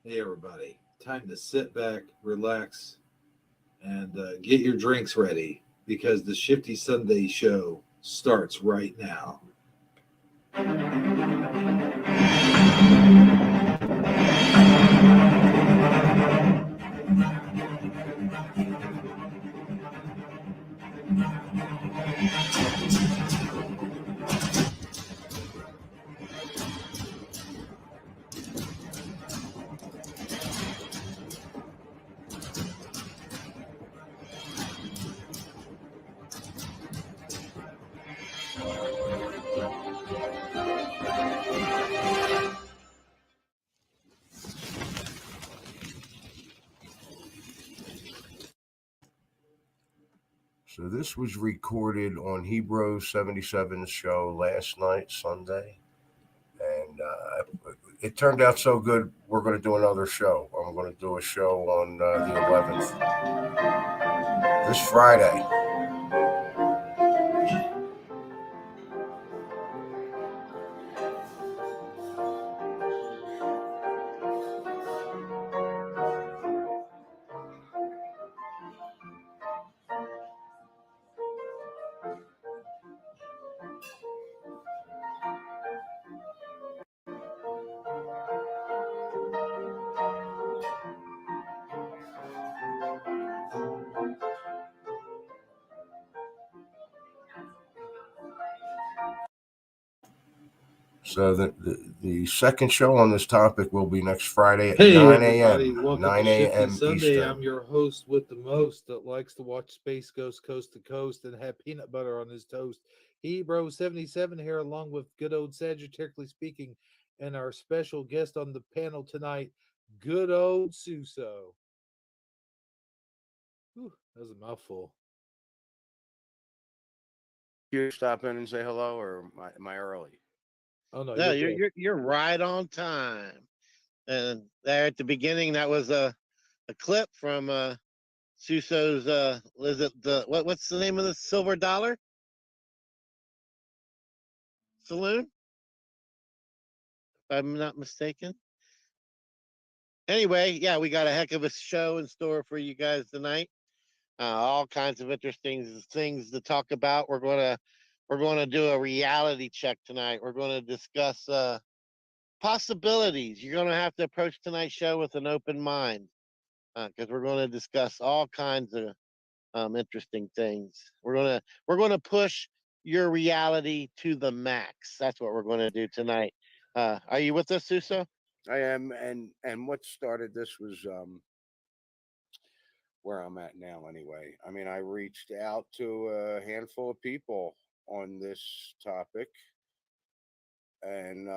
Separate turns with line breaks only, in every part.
Hey, everybody. Time to sit back, relax, and get your drinks ready because the Shifty Sunday show starts right now.
So this was recorded on Hebrew 77's show last night, Sunday, and it turned out so good. We're going to do another show. I'm going to do a show on the 11th, this Friday. So the second show on this topic will be next Friday at
Hey,
9
everybody.
a.m.
Welcome to
9
Shifty
a.m.
Sunday.
Eastern.
I'm your host with the most that likes to watch Space Ghost Coast to Coast and have peanut butter on his toast. Hebrew 77 here, along with good old Sagitericly speaking, and our special guest on the panel tonight, good old Suso. Whew, that was a mouthful.
You stop in and say hello, or am I early?
Oh, no,
No,
you're
you're
good.
you're you're right on time. And there at the beginning, that was a clip from Suso's is it the what's the name of the Silver Dollar Saloon? If I'm not mistaken. Anyway, yeah, we got a heck of a show in store for you guys tonight. All kinds of interesting things to talk about. We're gonna do a reality check tonight. We're gonna discuss possibilities. You're gonna have to approach tonight's show with an open mind because we're going to discuss all kinds of interesting things. We're gonna push your reality to the max. That's what we're going to do tonight. Are you with us, Suso?
I am, and what started this was where I'm at now. Anyway, I mean, I reached out to a handful of people on this topic, and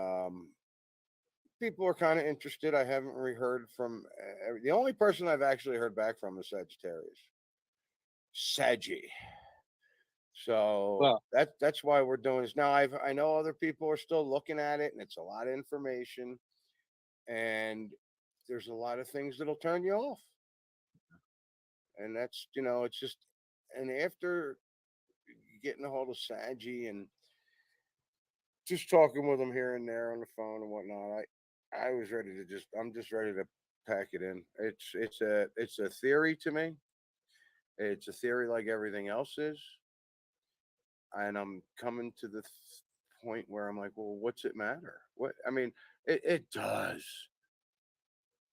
people are kind of interested. I haven't really heard from the only person I've actually heard back from is Sagittarius, Saggy. So
Well,
that's why we're doing this now. I know other people are still looking at it, and it's a lot of information, and there's a lot of things that'll turn you off, and that's it's just, and after getting a hold of Saji and just talking with him here and there on the phone and whatnot, I was ready to I'm just ready to pack it in. It's a theory to me. It's a theory like everything else is, and I'm coming to the point where I'm like, well, what's it matter? What I mean, it does,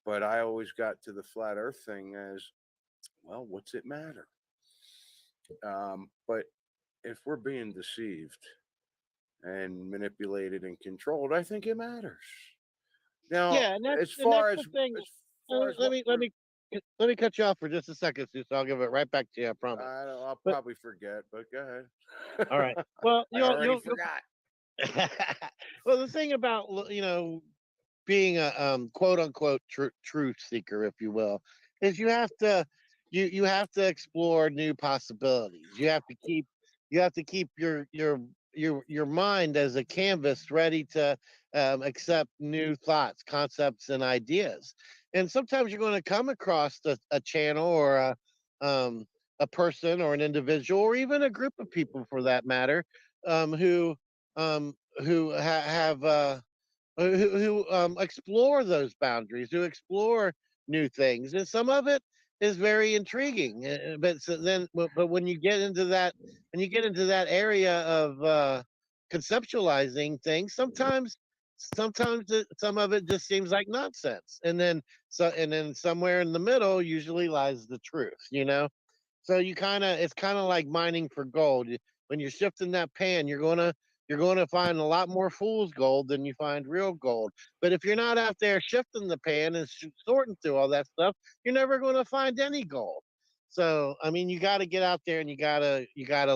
but I always got to the flat Earth thing as well. What's it matter? But if we're being deceived and manipulated and controlled, I think it matters. Now,
yeah, and that's
as
and that's
far as
the thing.
as far as
Let
what
me let
we're,
me let me cut you off for just a second, Suso. I'll give it right back to you. I promise.
I'll
But
probably forget, but go
all right.
ahead.
Well,
I already
you'll
forgot.
well, the thing about being a quote unquote truth seeker, if you will, is you have to explore new possibilities. You have to keep your mind as a canvas ready to accept new thoughts, concepts, and ideas. And sometimes you're going to come across a channel or a person or an individual or even a group of people, for that matter, um, who have who explore those boundaries, who explore new things, and some of it is very intriguing. But so then, but when you get into that, when you get into that area of conceptualizing things, some of it just seems like nonsense, and then and then somewhere in the middle usually lies the truth. So it's kind of like mining for gold. When you're shifting that pan, you're gonna find a lot more fool's gold than you find real gold. But if you're not out there shifting the pan and sorting through all that stuff, you're never gonna find any gold. So I mean, you got to get out there and you gotta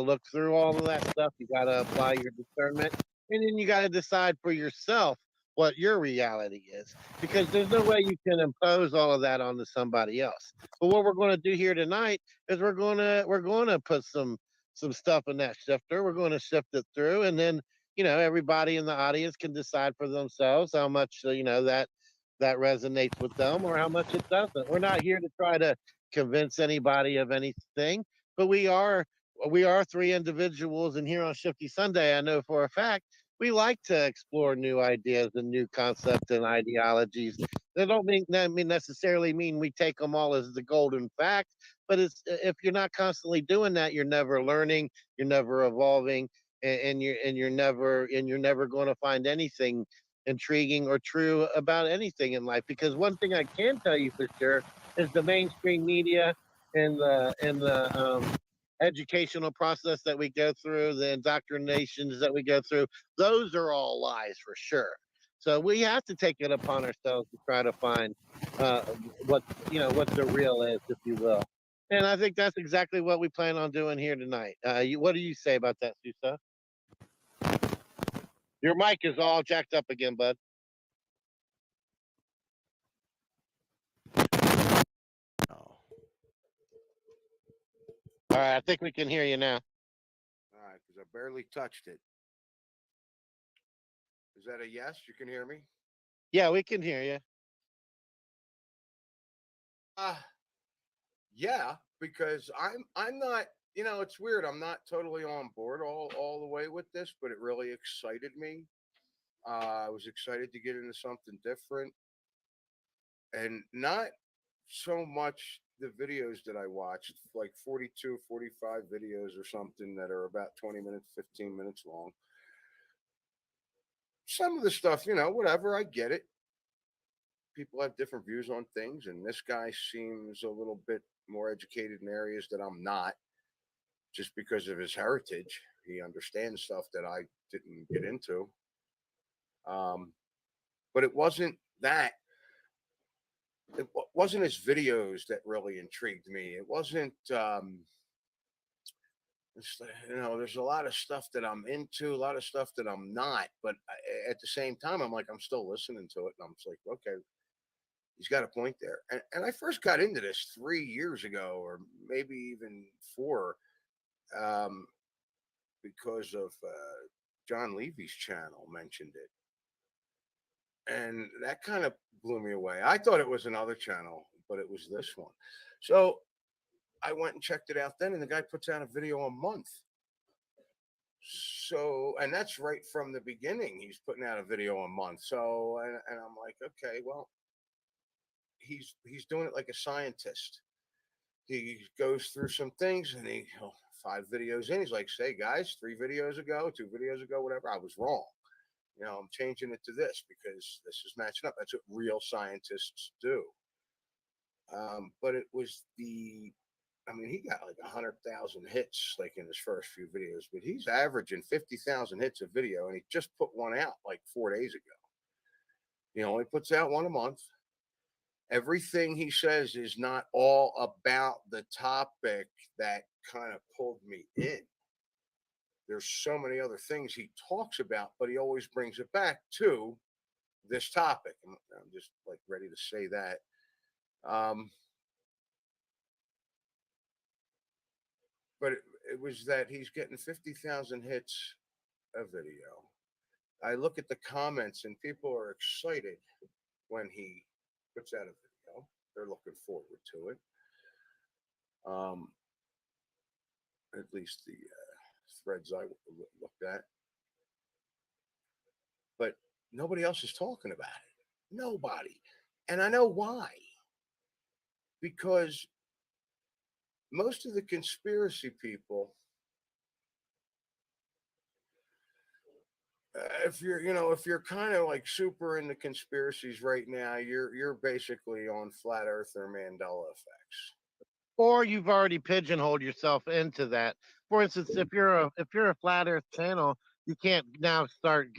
look through all of that stuff. You got to apply your discernment, and then you got to decide for yourself what your reality is, because there's no way you can impose all of that onto somebody else. But what we're going to do here tonight is we're going to put some stuff in that shifter. We're going to shift it through, and then everybody in the audience can decide for themselves how much that resonates with them or how much it doesn't. We're not here to try to convince anybody of anything, but we are three individuals, and here on Shifty Sunday, I know for a fact we like to explore new ideas and new concepts and ideologies. That don't mean necessarily mean we take them all as the golden fact, but it's if you're not constantly doing that, you're never learning, you're never evolving, and you're never going to find anything intriguing or true about anything in life. Because one thing I can tell you for sure is the mainstream media and the educational process that we go through, the indoctrinations that we go through, those are all lies for sure. So we have to take it upon ourselves to try to find uh, what the real is, if you will. And I think that's exactly what we plan on doing here tonight. What do you say about that, Susa? Your mic is all jacked up again, bud.
Oh,
All right, I think we can hear you now.
all right, because I barely touched it. Is that a yes? You can hear me?
Yeah, we can hear you.
Uh yeah, because I'm not, it's weird. I'm not totally on board all the way with this, but it really excited me. I was excited to get into something different, and not so much the videos that I watched, like 42, 45 videos or something that are about 20 minutes, 15 minutes long. Some of the stuff, whatever, I get it. People have different views on things, and this guy seems a little bit more educated in areas that I'm not, just because of his heritage. He understands stuff that I didn't get into. Um, but it wasn't that. It wasn't his videos that really intrigued me. It wasn't. There's a lot of stuff that I'm into, a lot of stuff that I'm not. But at the same time, I'm like, I'm still listening to it, and I'm just like, okay, he's got a point there. And I first got into this 3 years ago, or maybe even four, um, because of John Levy's channel mentioned it, and that kind of blew me away. I thought it was another channel, but it was this one. So I went and checked it out then, and the guy puts out a video a month. So, and that's right from the beginning. He's putting out a video a month. So, and I'm like, okay, well, he's doing it like a scientist. He goes through some things, and 5 videos in, he's like, say, guys, 3 videos ago, 2 videos ago, whatever, I was wrong. I'm changing it to this because this is matching up. That's what real scientists do. But it was I mean, he got like 100,000 hits like in his first few videos, but he's averaging 50,000 hits a video, and he just put one out like 4 days ago. He only puts out one a month. Everything he says is not all about the topic that kind of pulled me in. There's so many other things he talks about, but he always brings it back to this topic. I'm just like ready to say that. Um, but it was that he's getting 50,000 hits a video. I look at the comments, and people are excited when he puts out a video. They're looking forward to it. Um, at least the threads I looked at. But nobody else is talking about it. Nobody. And I know why. Because most of the conspiracy people, if you're, if you're kind of like super into conspiracies right now, you're basically on flat Earth or Mandela effects.
Or you've already pigeonholed yourself into that. For instance, if you're a flat Earth channel, you can't now start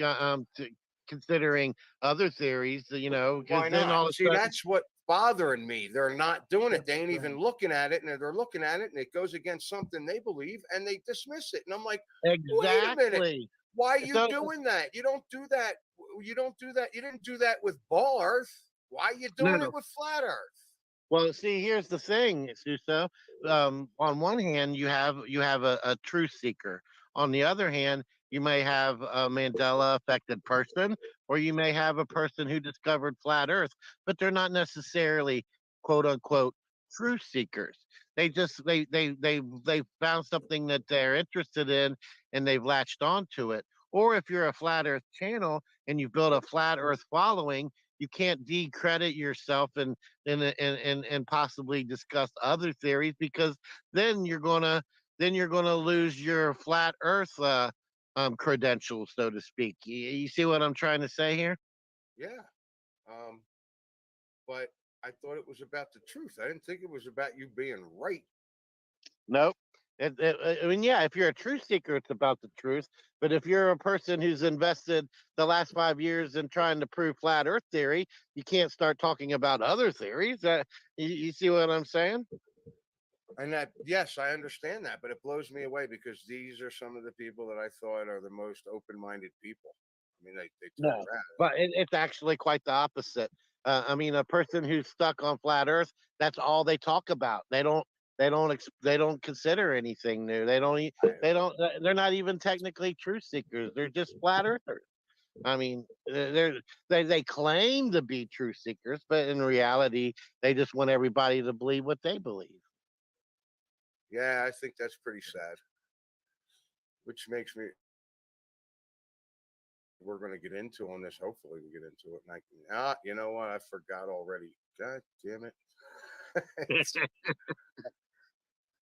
considering other theories. Because
Why
then
not?
all of a
See,
sudden,
that's what bothering me. They're not doing it. They ain't
Right.
even looking at it, and they're looking at it, and it goes against something they believe, and they dismiss it. And I'm like, wait a minute.
exactly.
Why are you
So
doing that? You don't do that. You don't do that. You didn't do that with ball Earth. Why are you doing
no.
it with flat Earth?
Well, see, here's the thing, Suso. On one hand, you have a truth seeker. On the other hand, you may have a Mandela affected person, or you may have a person who discovered flat Earth, but they're not necessarily quote unquote truth seekers. They just they found something that they're interested in, and they've latched onto it. Or if you're a flat Earth channel and you build a flat Earth following, you can't decredit yourself and possibly discuss other theories, because then you're gonna lose your flat Earth credentials, so to speak. You see what I'm trying to say here?
Yeah. Um, but I thought it was about the truth. I didn't think it was about you being right.
Nope. I mean, yeah, if you're a truth seeker, it's about the truth. But if you're a person who's invested the last 5 years in trying to prove flat Earth theory, you can't start talking about other theories. You see what I'm saying?
And that, yes, I understand that, but it blows me away because these are some of the people that I thought are the most open-minded people. I mean, they talk
No,
about
but it's actually quite the opposite. I mean, a person who's stuck on flat Earth, that's all they talk about. They don't consider anything new.
it.
They're not even technically truth seekers. They're just flat earthers. I mean, they claim to be truth seekers, but in reality, they just want everybody to believe what they believe.
Yeah, I think that's pretty sad. Which makes me we're going to get into on this. Hopefully, we get into it. And you know what? I forgot already. God damn it!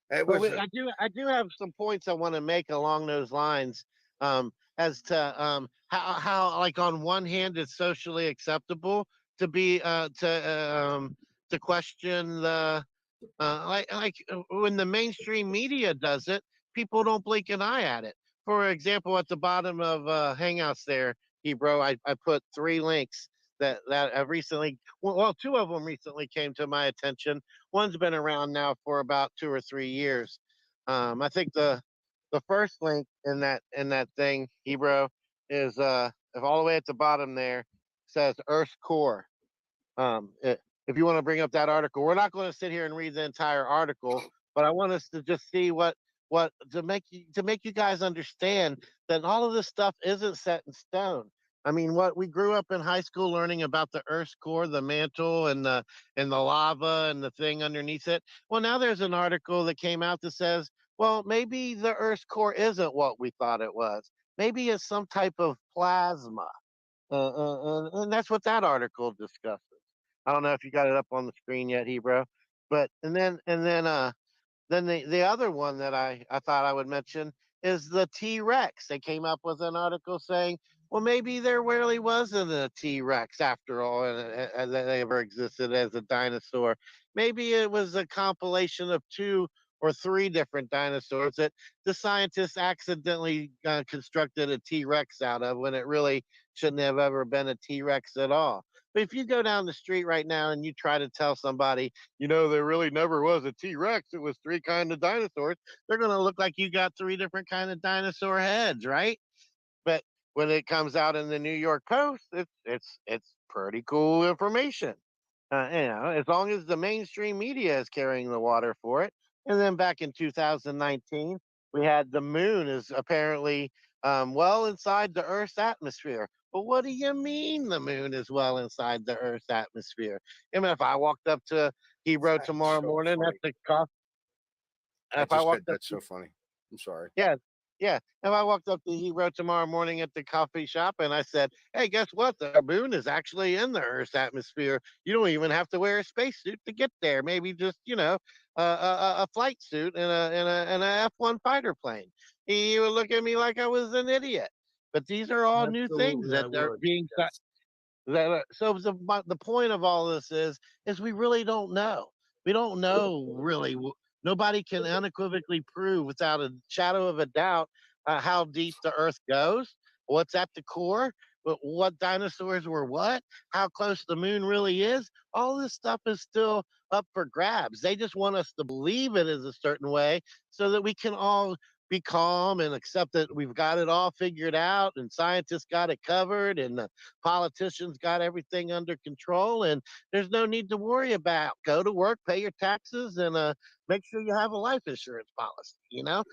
It
But
was a,
I do have some points I want to make along those lines, as to how like on one hand it's socially acceptable to be to question the when the mainstream media does it, people don't blink an eye at it. For example, at the bottom of Hangouts there, Hebrew, I put 3 links that have recently, well, 2 of them recently came to my attention. One's been around now for about 2 or 3 years. I think the first link in that thing, Hebrew, is if all the way at the bottom there says Earth's core. If you want to bring up that article, we're not going to sit here and read the entire article, but I want us to just see what to make you guys understand that all of this stuff isn't set in stone. I mean, what we grew up in high school learning about the Earth's core, the mantle, and the lava and the thing underneath it. Well, now there's an article that came out that says, well, maybe the Earth's core isn't what we thought it was. Maybe it's some type of plasma, and that's what that article discusses. I don't know if you got it up on the screen yet, Hebrew. But and then the other one that I thought I would mention is the T Rex. They came up with an article saying, well, maybe there really wasn't a T Rex after all, and that they ever existed as a dinosaur. Maybe it was a compilation of 2 or 3 different dinosaurs that the scientists accidentally constructed a T Rex out of, when it really shouldn't have ever been a T Rex at all. But if you go down the street right now and you try to tell somebody, there really never was a T-Rex, it was 3 kind of dinosaurs, they're going to look like you got 3 different kind of dinosaur heads, right? But when it comes out in the New York Post, it's pretty cool information. As long as the mainstream media is carrying the water for it. And then back in 2019, we had the moon is apparently well inside the Earth's atmosphere. But what do you mean the moon is well inside the Earth's atmosphere? I mean, if I walked up to Hebrew
that's
tomorrow
so
morning at
funny.
the coffee,
I
if I
just said
walked up
that's so funny. I'm sorry.
yeah, Yeah. If I walked up to Hero tomorrow morning at the coffee shop and I said, "Hey, guess what? The moon is actually in the Earth's atmosphere. You don't even have to wear a spacesuit to get there. Maybe just a flight suit and a F-1 fighter plane." He would look at me like I was an idiot. But these are all new things
Absolutely, I
that are
would.
being
Yes.
so the point of all this is we really don't know. We don't know really. Nobody can unequivocally prove without a shadow of a doubt how deep the Earth goes, what's at the core, what dinosaurs were what, how close the moon really is. All this stuff is still up for grabs. They just want us to believe it is a certain way so that we can all be calm and accept that we've got it all figured out and scientists got it covered and politicians got everything under control and there's no need to worry about. Go to work, pay your taxes, and make sure you have a life insurance policy.
Yeah.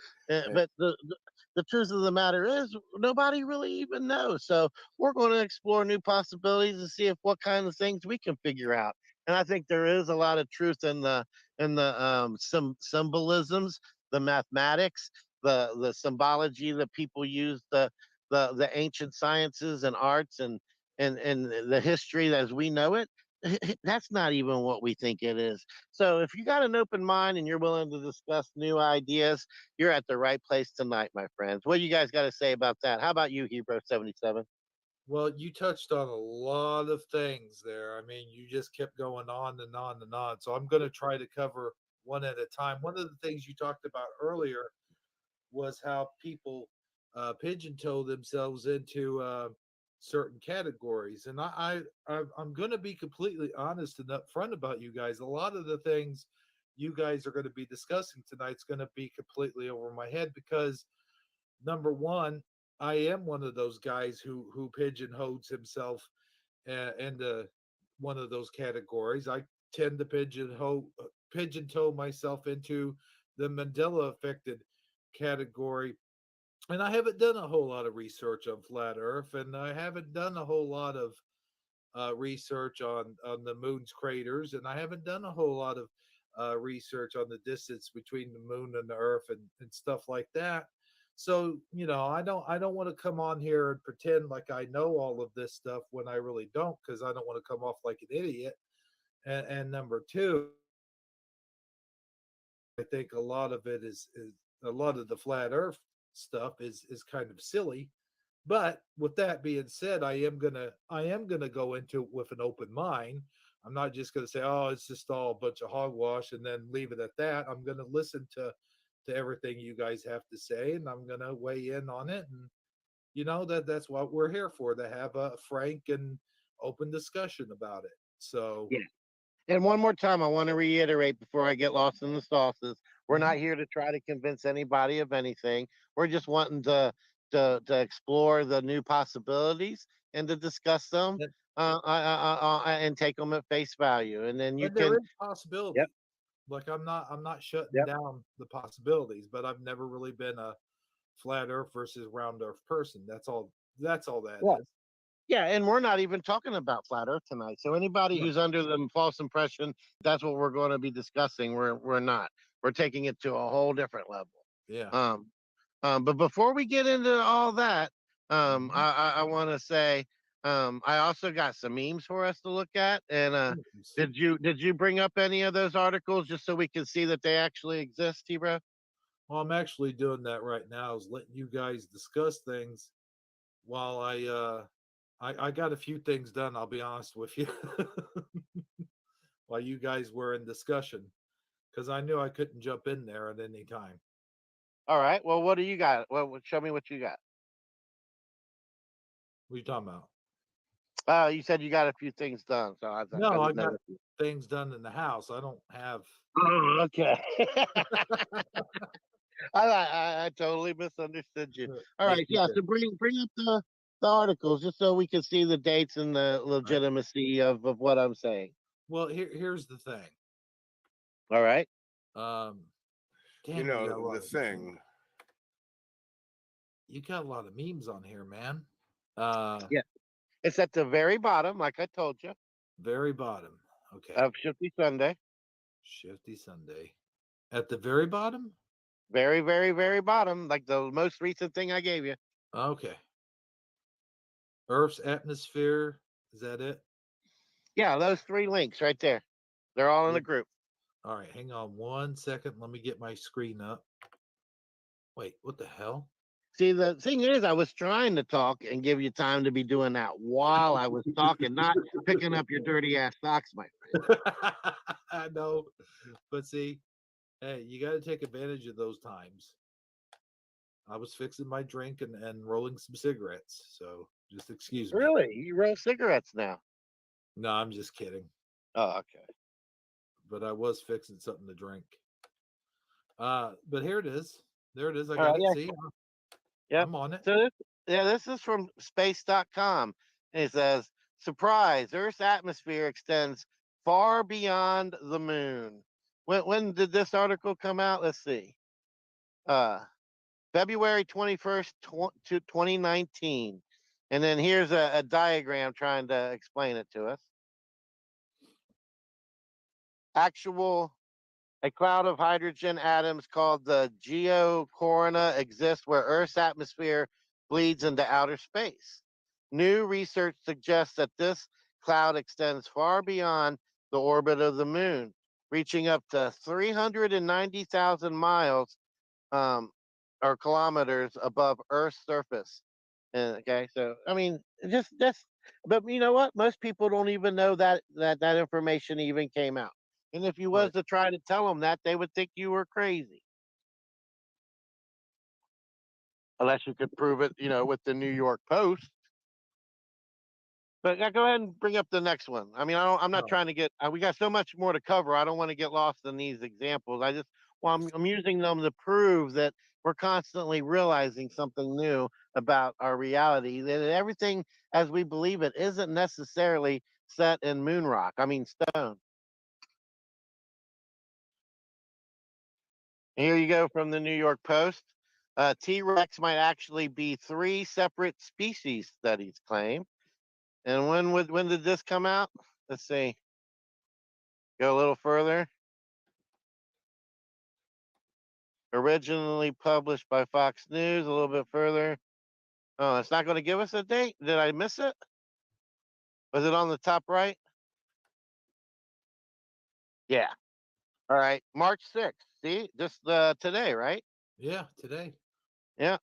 But the truth of the matter is nobody really even knows. So we're going to explore new possibilities and see if what kind of things we can figure out. And I think there is a lot of truth in the some symbolisms, the mathematics, the symbology that people use, the ancient sciences and arts and the history as we know it. That's not even what we think it is. So if you got an open mind and you're willing to discuss new ideas, you're at the right place tonight, my friends. What do you guys got to say about that? How about you, Hero 77?
Well, you touched on a lot of things there. I mean, you just kept going on and on and on. So I'm going to try to cover one at a time. One of the things you talked about earlier was how people pigeonhole themselves into certain categories, and I'm going to be completely honest and upfront about you guys. A lot of the things you guys are going to be discussing tonight's going to be completely over my head because number one, I am one of those guys who pigeonholes himself into one of those categories. I tend to pigeonhole myself into the Mandela affected category, and I haven't done a whole lot of research on flat Earth, and I haven't done a whole lot of research on the moon's craters, and I haven't done a whole lot of research on the distance between the moon and the Earth and stuff like that. So I don't want to come on here and pretend like I know all of this stuff when I really don't, because I don't want to come off like an idiot. And number two, I think a lot of it is a lot of the flat Earth stuff is kind of silly. But with that being said, I am gonna go into it with an open mind. I'm not just gonna say, oh, it's just all a bunch of hogwash and then leave it at that. I'm gonna listen to everything you guys have to say, and I'm gonna weigh in on it. And that's what we're here for, to have a frank and open discussion about it. So
Yeah. And one more time, I want to reiterate before I get lost in the sauces. We're
mhm.
not here to try to convince anybody of anything. We're just wanting to explore the new possibilities and to discuss them
and,
and take them at face value. And then you
and there
can,
is
yep,
possibility. Like I'm not shutting
yep.
down the possibilities, but I've never really been a flat Earth versus round Earth person. That's all. That's all that
Yeah.
is.
Yeah, and we're not even talking about flat Earth tonight. So anybody
No.
who's under the false impression that's what we're going to be discussing, we're not. We're taking it to a whole different level.
Yeah.
Um, but before we get into all that,
Mhm.
I want to say I also got some memes for us to look at. And
Memes.
did you bring up any of those articles just so we can see that they actually exist, T-Bro?
Well, I'm actually doing that right now. Is letting you guys discuss things while I got a few things done. I'll be honest with you, while you guys were in discussion, because I knew I couldn't jump in there at any time.
All right. Well, what do you got? Well, show me what you got.
What are you talking about?
You said you got a few things done, so I
No, I
didn't know
got
what.
things done in the house. I don't have.
Oh, okay. I totally misunderstood you. All
Yes,
right,
you
yeah.
did.
So bring up the articles just so we can see the dates and the
Right.
legitimacy of what I'm saying.
Well, here's the thing.
All right.
Um,
You
damn,
know, the thing,
you got a lot of memes on here, man. Uh,
Yeah, it's at the very bottom, like I told you,
very bottom. Okay,
of Shifty Sunday.
Shifty Sunday. At the very bottom?
Very, very, very bottom, like the most recent thing I gave you.
Okay. Earth's atmosphere. Is that it?
Yeah, those 3 links right there. They're all in the group.
All right, hang on 1 second. Let me get my screen up. Wait, what the hell?
See, the thing is, I was trying to talk and give you time to be doing that while I was talking, not picking up your dirty ass socks, my friend.
I know, but see, hey, you got to take advantage of those times. I was fixing my drink and rolling some cigarettes, so just excuse me.
Really? You roll cigarettes now?
No, I'm just kidding.
Oh, okay.
But I was fixing something to drink. But here it is. There it is. I
All
got
right,
it.
yeah.
See,
Yep.
I'm on it.
So this is from space.com. And it says, surprise, Earth's atmosphere extends far beyond the moon. When did this article come out? Let's see. February 21st, 2019. And then here's a diagram trying to explain it to us. A cloud of hydrogen atoms called the geocorona exists where Earth's atmosphere bleeds into outer space. New research suggests that this cloud extends far beyond the orbit of the moon, reaching up to 390,000 miles or kilometers above Earth's surface. Okay, so I mean, just that's, but you know what? Most people don't even know that information even came out. And if you was
Right.
to try to tell them that, they would think you were crazy. Unless you could prove it, with the New York Post. But go ahead and bring up the next one. I mean, I'm not
Oh,
trying to get. We got so much more to cover. I don't want to get lost in these examples. I'm using them to prove that we're constantly realizing something new about our reality. That everything as we believe it isn't necessarily set in moon rock. I mean stone. Here you go from the New York Post. T Rex might actually be 3 separate species, studies claim. And when did this come out? Let's see. Go a little further. Originally published by Fox News. A little bit further. Oh, it's not going to give us a date. Did I miss it? Was it on the top right? Yeah. All right. March 6th. See, just today, right?
yeah, today.
Yeah.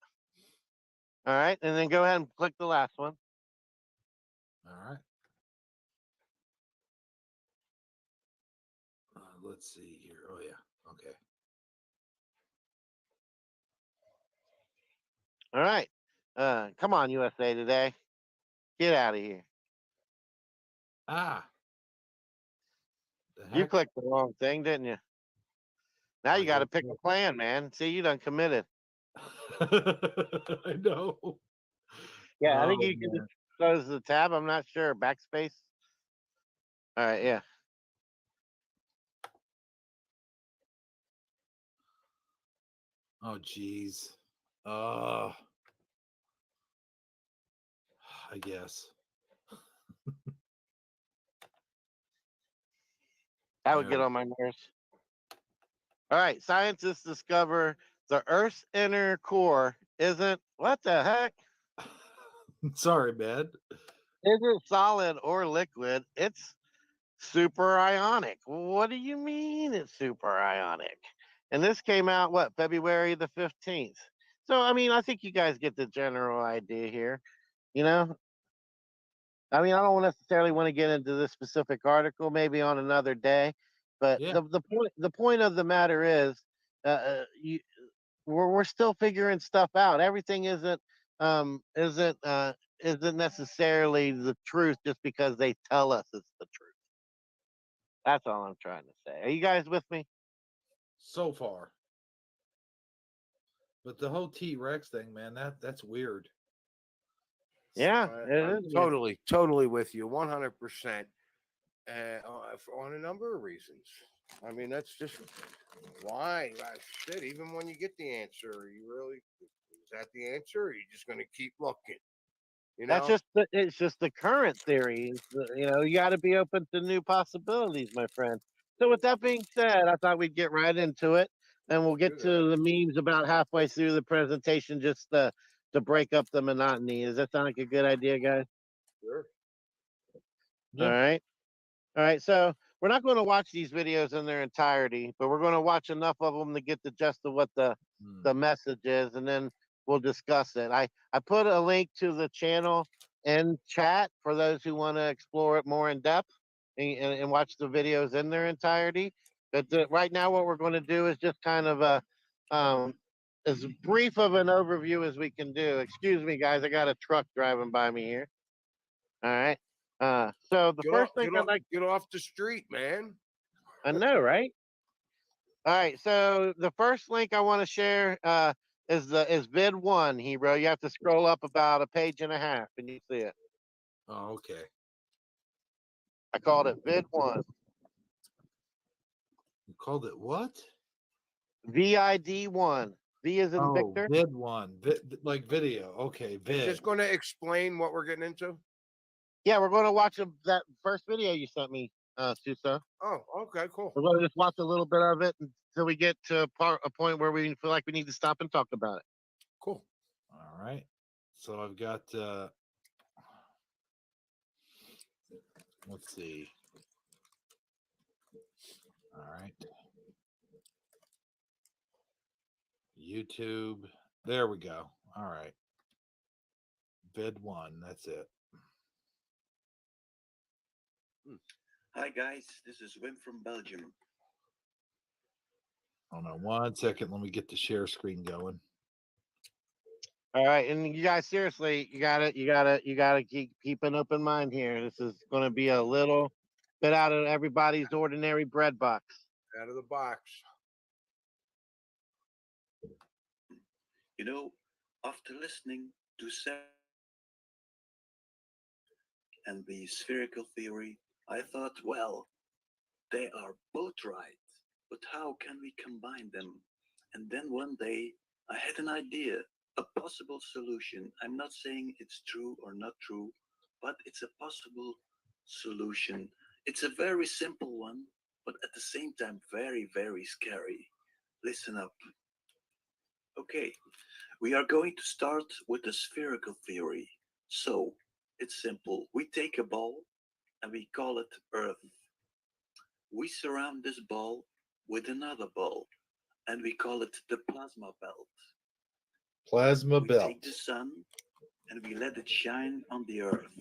All right. And then go ahead and click the last one.
All right. Let's see here. Oh yeah. Okay.
All right. Come on, USA Today. Get out of here.
Ah, the
You
heck.
clicked the wrong thing, didn't you? Now
I
you got to
guess
pick a plan, man. See, you done committed.
I know.
Yeah, I
Oh
think you can
man.
just close the tab. I'm not sure. Backspace. All right, yeah.
Oh geez. I guess.
That would
There
get
we
on my nerves. All right, scientists discover the Earth's inner core isn't what the heck?
Sorry, man.
Isn't solid or liquid. It's super ionic. What do you mean it's super ionic? And this came out what, February the 15th. So I mean, I think you guys get the general idea here. You know, I mean, I don't necessarily want to get into this specific article, maybe on another day. But
Yeah.
the point of the matter is, we're still figuring stuff out. Everything isn't necessarily the truth just because they tell us it's the truth. That's all I'm trying to say. Are you guys with me?
So far. But the whole T-Rex thing, man, that's weird.
Yeah,
I'm
it is.
totally with you, 100%. On a number of reasons. I mean, that's just why. Shit, even when you get the answer, is that the answer? Or are you just going to keep looking?
It's just the current theory. You got to be open to new possibilities, my friend. So with that being said, I thought we'd get right into it. and we'll
Let's
get
do
to
that.
the memes about halfway through the presentation, just to break up the monotony. Does that sound like a good idea, guys?
Sure.
All
Yeah.
right. All right. So we're not going to watch these videos in their entirety, but we're going to watch enough of them to get the gist of what the message is, and then we'll discuss it. I put a link to the channel in chat for those who want to explore it more in depth and watch the videos in their entirety. But right now, what we're going to do is just kind of as brief of an overview as we can do. Excuse me, guys. I got a truck driving by me here. All right. So the first thing I'd like,
Get off the street, man.
I know, right? All right. So the first link I want to share is vid one, Hero. You have to scroll up about a page and a half, and you see it.
Oh, okay.
I called it vid one.
You called it what?
VID1. V is in
Oh,
Victor.
vid one. Like video. Okay,
Is
vid.
this going to explain what we're getting into?
Yeah, we're going to watch that first video you sent me, Suso.
Oh, okay, cool.
We're going to just watch a little bit of it until we get to a point where we feel like we need to stop and talk about it.
Cool.
All right. So I've got let's see. All right. YouTube. There we go. All right. Vid one. That's it.
Hi guys, this is Wim from Belgium.
Hold on 1 second. Let me get the share screen going.
All right, and you guys, seriously, you gotta keep an open mind here. This is going to be a little bit out of everybody's ordinary bread box.
Out of the box.
You know, after listening to and the spherical theory, I thought, well, they are both right, but how can we combine them? And then one day I had an idea, a possible solution. I'm not saying it's true or not true, but it's a possible solution. It's a very simple one, but at the same time, very, very scary. Listen up. Okay, we are going to start with the spherical theory. So, it's simple. We take a ball and we call it Earth. We surround this ball with another ball and we call it the plasma belt.
Plasma
We
belt.
take the sun and we let it shine on the Earth.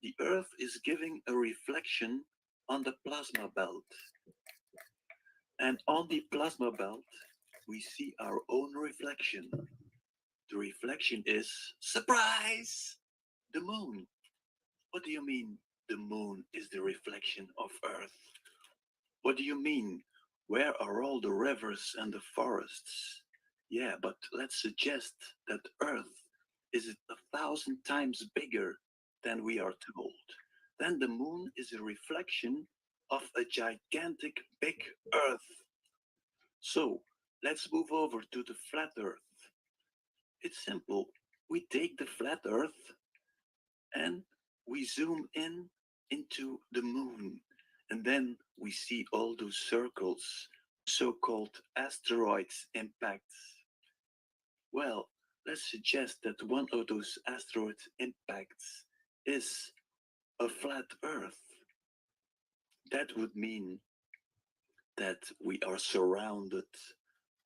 The Earth is giving a reflection on the plasma belt. And on the plasma belt, we see our own reflection. The reflection is, surprise, the moon. What do you mean the moon is the reflection of Earth? What do you mean? Where are all the rivers and the forests? Yeah, but let's suggest that Earth is 1,000 times bigger than we are told. Then the moon is a reflection of a gigantic big Earth. So let's move over to the flat Earth. It's simple. We take the flat Earth and we zoom in into the moon. And then we see all those circles, so-called asteroids impacts. Well, let's suggest that one of those asteroid impacts is a flat Earth. That would mean that we are surrounded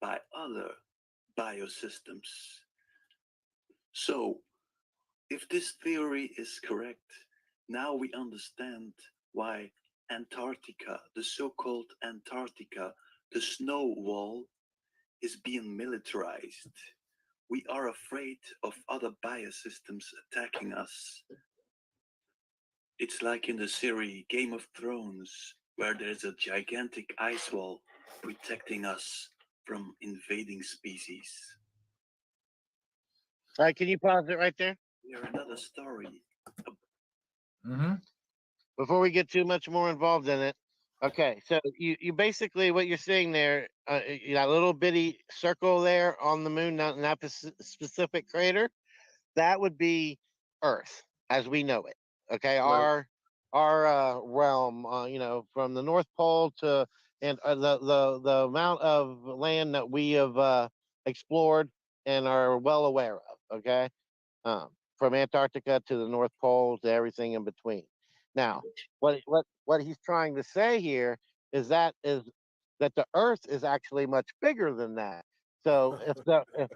by other biosystems. So, if this theory is correct, now we understand why Antarctica, the so-called Antarctica, the snow wall, is being militarized. We are afraid of other biosystems attacking us. It's like in the series Game of Thrones, where there's a gigantic ice wall protecting us from invading species.
All right, can you pause it right there?
Here's another story.
Mm-hmm.
Before we get too much more involved in it. Okay, so you basically, what you're seeing there, you got a little bitty circle there on the moon, not in that specific crater. That would be Earth as we know it. Okay,
Right.
our realm, from the North Pole to and the amount of land that we have explored and are well aware of. Okay, from Antarctica to the North Pole to everything in between. Now, what he's trying to say here is that the Earth is actually much bigger than that. So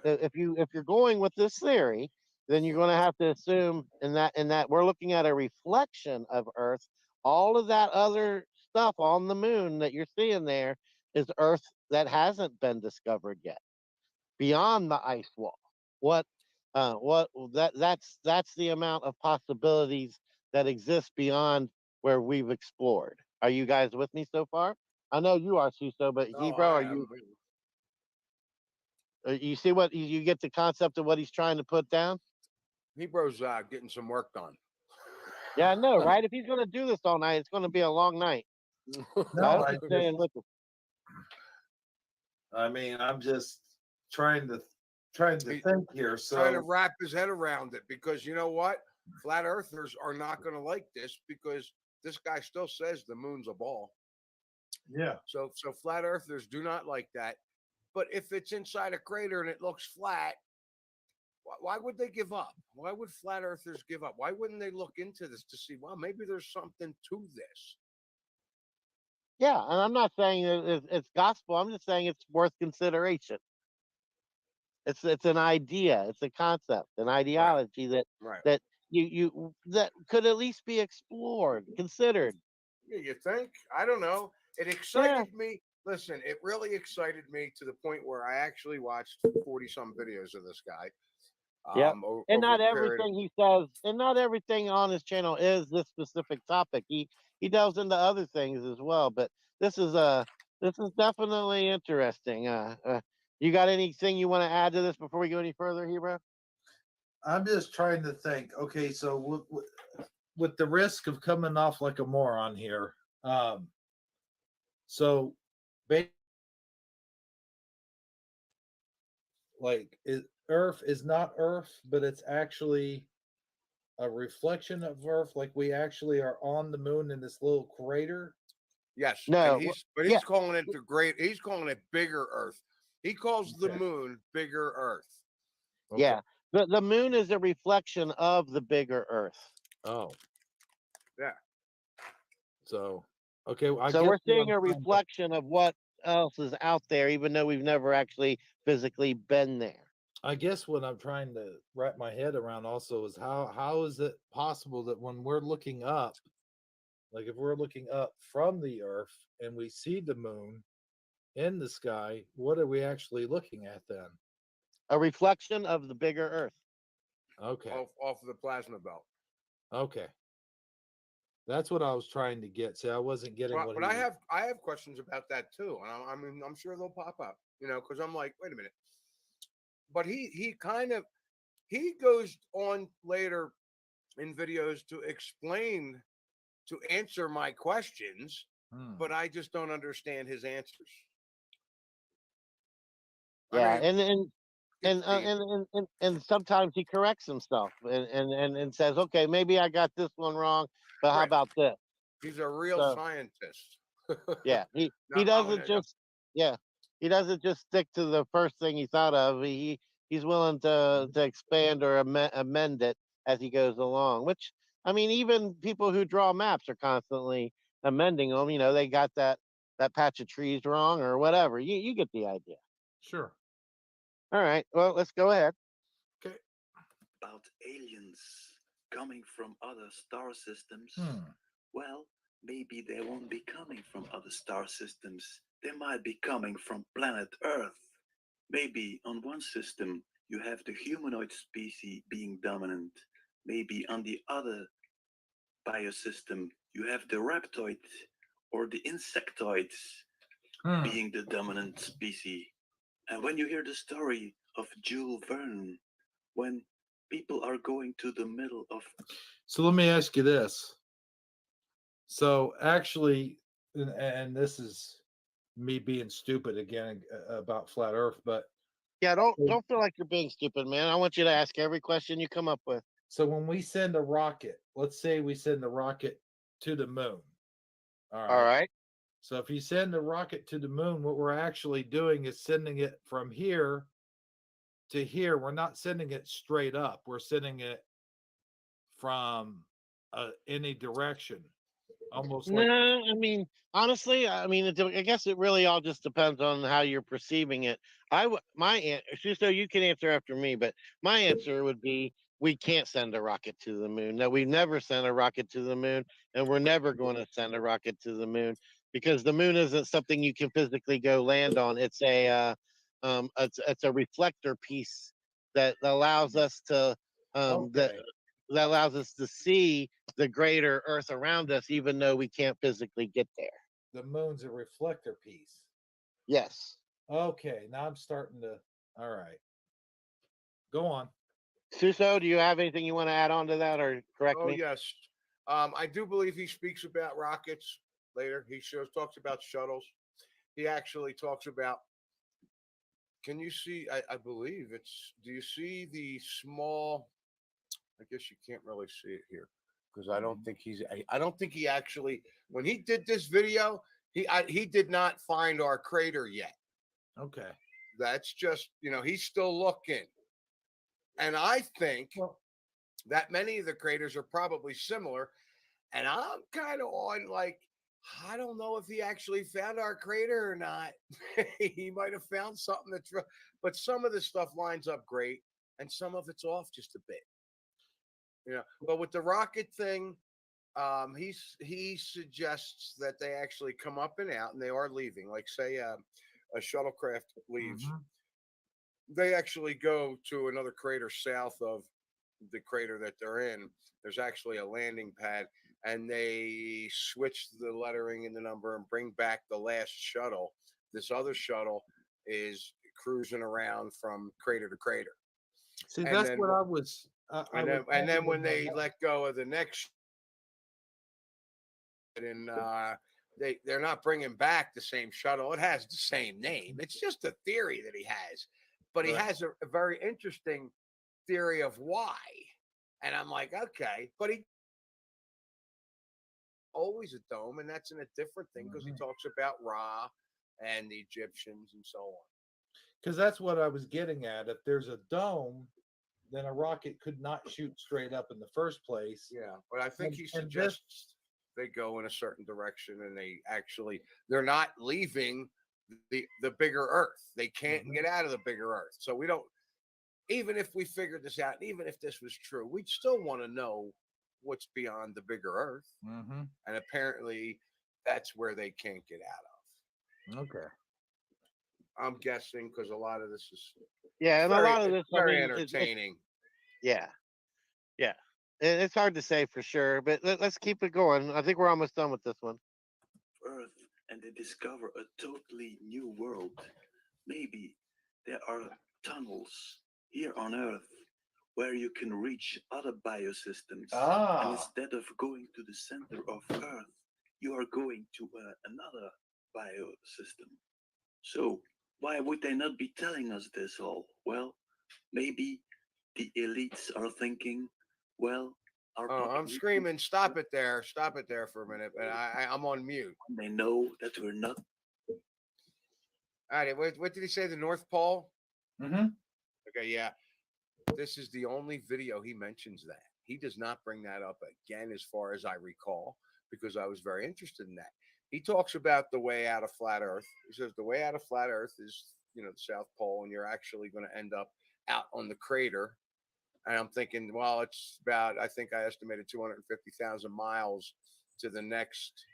if you're going with this theory, then you're going to have to assume in that we're looking at a reflection of Earth. All of that other stuff on the moon that you're seeing there is Earth that hasn't been discovered yet, beyond the ice wall. What that's the amount of possibilities that exist beyond where we've explored. Are you guys with me so far? I know you are, Suso, but
No,
Hebrew, are
I
you?
am.
You see what you get the concept of what he's trying to put down?
Hebrews getting some work done.
Yeah, I know, right? If he's going to do this all night, it's going to be a long night. So I
No,
hope
I
he's staying with us.
mean, I'm just trying to think here.
Trying to
So
wrap his head around it, because you know what? Flat earthers are not going to like this, because this guy still says the moon's a ball.
yeah,
So flat earthers do not like that. But if it's inside a crater and it looks flat, why would they give up? Why would flat earthers give up? Why wouldn't they look into this to see, well, maybe there's something to this?
Yeah, and I'm not saying it's gospel. I'm just saying it's worth consideration. It's an idea, it's a concept, an
Right,
ideology that
right.
that that could at least be explored, considered.
Yeah, you think? I don't know. It
Yeah,
excited me. Listen, it really excited me to the point where I actually watched 40 some videos of this guy
yep. And
over
not
a period of.
everything he says, and not everything on his channel is this specific topic. He delves into other things as well, but this is this is definitely interesting. You got anything you want to add to this before we go any further, Hebrew?
I'm just trying to think. Okay, so with the risk of coming off like a moron here, so ba- like Earth is not Earth, but it's actually a reflection of Earth. Like we actually are on the moon in this little crater.
Yes, and
No, yeah,
he's calling it the great. He's calling it bigger Earth. He calls the
Okay.
moon bigger Earth.
Okay.
yeah. The moon is a reflection of the bigger Earth.
Oh,
Yeah.
so okay. I
So
guess
we're
what
seeing
I'm
a
trying to
reflection of what else is out there, even though we've never actually physically been there.
I guess what I'm trying to wrap my head around also is how is it possible that when we're looking up, like if we're looking up from the Earth and we see the moon in the sky, what are we actually looking at then?
A reflection of the bigger Earth.
Okay.
Off of the plasma belt.
Okay. That's what I was trying to get. See, I wasn't getting what
But
he was.
I have questions about that too, and I mean I'm sure they'll pop up. Because I'm like, wait a minute. But he kind of he goes on later in videos to explain, to answer my questions,
Hmm.
but I just don't understand his answers. I
Yeah,
mean, it's deep.
and sometimes he corrects himself and says, okay, maybe I got this one wrong, but how
Right.
about this?
He's a real
So
scientist.
yeah, he
Not,
doesn't just yeah he doesn't just stick to the first thing he thought of. He's willing to expand or amend it as he goes along. Which I mean, even people who draw maps are constantly amending them. They got that patch of trees wrong or whatever. You get the idea.
Sure.
All right. Well, let's go ahead.
Okay.
About aliens coming from other star systems. Well, maybe they won't be coming from other star systems. They might be coming from planet Earth. Maybe on one system you have the humanoid species being dominant. Maybe on the other biosystem you have the reptoid or the insectoids being the dominant species. And when you hear the story of Jules Verne, when people are going to the middle of.
So let me ask you this. So actually, and this is me being stupid again about flat Earth, but
Yeah, don't feel like you're being stupid, man. I want you to ask every question you come up with.
so when we send a rocket, let's say we send the rocket to the moon. All
All
right.
right.
So if you send a rocket to the moon, what we're actually doing is sending it from here to here. We're not sending it straight up. We're sending it from any direction, almost like.
No, I mean, honestly, I mean, I guess it really all just depends on how you're perceiving it. My answer, so you can answer after me, but my answer would be we can't send a rocket to the moon. No, we've never sent a rocket to the moon, and we're never going to send a rocket to the moon because the moon isn't something you can physically go land on. It's a reflector piece that allows us to
Okay,
that allows us to see the greater Earth around us, even though we can't physically get there.
the moon's a reflector piece.
Yes.
Okay, now I'm starting to. All right, go on.
Suso, do you have anything you want to add on to that or correct
Oh
me?
yes, I do believe he speaks about rockets later. He talks about shuttles. He actually talks about. Can you see? I believe it's. Do you see the small? I guess you can't really see it here because I don't think he's. I don't think he actually. When he did this video, he did not find our crater yet.
Okay.
That's just he's still looking, and I think
Well,
that many of the craters are probably similar. And I'm kind of on like, I don't know if he actually found our crater or not. He might have found something but some of the stuff lines up great, and some of it's off just a bit. But with the rocket thing, he suggests that they actually come up and out, and they are leaving. Like say a shuttlecraft leaves,
mhm.
they actually go to another crater south of the crater that they're in. There's actually a landing pad, and they switch the lettering and the number and bring back the last shuttle. This other shuttle is cruising around from crater to crater,
See,
and
that's
then
what I was. I was
and then
having
when
in my
they
head.
let go of the next, and they're not bringing back the same shuttle. It has the same name. It's just a theory that he has, but he
Right.
has a very interesting theory of why. And I'm like, okay, but he always a dome, and that's in a different thing because he
Mhm.
talks about Ra and the Egyptians and so on.
Because that's what I was getting at. If there's a dome, then a rocket could not shoot straight up in the first place.
Yeah, but I think he
And this,
suggests they go in a certain direction, and they're not leaving the bigger Earth. They can't
mhm,
get out of the bigger Earth. So we don't. Even if we figured this out, even if this was true, we'd still want to know what's beyond the bigger Earth.
mhm,
And apparently, that's where they can't get out of.
okay.
I'm guessing because a lot of this is
Yeah, and a lot of
it's
this, I
very
mean, it's
entertaining.
yeah, yeah. It's hard to say for sure, but let's keep it going. I think we're almost done with this one.
Earth and they discover a totally new world. Maybe there are tunnels here on Earth where you can reach other biosystems. And
Ah,
instead of going to the center of Earth, you are going to another biosystem. So, why would they not be telling us this all? Well, maybe the elites are thinking, well, our
I'm
population,
screaming, stop it there for a minute. But I'm on mute.
they know that we're not.
All right, what did he say? The North Pole?
hmm
Okay, yeah. This is the only video he mentions that. He does not bring that up again, as far as I recall, because I was very interested in that. He talks about the way out of flat Earth. He says the way out of flat Earth is, the South Pole, and you're actually going to end up out on the crater. And I'm thinking, well, it's about, I think I estimated 250,000 miles to the next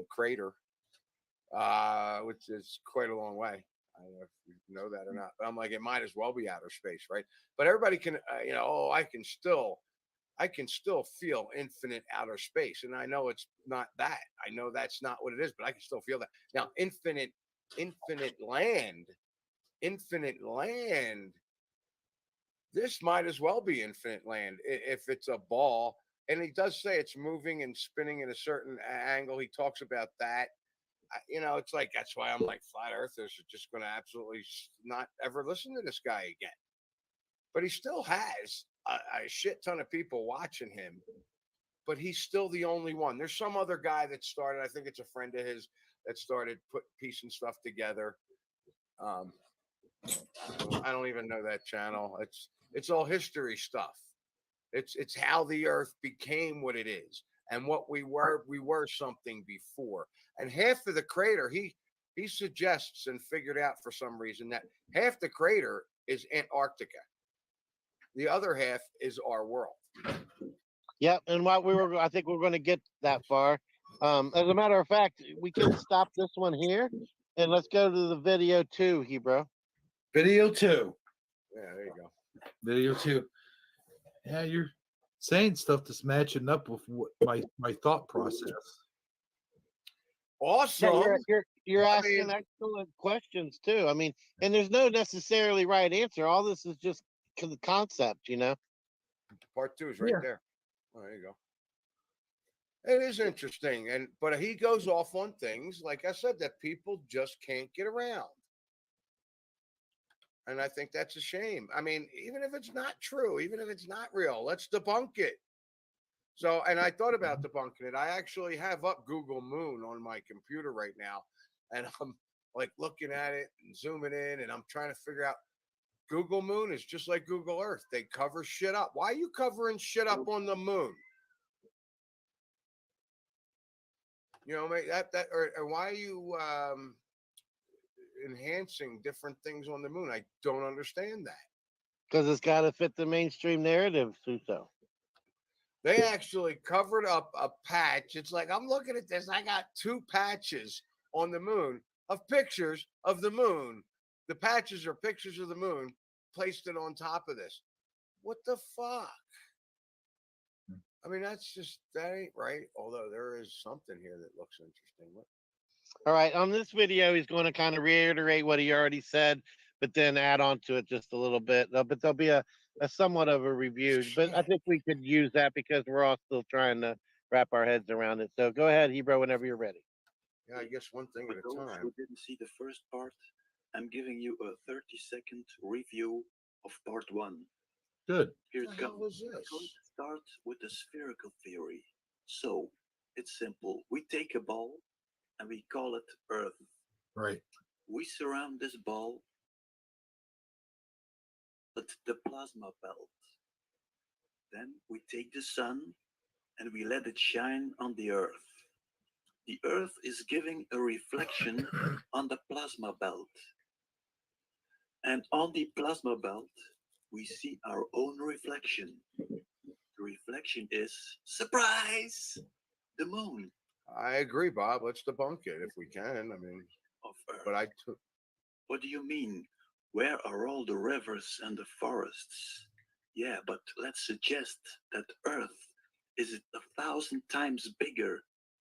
crater, which is quite a long way. I don't know if you know that or not, but I'm like, it might as well be outer space, right? But everybody can, I can still feel infinite outer space, and I know it's not that. I know that's not what it is, but I can still feel that. Now, infinite land, infinite land. This might as well be infinite land if it's a ball. And he does say it's moving and spinning in a certain angle. He talks about that. It's like that's why I'm like flat earthers are just going to absolutely not ever listen to this guy again. But he still has a shit ton of people watching him, but he's still the only one. There's some other guy that started. I think it's a friend of his that started piecing stuff together. I don't even know that channel. It's all history stuff. It's how the Earth became what it is, and what we were. We were something before, and half of the crater he suggests and figured out for some reason that half the crater is Antarctica. The other half is our world.
Yep. And I think we're going to get that far. As a matter of fact, we can stop this one here and let's go to the video 2, Hebrew.
Video 2.
Yeah, there you go.
Video 2. Yeah, you're saying stuff that's matching up with what my thought process.
Awesome.
Yeah, you're
I
asking
mean-
excellent questions too. I mean, and there's no necessarily right answer. All this is just the concept, you know.
Part 2 is right
Yeah.
there. Oh, there you go. It is interesting, but he goes off on things, like I said, that people just can't get around. And I think that's a shame. I mean, even if it's not true, even if it's not real, let's debunk it. So, and I thought about debunking it. I actually have up Google Moon on my computer right now, and I'm like looking at it and zooming in, and I'm trying to figure out. Google Moon is just like Google Earth. They cover shit up. Why are you covering shit up on the moon? You know, or why are you enhancing different things on the moon? I don't understand that.
Because it's got to fit the mainstream narrative, Suso.
They actually covered up a patch. It's like, I'm looking at this. I got 2 patches on the moon of pictures of the moon. The patches are pictures of the moon, placed it on top of this. What the fuck? I mean, that ain't right. Although there is something here that looks interesting. What?
All right. On this video, he's going to kind of reiterate what he already said, but then add on to it just a little bit. But there'll be a somewhat of a review. But I think we could use that because we're all still trying to wrap our heads around it. So go ahead, Hebrew, whenever you're ready.
Yeah, I guess one thing
For
at a
those
time.
who didn't see the first part, I'm giving you a 30-second review of part 1.
Good.
Here
What
it
the hell
comes.
was
I'm
this?
going to start with the spherical theory. So, it's simple. We take a ball and we call it Earth.
Right.
We surround this ball with the plasma belt. Then we take the sun and we let it shine on the Earth. The Earth is giving a reflection on the plasma belt. And on the plasma belt, we see our own reflection. The reflection is, surprise, the moon
I agree, Bob. Let's debunk it if we can. I mean,
of Earth.
but
What do you mean? Where are all the rivers and the forests? Yeah, but let's suggest that Earth is 1,000 times bigger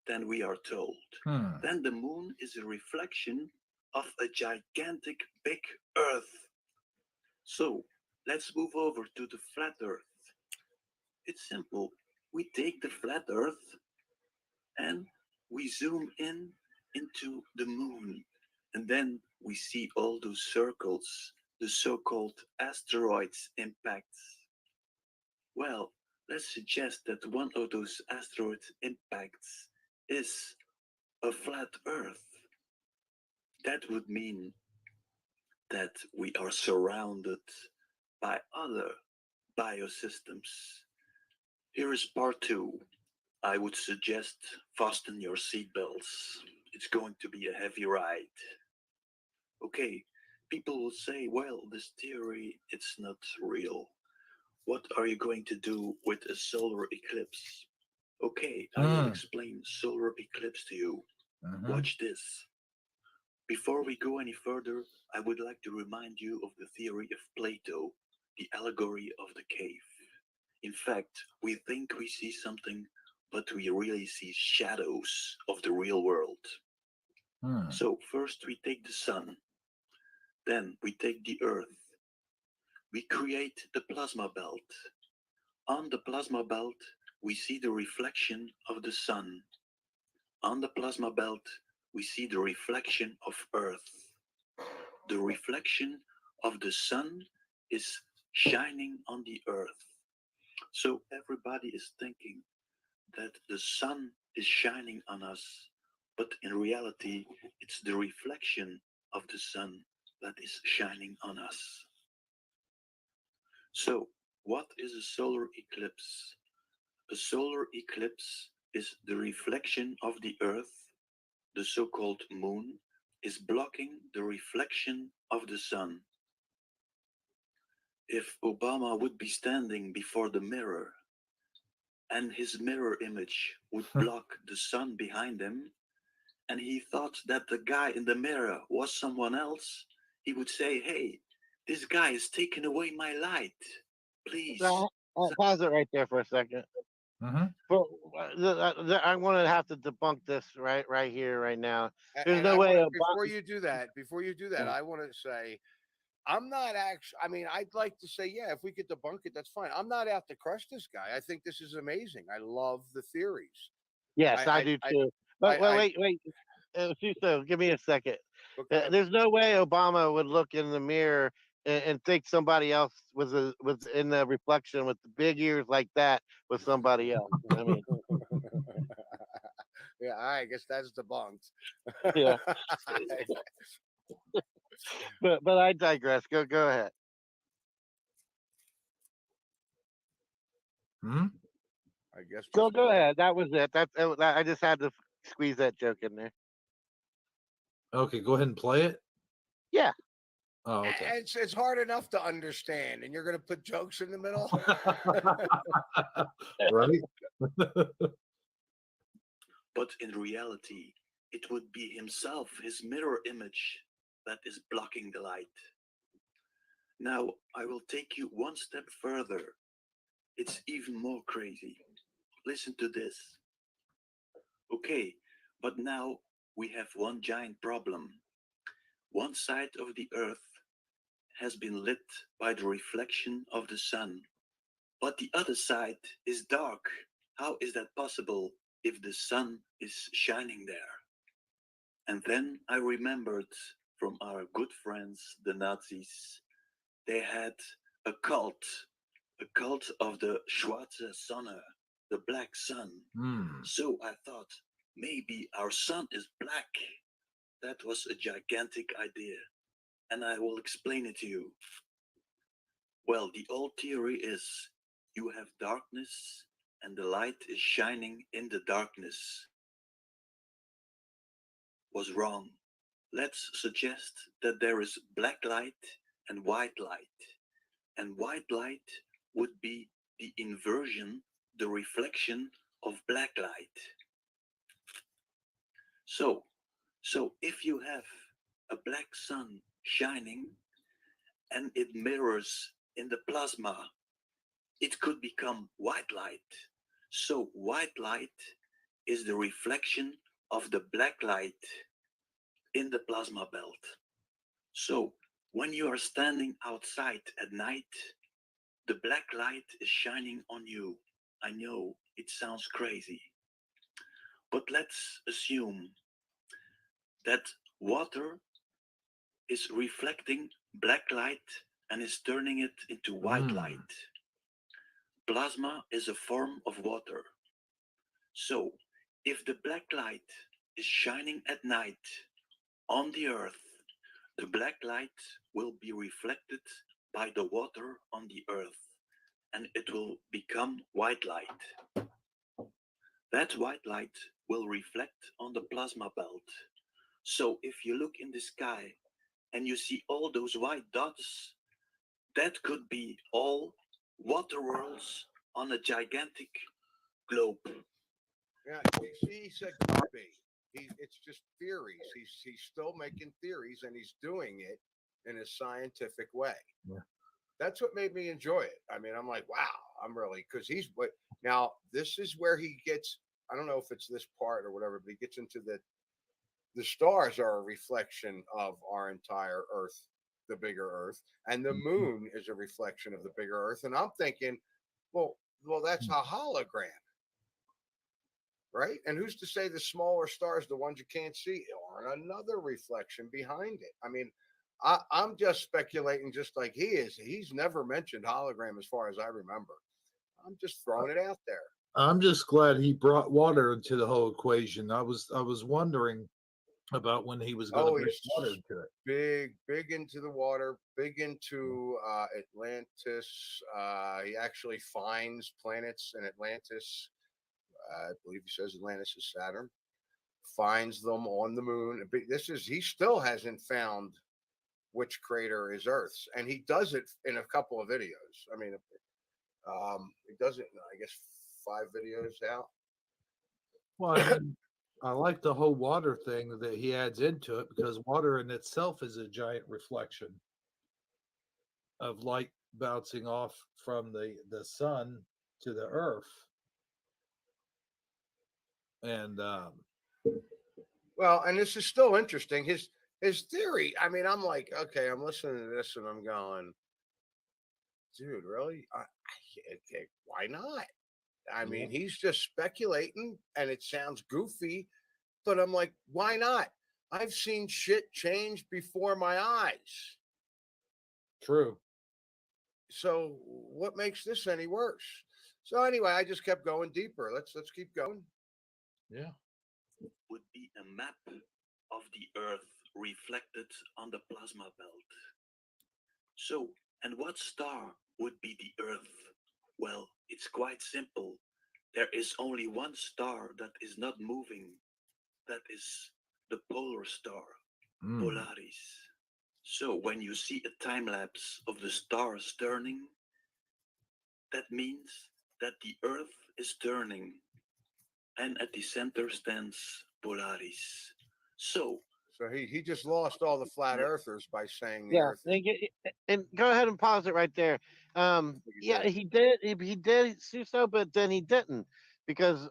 than we are told. Then the moon is a reflection of a gigantic big Earth. So let's move over to the flat Earth. It's simple. We take the flat Earth and we zoom in into the moon. And then we see all those circles, the so-called asteroids impacts. Well, let's suggest that one of those asteroid impacts is a flat Earth. That would mean that we are surrounded by other biosystems. Here is part 2. I would suggest fasten your seatbelts. It's going to be a heavy ride. Okay, people will say, well, this theory, it's not real. What are you going to do with a solar eclipse? Okay, I will explain solar eclipse to you. Watch this. Before we go any further, I would like to remind you of the theory of Plato, the allegory of the cave. In fact, we think we see something, but we really see shadows of the real world. So first we take the sun, then we take the earth. We create the plasma belt. On the plasma belt, we see the reflection of the sun. On the plasma belt, we see the reflection of Earth. The reflection of the sun is shining on the Earth. So everybody is thinking, that the sun is shining on us, but in reality, it's the reflection of the sun that is shining on us. So, what is a solar eclipse? A solar eclipse is the reflection of the Earth, the so called moon, is blocking the reflection of the sun. If Obama would be standing before the mirror and his mirror image would block the sun behind him, and he thought that the guy in the mirror was someone else, he would say, "Hey, this guy is taking away my light. Please."
Pause it right there for a second.
Mm-hmm.
But I'm going to have to debunk this right here, right now. There's
And
no
I
way.
want to before you do that,
Yeah.
I want to say I'm not actually. I mean, I'd like to say, yeah, if we could debunk it, that's fine. I'm not out to crush this guy. I think this is amazing. I love the theories.
Yes, I
I,
do
I,
too.
I,
But
I,
wait. So give me a second.
okay.
There's no way Obama would look in the mirror and think somebody else was in the reflection with the big ears like that was somebody else. I mean,
Yeah, I guess that's debunked.
yeah. But I digress. Go ahead.
Hmm.
I guess
Go
just
go
go ahead.
ahead. That was it. I just had to squeeze that joke in there.
Okay, go ahead and play it.
Yeah.
Oh, okay.
It's hard enough to understand, and you're going to put jokes in the middle.
Right?
But in reality, it would be himself, his mirror image, that is blocking the light. Now, I will take you one step further. It's even more crazy. Listen to this. Okay, but now we have one giant problem. One side of the earth has been lit by the reflection of the sun, but the other side is dark. How is that possible if the sun is shining there? And then I remembered from our good friends, the Nazis, they had a cult of the Schwarze Sonne, the black sun.
Hmm.
So I thought maybe our sun is black. That was a gigantic idea, and I will explain it to you. Well, the old theory is you have darkness and the light is shining in the darkness. Was wrong. Let's suggest that there is black light and white light. And white light would be the inversion, the reflection of black light. So, so if you have a black sun shining and it mirrors in the plasma, it could become white light. So white light is the reflection of the black light in the plasma belt. So when you are standing outside at night, the black light is shining on you. I know it sounds crazy, but let's assume that water is reflecting black light and is turning it into white
Hmm.
light. Plasma is a form of water. So, if the black light is shining at night on the earth, the black light will be reflected by the water on the earth and it will become white light. That white light will reflect on the plasma belt. So, if you look in the sky and you see all those white dots, that could be all water worlds on a gigantic globe.
Yeah, you see, he said could be. It's just theories. He's still making theories, and he's doing it in a scientific way.
Yeah.
That's what made me enjoy it. I mean, I'm like, wow, I'm really because he's what now. This is where he gets. I don't know if it's this part or whatever, but he gets into the stars are a reflection of our entire Earth, the bigger Earth, and the moon is a reflection of the bigger Earth. And I'm thinking, well, that's a hologram, right? And who's to say the smaller stars, the ones you can't see, are another reflection behind it? I mean, I'm just speculating, just like he is. He's never mentioned hologram as far as I remember. I'm just throwing it out there.
I'm just glad he brought water into the whole equation. I was wondering about when he was going to
Oh,
bring
he's
water into it.
big into the water, big into Atlantis. He actually finds planets in Atlantis. I believe he says Atlantis is Saturn. Finds them on the moon. He still hasn't found which crater is Earth's, and he does it in a couple of videos. I mean, he does it, I guess, 5 videos out.
Well, I mean, I like the whole water thing that he adds into it because water in itself is a giant reflection of light bouncing off from the sun to the earth. And
Well, and this is still interesting. His theory. I mean, I'm like, okay, I'm listening to this, and I'm going, dude, really? Okay, why not? I
yeah,
mean, he's just speculating, and it sounds goofy, but I'm like, why not? I've seen shit change before my eyes.
true.
So what makes this any worse? So anyway, I just kept going deeper. Let's keep going.
Yeah.
Would be a map of the Earth reflected on the plasma belt. So, and what star would be the Earth? Well, it's quite simple. There is only one star that is not moving. That is the polar star,
Mm,
Polaris. So, when you see a time lapse of the stars turning, that means that the Earth is turning, and at the center stands Polaris. So,
So he just lost all the flat earthers by saying the
Yeah,
Earth is.
and go ahead and pause it right there.
Think he
Yeah,
did.
he did do so, but then he didn't because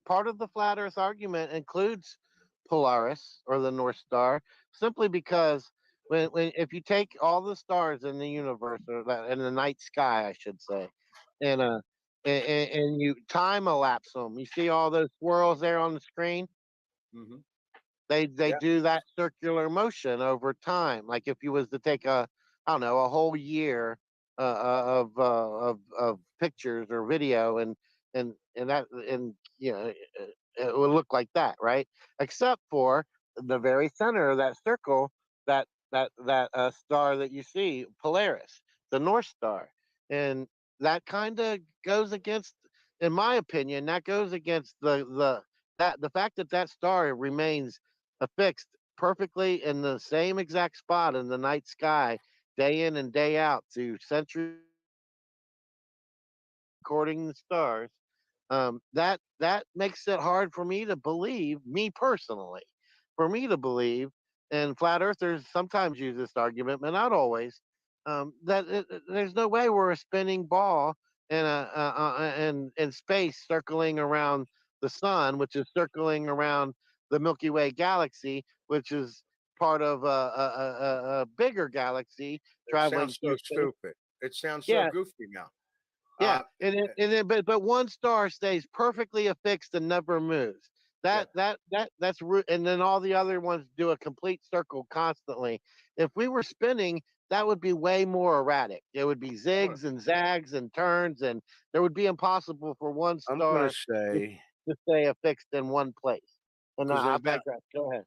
part of the flat Earth argument includes Polaris or the North Star, simply because when if you take all the stars in the universe or that in the night sky, I should say, and and you time elapse them, you see all those swirls there on the screen.
Mm-hmm.
They
Yeah.
do that circular motion over time. Like if you was to take a, I don't know, a whole year of pictures or video, and that and you know it would look like that, right? Except for the very center of that circle, that star that you see, Polaris, the North Star, and that kind of goes against, in my opinion, that goes against the fact that that star remains affixed perfectly in the same exact spot in the night sky, day in and day out, through centuries recording the stars. That makes it hard for me to believe, me personally, for me to believe, and flat earthers sometimes use this argument, but not always. There's no way we're a spinning ball in space circling around the sun, which is circling around the Milky Way galaxy, which is part of a bigger galaxy
It
traveling
sounds so
through space.
stupid. It sounds so
Yeah,
goofy now.
yeah,
Uh,
and then but one star stays perfectly affixed and never moves.
yeah.
And then all the other ones do a complete circle constantly. If we were spinning, that would be way more erratic. There would be
I'm
zigs and zags and turns, and there would be impossible for one
gonna
star to,
say
to stay affixed in one place. And
because in
I
about
digress. Go ahead.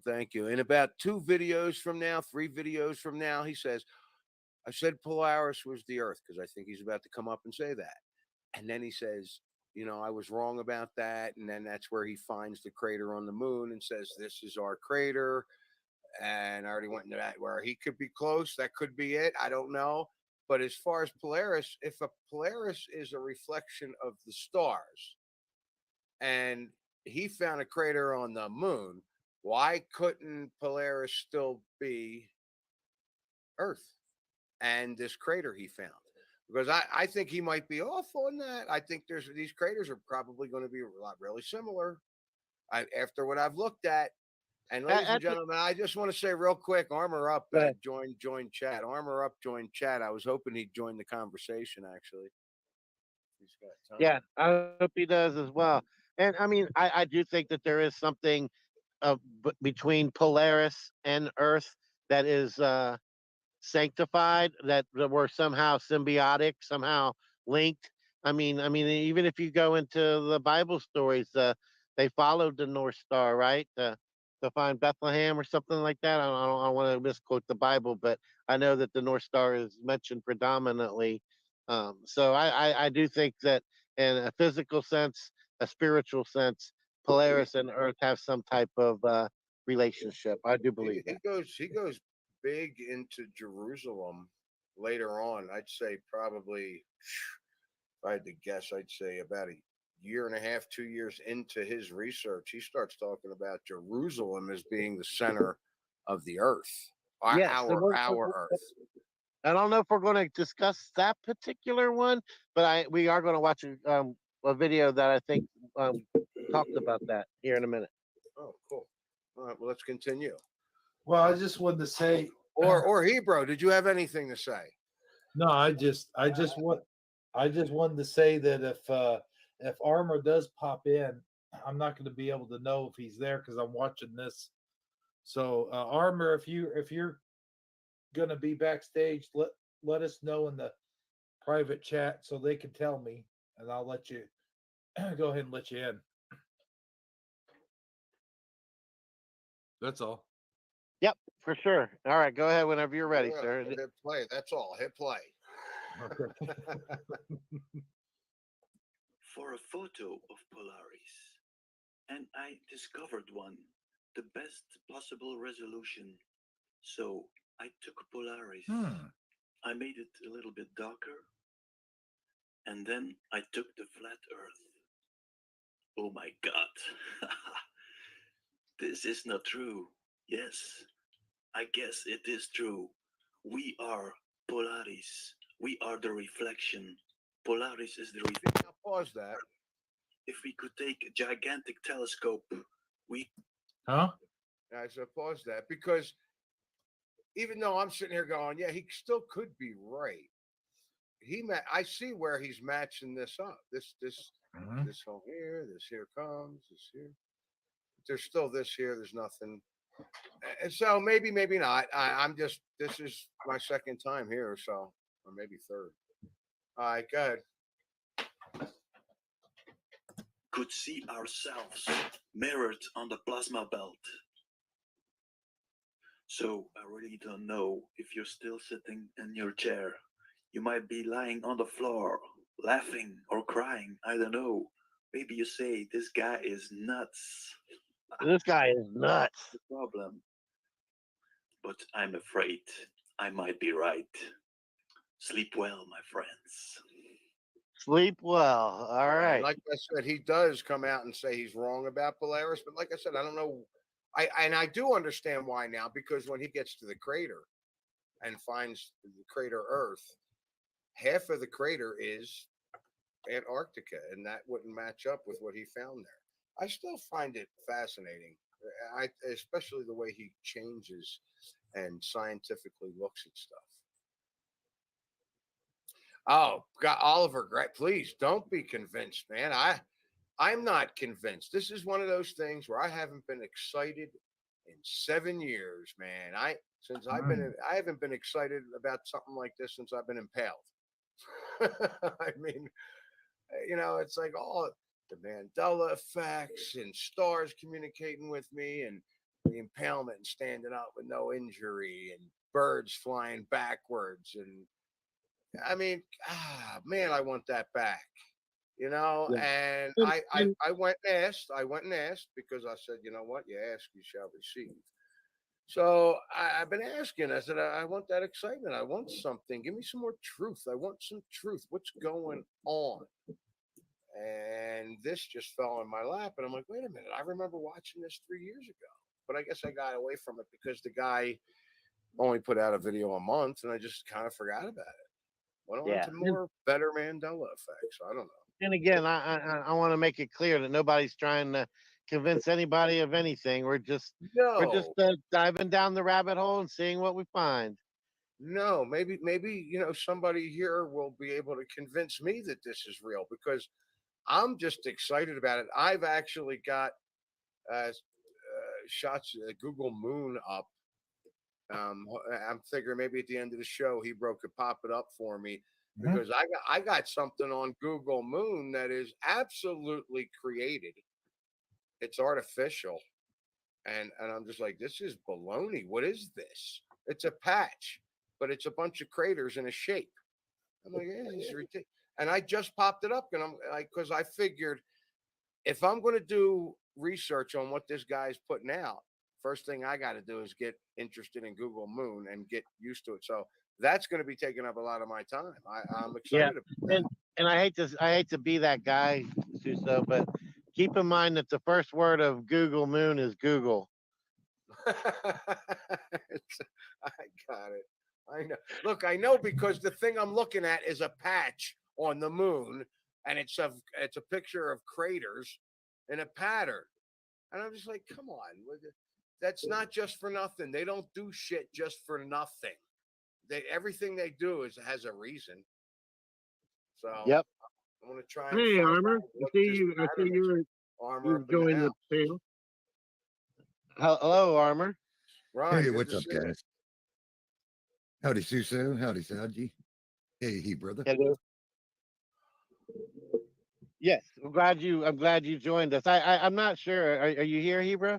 thank you. In about 2 videos from now, 3 videos from now, he says, I said Polaris was the Earth because I think he's about to come up and say that. And then he says, I was wrong about that. And then that's where he finds the crater on the moon and says, this is our crater. And I already went into that where he could be close. That could be it. I don't know. But as far as Polaris, if a Polaris is a reflection of the stars and he found a crater on the moon, why couldn't Polaris still be Earth and this crater he found? Because I think he might be off on that. I think these craters are probably going to be a lot really similar. After what I've looked at. And ladies and
At the,
gentlemen, I just want to say real quick, Armor Up,
go ahead.
join chat. Armor Up, join chat. I was hoping he'd join the conversation. Actually, he's got time.
Yeah, I hope he does as well. And I mean, I do think that there is something between Polaris and Earth that is sanctified, that we're somehow symbiotic, somehow linked. I mean, even if you go into the Bible stories, they followed the North Star, right? To find Bethlehem or something like that. I don't want to misquote the Bible, but I know that the North Star is mentioned predominantly. So I do think that in a physical sense, a spiritual sense, Polaris and Earth have some type of relationship. I do believe that.
He goes big into Jerusalem later on. I'd say probably, if I had to guess, I'd say about a year and a half, 2 years into his research, he starts talking about Jerusalem as being the center of the earth, our
Yes, and
our, our earth.
I don't know if we're going to discuss that particular one, but we are going to watch a video that I think um, talks about that here in a minute.
Oh, cool. All right, well, let's continue.
Well, I just wanted to say,
Or Hebrew, did you have anything to say?
no, I just wanted to say that if Armor does pop in, I'm not going to be able to know if he's there because I'm watching this. So, Armor, if you're going to be backstage, let us know in the private chat so they can tell me, and I'll let you go ahead and let you in. That's all.
Yep, for sure. All right, go ahead whenever you're ready,
Yeah,
sir.
hit play. That's all. Hit play.
Okay.
For a photo of Polaris, and I discovered one, the best possible resolution. So I took Polaris, I made it a little bit darker, and then I took the flat Earth. Oh my god. This is not true. Yes, I guess it is true. We are Polaris. We are the reflection. Polaris is the reflection.
Now pause that.
If we could take a gigantic telescope, we
Huh?
I said pause that because even though I'm sitting here going, yeah, he still could be right. I see where he's matching this up.
Mhm.
This home here, this here comes, this here. There's still this here. There's nothing. And so maybe not. I'm just this is my second time here, so or maybe third. All right, good.
could see ourselves mirrored on the plasma belt. So I really don't know if you're still sitting in your chair. You might be lying on the floor, laughing or crying. I don't know. Maybe you say, this guy is nuts.
This guy is nuts.
The problem. But I'm afraid I might be right. Sleep well, my friends.
Sleep well. All
And
right.
like I said, he does come out and say he's wrong about Polaris, but like I said, I don't know. I do understand why now because when he gets to the crater and finds the crater Earth, half of the crater is Antarctica, and that wouldn't match up with what he found there. I still find it fascinating. Especially the way he changes and scientifically looks at stuff. Oh, God, Oliver, great. Please don't be convinced, man. I'm not convinced. This is one of those things where I haven't been excited in 7 years, man. I haven't been excited about something like this since I've been impaled. I mean, it's like all the Mandela effects and stars communicating with me and the impalement and standing up with no injury and birds flying backwards. And I mean, man, I want that back,
Yeah.
and
And, and
I went and asked because I said, you know what, you ask, you shall receive. So I've been asking. I said, I want that excitement. I want something. Give me some more truth. I want some truth. What's going on? And this just fell in my lap. And I'm like, wait a minute. I remember watching this 3 years ago. But I guess I got away from it because the guy only put out a video a month and I just kind of forgot about it. Went on
yeah.
to more better Mandela effects. I don't know.
And again, I want to make it clear that nobody's trying to convince anybody of anything. We're just
No,
diving down the rabbit hole and seeing what we find.
no. Maybe, somebody here will be able to convince me that this is real because I'm just excited about it. I've actually got shots of Google Moon up. I'm figuring maybe at the end of the show, Hebrew could pop it up for me. because I got something on Google Moon that is absolutely created. It's artificial, and I'm just like, this is baloney. What is this? It's a patch, but it's a bunch of craters in a shape. I'm like, this is ridiculous. And I just popped it up, and I'm like, because I figured if I'm going to do research on what this guy's putting out, first thing I got to do is get interested in Google Moon and get used to it. So that's going to be taking up a lot of my time. I'm
Yeah,
excited about that.
and I hate to be that guy, Suso, but keep in mind that the first word of Google Moon is Google.
I got it. I know. Look, I know because the thing I'm looking at is a patch on the moon, and it's a picture of craters in a pattern, and I'm just like, come on, that's not just for nothing. They don't do shit just for nothing. Everything they do has a reason. So
Yep.
I'm gonna try and
Hey,
find
Armor.
out what this pattern is. Armor up in the
joined
house.
channel. Hello, Armor.
Ron,
Hey,
good
what's
to
up,
see you.
guys? Howdy, Suso. Howdy, Saji. Hey, brother.
Hello. Yes, I'm glad you joined us. I'm not sure. Are you here, Hebrew?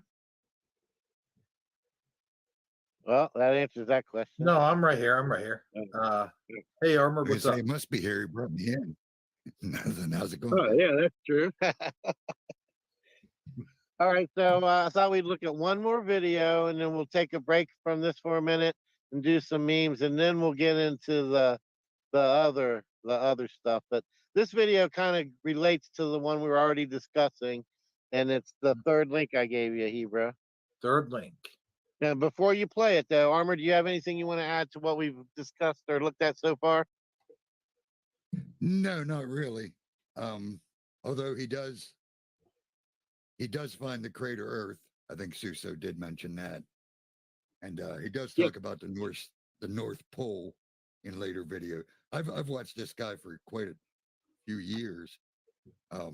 Well, that answers that question.
No, I'm right here. I'm right here. Hey, Armor,
I was
what's
gonna
up?
say, it must be here. He brought me in. Nothing. How's it going?
Oh, yeah, that's true. All right, so I thought we'd look at one more video, and then we'll take a break from this for a minute and do some memes, and then we'll get into the other stuff. But this video kind of relates to the one we were already discussing, and it's the third link I gave you, Hebrew.
Third link.
Now, before you play it, though, Armor, do you have anything you want to add to what we've discussed or looked at so far?
No, not really. Although he does find the crater Earth. I think Suso did mention that, and he does talk about the North Pole in later video. I've watched this guy for quite a few years. Of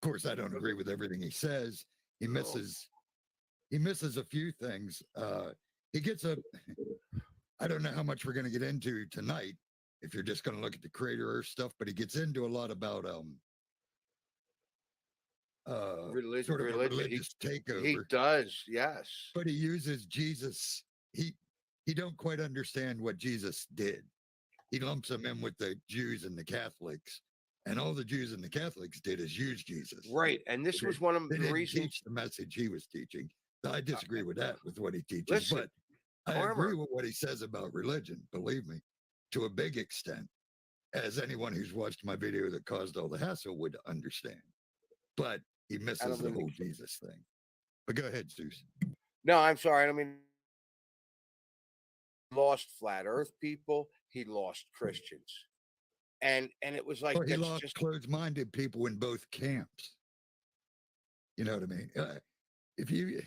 course, I don't agree with everything he says. He misses a few things. He gets I don't know how much we're going to get into tonight if you're just going to look at the crater Earth stuff, but he gets into a lot about sort of a religious takeover.
He does, yes.
But he uses Jesus. He don't quite understand what Jesus did. He lumps him in with the Jews and the Catholics, and all the Jews and the Catholics did is use Jesus.
Right, and this was one of
They
the
didn't
reasons.
teach the message he was teaching. I disagree with that, with what he teaches,
Listen,
but I
Armor.
agree with what he says about religion, believe me, to a big extent, as anyone who's watched my video that caused all the hassle would understand. But he misses the whole Jesus thing. But go ahead, Zeus.
No, I'm sorry. I don't mean lost flat Earth people. He lost Christians, and it was like
Well, he
that's
lost
just
closed-minded people in both camps. You know what I mean? If you're
he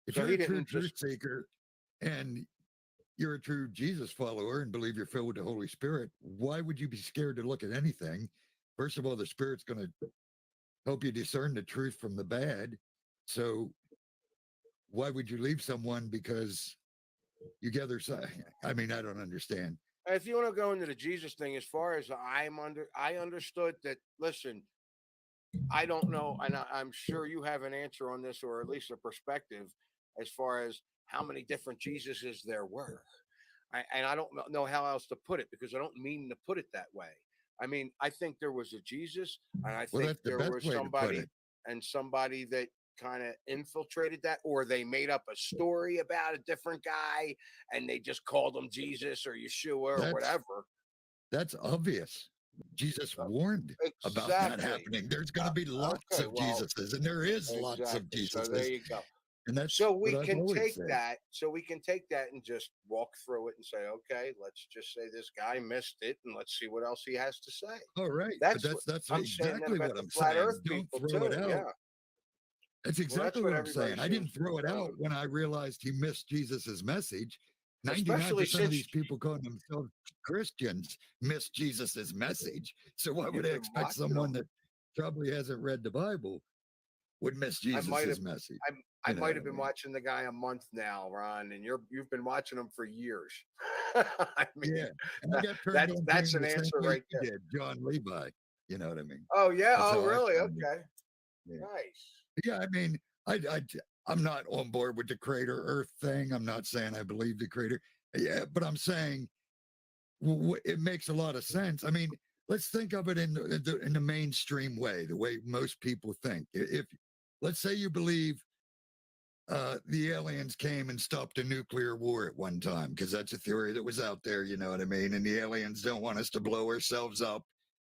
a true
didn't
truth seeker and you're a true Jesus follower and believe you're filled with the Holy Spirit, why would you be scared to look at anything? First of all, the Spirit's going to help you discern the truth from the bad. So why would you leave someone because you gather? I mean, I don't understand.
If you want to go into the Jesus thing, as far as I understood that. Listen, I don't know, and I'm sure you have an answer on this, or at least a perspective, as far as how many different Jesuses there were. And I don't know how else to put it because I don't mean to put it that way. I mean, I think there was a Jesus, and I think there was somebody that kind of infiltrated that, or they made up a story about a different guy and they just called him Jesus or Yeshua or whatever.
That's obvious. Jesus warned about that happening. There's going to be lots of Jesuses, and there is lots of Jesuses.
So there you go.
And that's
so we can take that. So we can take that and just walk through it and say, okay, let's just say this guy missed it, and let's see what else he has to say.
All right,
that's
exactly what I'm
flat
saying.
Earth
Don't
people
throw it
too.
out.
Yeah.
That's exactly what I'm saying. I didn't throw it out when I realized he missed Jesus's message. 99% of these people calling themselves Christians miss Jesus's message. So why would I expect someone that probably hasn't read the Bible would miss Jesus's message?
I
You know
might
what
have
I
been
mean?
watching the guy a month now, Ron, and you've been watching him for years. I
Yeah.
mean,
And I got turned
that's
on to
that's
him
an
the same
answer
way
right
you
there.
did, John Levi. You know what I mean?
Oh yeah.
That's
Oh
how I
really?
found him.
Okay.
Yeah.
Nice.
Yeah, I mean, I'm not on board with the crater Earth thing. I'm not saying I believe the crater. Yeah, but I'm saying it makes a lot of sense. I mean, let's think of it in the mainstream way, the way most people think. If let's say you believe the aliens came and stopped a nuclear war at one time, because that's a theory that was out there, you know what I mean? And the aliens don't want us to blow ourselves up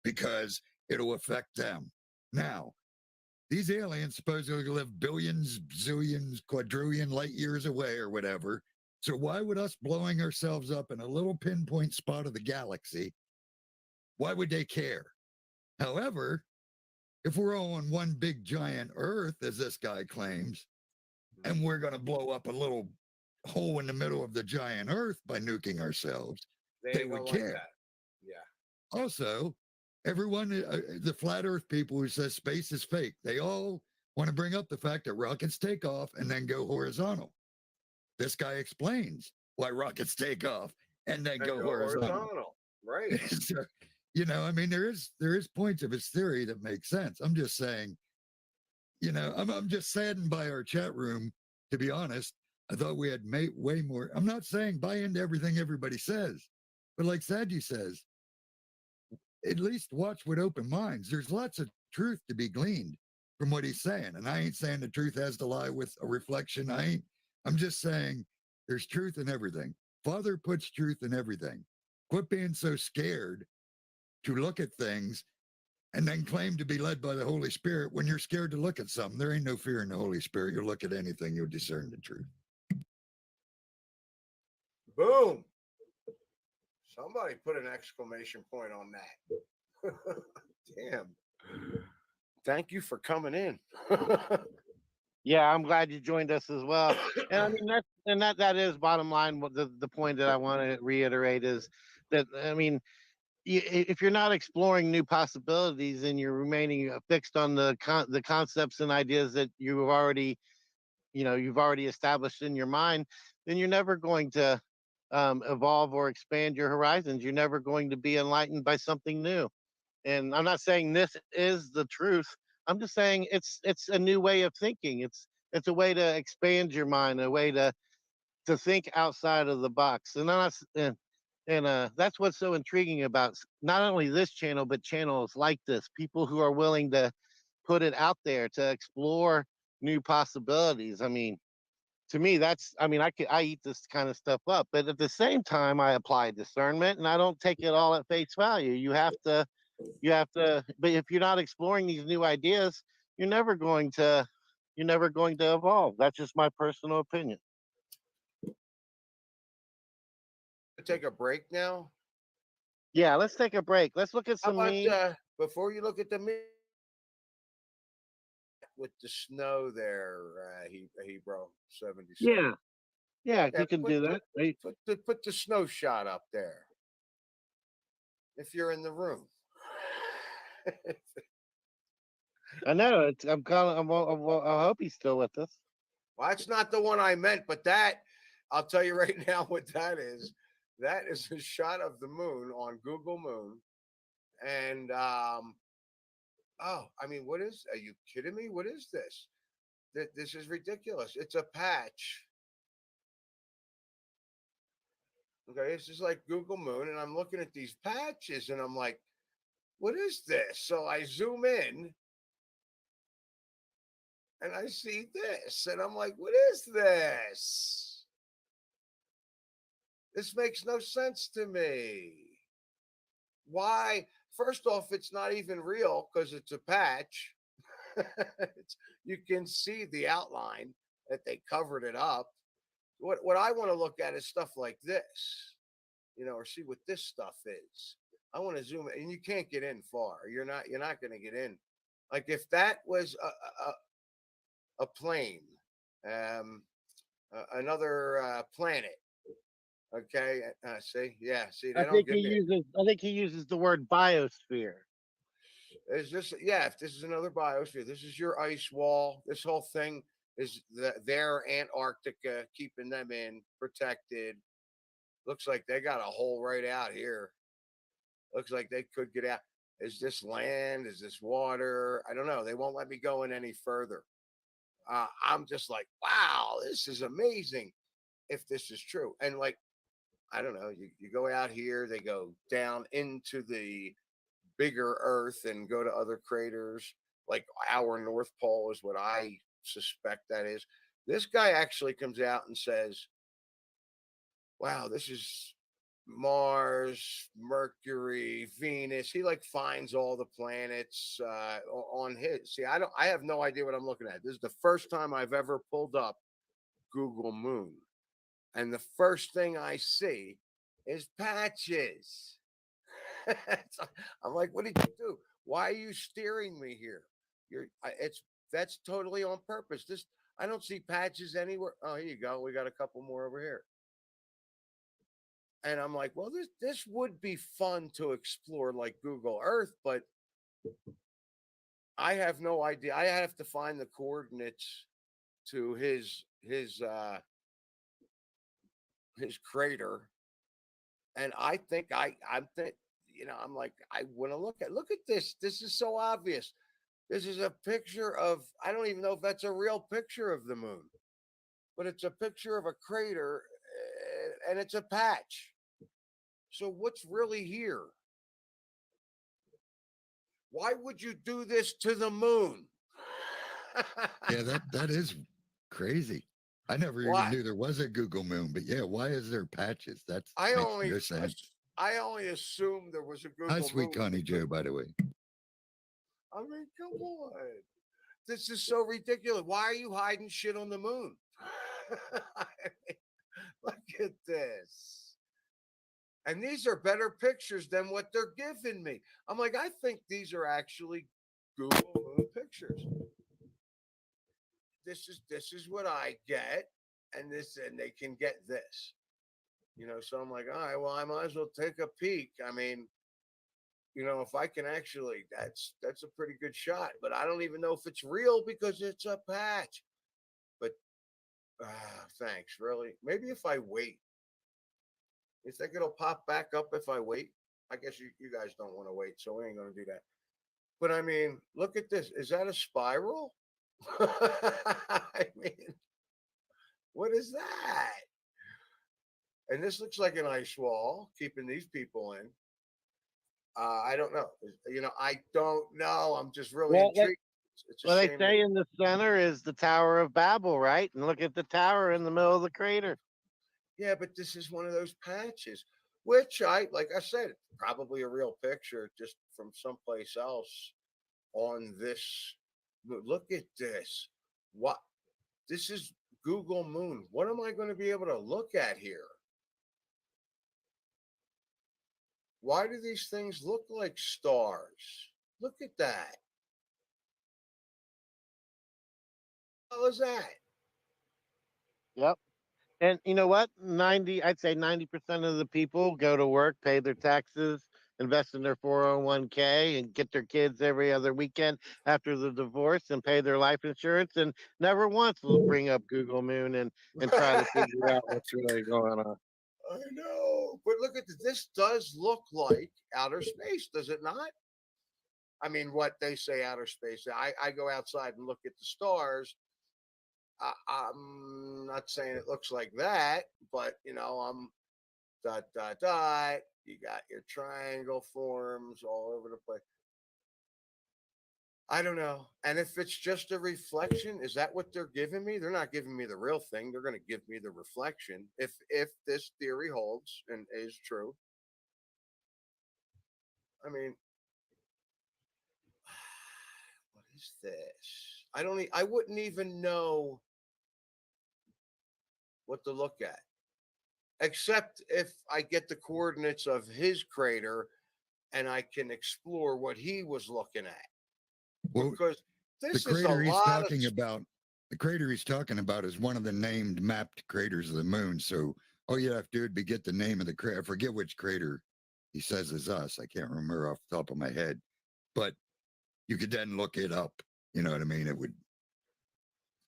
because it'll affect them. Now, these aliens supposedly live billions, zillions, quadrillion light years away or whatever. So why would us blowing ourselves up in a little pinpoint spot of the galaxy, why would they care? However, if we're all on one big giant Earth, as this guy claims, and we're going to blow up a little hole in the middle of the giant Earth by nuking ourselves,
They
they
ain't gonna
would
like
care.
that. Yeah.
Also, everyone, the flat Earth people who says space is fake, they all want to bring up the fact that rockets take off and then go horizontal. This guy explains why rockets take off and then
And
go
go
horizontal.
horizontal. Right.
So, you know, I mean, there is points of his theory that make sense. I'm just saying, you know, I'm just saddened by our chat room. To be honest, I thought we had made way more. I'm not saying buy into everything everybody says, but like Sadie says, at least watch with open minds. There's lots of truth to be gleaned from what he's saying. And I ain't saying the truth has to lie with a reflection. I'm just saying there's truth in everything. Father puts truth in everything. Quit being so scared to look at things and then claim to be led by the Holy Spirit when you're scared to look at something. There ain't no fear in the Holy Spirit. You'll look at anything, you'll discern the truth.
Boom. Somebody put an exclamation point on that. Damn. Thank you for coming in.
Yeah, I'm glad you joined us as well. And I mean that is bottom line. What the point that I want to reiterate is that, I mean, if you're not exploring new possibilities and you're remaining fixed on the concepts and ideas that you've already established in your mind, then you're never going to evolve or expand your horizons. You're never going to be enlightened by something new. And I'm not saying this is the truth. I'm just saying it's a new way of thinking. It's a way to expand your mind, a way to think outside of the box. And that's what's so intriguing about not only this channel but channels like this. People who are willing to put it out there to explore new possibilities. I mean, to me, I eat this kind of stuff up, but at the same time, I apply discernment and I don't take it all at face value. But if you're not exploring these new ideas, you're never going to you're never going to evolve. That's just my personal opinion.
Take a break now.
Yeah, let's take a break. Let's look at
How
some
about
memes.
before you look at the with the snow there, Hebrew 77.
Yeah, yeah,
Yeah,
you can do that. Right?
put the snow shot up there if you're in the room.
I know. I'm calling. I hope he's still with us.
Well, that's not the one I meant, but that I'll tell you right now what that is. That is a shot of the moon on Google Moon, and oh, I mean, what is? Are you kidding me? What is this? This is ridiculous. It's a patch. Okay, it's just like Google Moon, and I'm looking at these patches, and I'm like, what is this? So I zoom in, and I see this, and I'm like, what is this? This makes no sense to me. Why? First off, it's not even real because it's a patch. You can see the outline that they covered it up. What I want to look at is stuff like this, or see what this stuff is. I want to zoom in, and you can't get in far. You're not going to get in. Like if that was a plane, another planet. Okay, see, yeah, see, they don't give me.
I think he uses the word biosphere.
Is this? Yeah, if this is another biosphere, this is your ice wall. This whole thing Is their Antarctica keeping them in protected? Looks like they got a hole right out here. Looks like they could get out. Is this land? Is this water? I don't know. They won't let me go in any further. I'm just like, wow, this is amazing. If this is true, and like, I don't know, you go out here, they go down into the bigger Earth and go to other craters. Like our North Pole is what I suspect that is. This guy actually comes out and says, wow, this is Mars, Mercury, Venus. He like finds all the planets on his. See, I have no idea what I'm looking at. This is the first time I've ever pulled up Google Moon. And the first thing I see is patches. I'm like, what did you do? Why are you steering me here? That's totally on purpose. This I don't see patches anywhere. Oh, here you go. We got a couple more over here. And I'm like, well, this would be fun to explore like Google Earth, but I have no idea. I have to find the coordinates to his crater, and I think I'm think I'm like I want to look at this. This is so obvious. This is a picture of I don't even know if that's a real picture of the moon, but it's a picture of a crater, and it's a patch. So what's really here? Why would you do this to the moon?
Yeah, that is crazy. I never even
Why?
knew there was a Google Moon, but yeah, why is there patches? That
I
makes
only
no sense.
I only assumed there was a
Hi,
Google
sweet
Moon.
Connie Joe, by the way.
I mean, come on. This is so ridiculous. Why are you hiding shit on the moon? I mean, look at this. And these are better pictures than what they're giving me. I'm like, I think these are actually Google Moon pictures. This is what I get, and they can get this. So I'm like, all right, well, I might as well take a peek. I mean, if I can actually, that's a pretty good shot. But I don't even know if it's real because it's a patch. But thanks, really. Maybe if I wait, you think it'll pop back up if I wait? I guess you guys don't want to wait, so we ain't gonna do that. But I mean, look at this. Is that a spiral? I mean, what is that? And this looks like an ice wall, keeping these people in. I don't know. I don't know. I'm just really
Well,
intrigued. It's a
well, they
shame that
say in the center is the Tower of Babel, right? And look at the tower in the middle of the crater.
yeah, but this is one of those patches, which like I said, probably a real picture just from someplace else on this. Look at this. What? This is Google Moon. What am I going to be able to look at here? Why do these things look like stars? Look at that. What is that?
Yep. And you know what? I'd say 90% of the people go to work, pay their taxes, invest in their 401k, and get their kids every other weekend after the divorce and pay their life insurance, and never once will bring up Google Moon and try to figure out what's really going on.
I know, but look at this. This does look like outer space, does it not? I mean, what they say outer space. I go outside and look at the stars. I'm not saying it looks like that, but I'm dot dot dot. You got your triangle forms all over the place. I don't know. And if it's just a reflection, is that what they're giving me? They're not giving me the real thing. They're going to give me the reflection. If this theory holds and is true. I mean, what is this? I wouldn't even know what to look at. Except if I get the coordinates of his crater and I can explore what he was looking at.
Well,
Because
the
this is a
crater he's
lot
talking
of
about, the crater he's talking about is one of the named mapped craters of the moon. So all you have to do would be get the name of the crater. I forget which crater he says is us. I can't remember off the top of my head, but you could then look it up. You know what I mean? It would.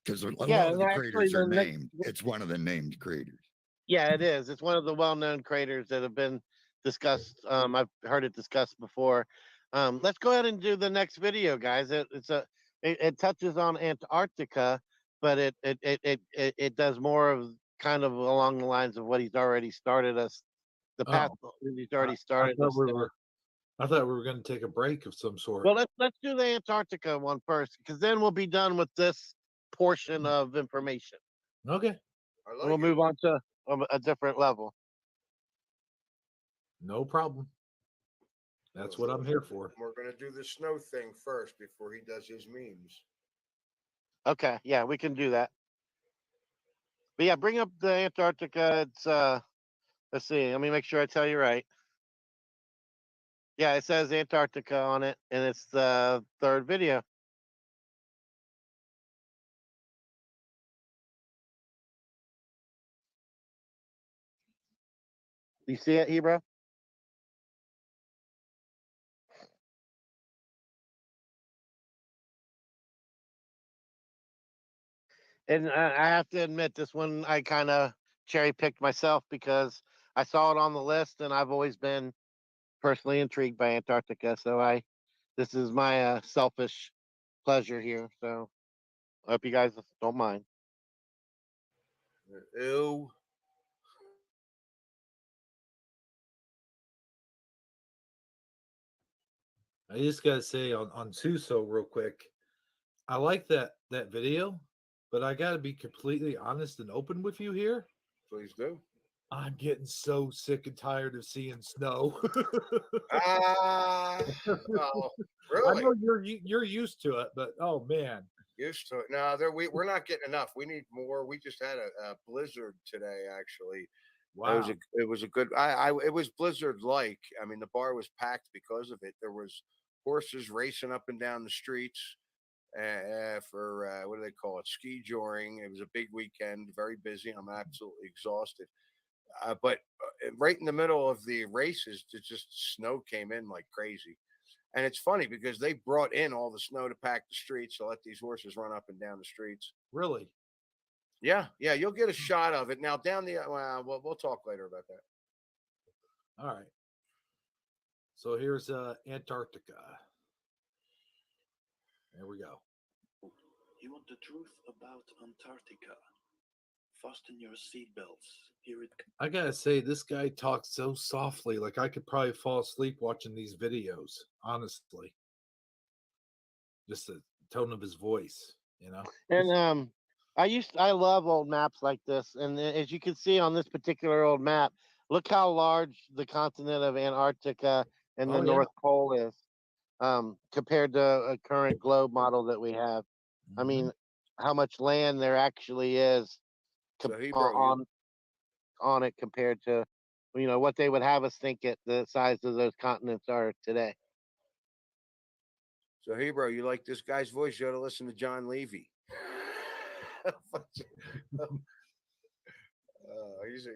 because a lot
Yeah,
of
and
the
actually,
craters are
the next,
named. It's one of the named craters.
yeah, it is. It's one of the well-known craters that have been discussed. I've heard it discussed before. Let's go ahead and do the next video, guys. It touches on Antarctica, but it does more of kind of along the lines of what he's already started us. The path
Oh,
he's
I,
already
I
started
thought
us
we
down.
were. I thought we were going to take a break of some sort.
Well, let's do the Antarctica one first, because then we'll be done with this portion of information.
Okay,
I
And
like
we'll
it.
move on to a different level.
no problem. That's what I'm here for.
We're gonna do the snow thing first before he does his memes.
Okay, yeah, we can do that. But yeah, bring up the Antarctica. It's let's see. Let me make sure I tell you right. Yeah, it says Antarctica on it, and it's the third video. You see it, Hebrew? And I have to admit, this one I kind of cherry picked myself because I saw it on the list, and I've always been personally intrigued by Antarctica. So this is my selfish pleasure here. So I hope you guys don't mind.
Ew.
I just gotta say on Suso real quick. I like that video, but I gotta be completely honest and open with you here.
Please do.
I'm getting so sick and tired of seeing snow.
Ah, oh,
I
really?
know you're used to it, but oh man,
Used to it. No, we're not getting enough. We need more. We just had a blizzard today, actually.
wow,
It was a good. It was blizzard like. I mean, the bar was packed because of it. There was horses racing up and down the streets for what do they call it? Ski joring. It was a big weekend, very busy. I'm absolutely exhausted. But right in the middle of the races, just snow came in like crazy. And it's funny because they brought in all the snow to pack the streets to let these horses run up and down the streets.
really?
Yeah, yeah, you'll get a shot of it. Now down the we'll talk later about that.
All right. So here's Antarctica. There we go.
You want the truth about Antarctica? Fasten your seatbelts. Here it comes.
I gotta say, this guy talks so softly, like I could probably fall asleep watching these videos. Honestly, just the tone of his voice, you know.
And I love old maps like this, and as you can see on this particular old map, look how large the continent of Antarctica and the
Oh yeah.
North Pole is, compared to a current globe model that we have. I
Mhm.
mean, how much land there actually is
So he bro, you
on it compared to, what they would have us think it the size of those continents are today.
so he bro, you like this guy's voice? You ought to listen to John Levy.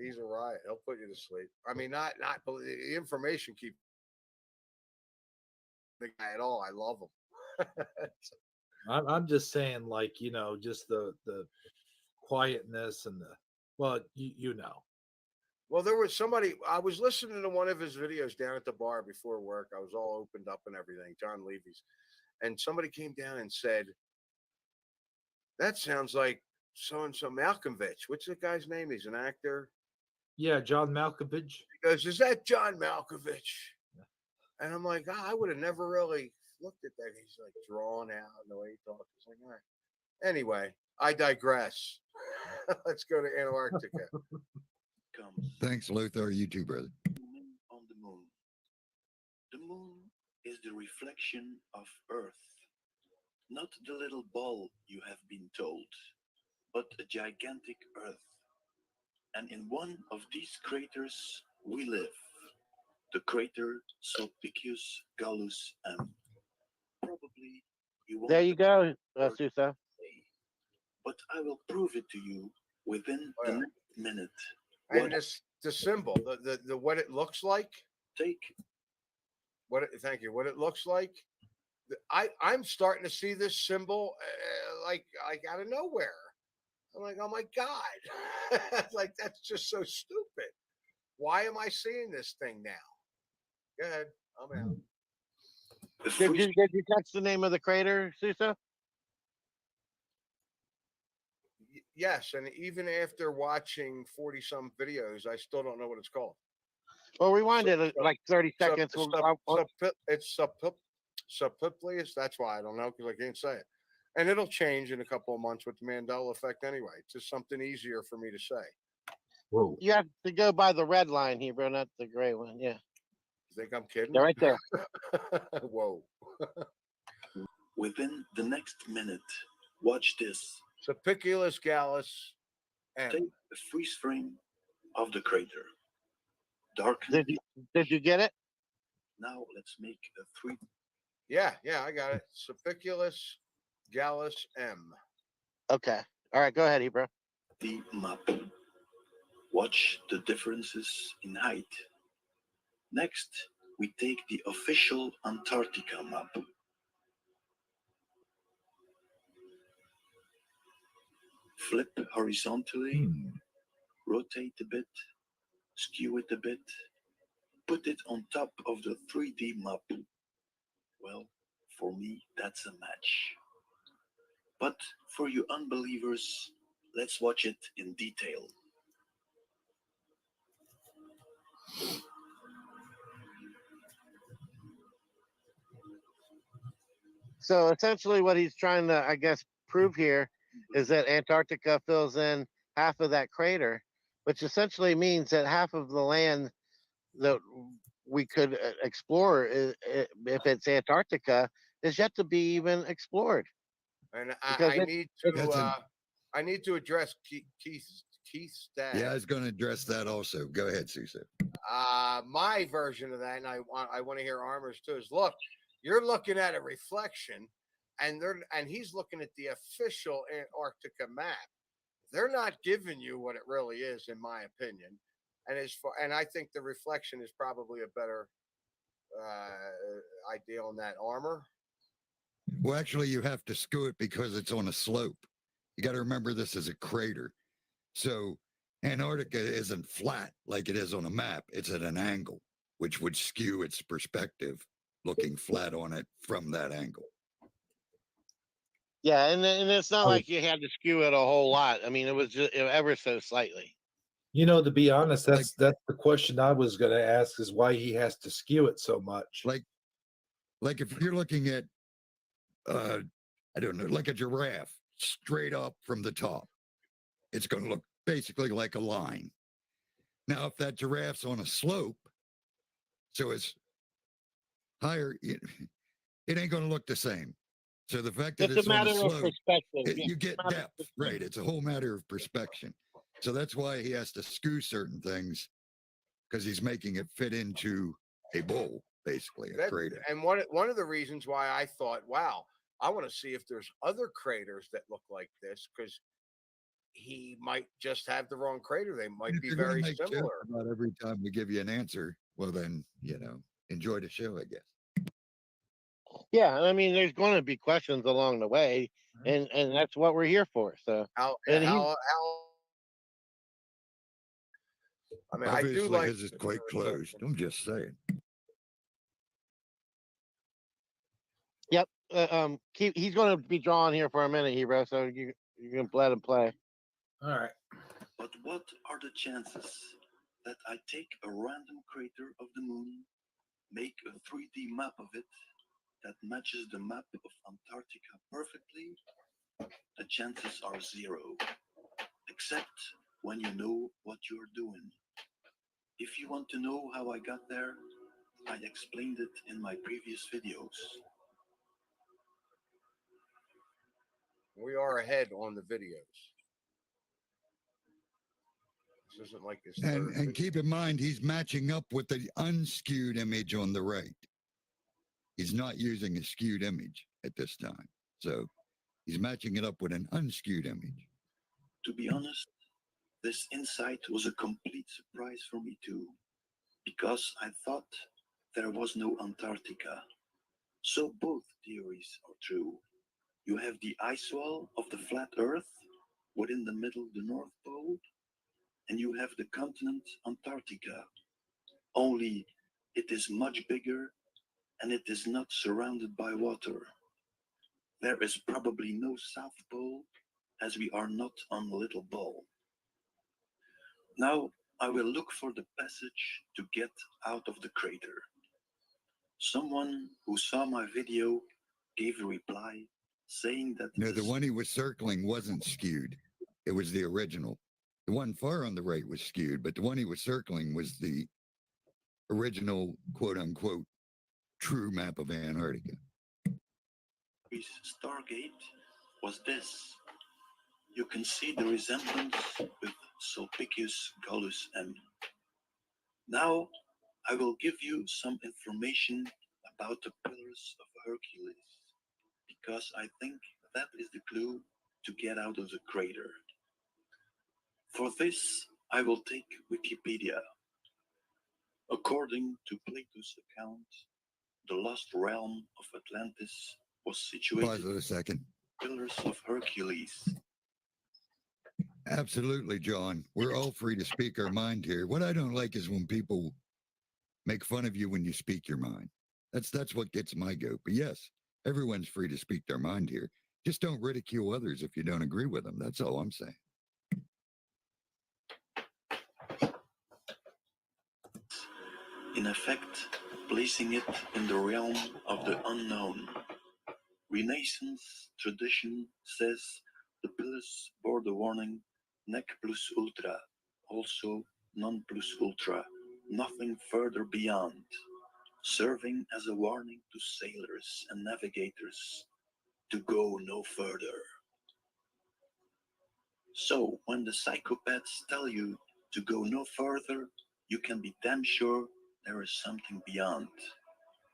He's a riot. He'll put you to sleep. I mean, not the information keep the guy at all. I love him.
I'm just saying, like, just the quietness and the well, you know.
Well, there was somebody. I was listening to one of his videos down at the bar before work. I was all opened up and everything. John Levy's, and somebody came down and said, "That sounds like so and so Malkovich." What's the guy's name? He's an actor.
Yeah, John Malkovich.
He goes, "Is that John Malkovich?" And I'm like, I would have never really looked at that. He's like drawn out in the way he talks. It's like, all right. Anyway, I digress. Let's go to Antarctica.
Comes
Thanks, Luther. You too, brother.
human on the moon. The moon is the reflection of Earth, not the little ball you have been told, but a gigantic Earth. And in one of these craters we live, the crater Sulpicius Gallus M. Probably you
There
won't
you go,
believe
Susa.
me, but I will prove it to you within
Oh,
the
yeah.
next minute.
And
What
the symbol, the what it looks like.
take?
Thank you. What it looks like I'm starting to see this symbol like out of nowhere. I'm like, oh my god, like that's just so stupid. Why am I seeing this thing now? Go ahead, I'm out.
A
Did
free
you catch the name of the crater, Suso?
Yes, and even after watching 40 some videos, I still don't know what it's called.
Well, rewind
Sup-
it like 30
sup-
seconds.
it's subpiplius. That's why I don't know because I can't say it. And it'll change in a couple of months with the Mandela effect anyway. It's just something easier for me to say.
Whoa.
You have to go by the red line here, bro, not the gray one. Yeah,
You think I'm kidding?
they're right there.
Whoa.
within the next minute. Watch this.
Supiculus gallus M.
Take a freeze frame of the crater. Darken
Did
it.
you get it?
Now let's make a 3D
Yeah, I got it. Supiculus gallus M.
Okay. All right, go ahead, Hebrew.
map. Watch the differences in height. Next, we take the official Antarctica map. Flip horizontally, rotate a bit, skew it a bit, put it on top of the 3D map. Well, for me, that's a match. But for you unbelievers, let's watch it in detail.
So essentially, what he's trying to, I guess, prove here is that Antarctica fills in half of that crater, which essentially means that half of the land that we could explore, if it's Antarctica, is yet to be even explored.
And
Because
I need to address Keith's dad.
Yeah, I was going to address that also. Go ahead, Susan.
My version of that, and I want to hear Armor's too. Is look, you're looking at a reflection, and he's looking at the official Antarctica map. They're not giving you what it really is, in my opinion. And I think the reflection is probably a better idea on that. Armor.
Well, actually, you have to skew it because it's on a slope. You got to remember this is a crater. So Antarctica isn't flat like it is on a map. It's at an angle, which would skew its perspective looking flat on it from that angle.
Yeah, and it's not like you had to skew it a whole lot. I mean, it was just ever so slightly.
You know, to be honest, that's the question I was going to ask is why he has to skew it so much.
Like if you're looking at, I don't know, like a giraffe straight up from the top, it's going to look basically like a line. Now, if that giraffe's on a slope, so it's higher, it ain't going to look the same. So the fact that
It's a matter
on a
of
slope,
perspective.
you get depth, right? It's a whole matter of perspective. So that's why he has to skew certain things because he's making it fit into a bowl, basically, a crater.
And one of the reasons why I thought, wow, I want to see if there's other craters that look like this because he might just have the wrong crater. They might be very similar.
About every time we give you an answer, well, then, enjoy the show, I guess.
Yeah, I mean, there's going to be questions along the way, and that's what we're here for. So,
how I mean,
obviously,
I do like
his is quite closed. I'm just saying.
Yep. He's going to be drawn here for a minute, Hero. So you can let him play.
All right.
But what are the chances that I take a random crater of the moon, make a 3D map of it that matches the map of Antarctica perfectly? The chances are zero, except when you know what you're doing. If you want to know how I got there, I explained it in my previous videos.
we are ahead on the videos. This isn't like this.
And keep in mind, he's matching up with the unskewed image on the right. He's not using a skewed image at this time. So he's matching it up with an unskewed image.
To be honest, this insight was a complete surprise for me too, because I thought there was no Antarctica. So both theories are true. You have the ice wall of the flat Earth, within the middle the North Pole, and you have the continent Antarctica. Only it is much bigger and it is not surrounded by water. There is probably no South Pole, as we are not on a little ball. Now I will look for the passage to get out of the crater. Someone who saw my video gave a reply saying that
No, the one he was circling wasn't skewed. It was the original. The one far on the right was skewed, but the one he was circling was the original quote unquote true map of Antarctica.
Stargate was this. You can see the resemblance with Sulpicius Gallus M. Now I will give you some information about the Pillars of Hercules, because I think that is the clue to get out of the crater. For this, I will take Wikipedia. According to Plato's account, the lost realm of Atlantis was
Pause
situated
it a second.
Pillars of Hercules.
Absolutely, John. We're all free to speak our mind here. What I don't like is when people make fun of you when you speak your mind. That's what gets my goat. But yes, everyone's free to speak their mind here. Just don't ridicule others if you don't agree with them. That's all I'm saying.
In effect, placing it in the realm of the unknown. Renaissance tradition says the pillars bore the warning nec plus ultra, also non plus ultra, nothing further beyond, serving as a warning to sailors and navigators to go no further. So when the psychopaths tell you to go no further, you can be damn sure there is something beyond.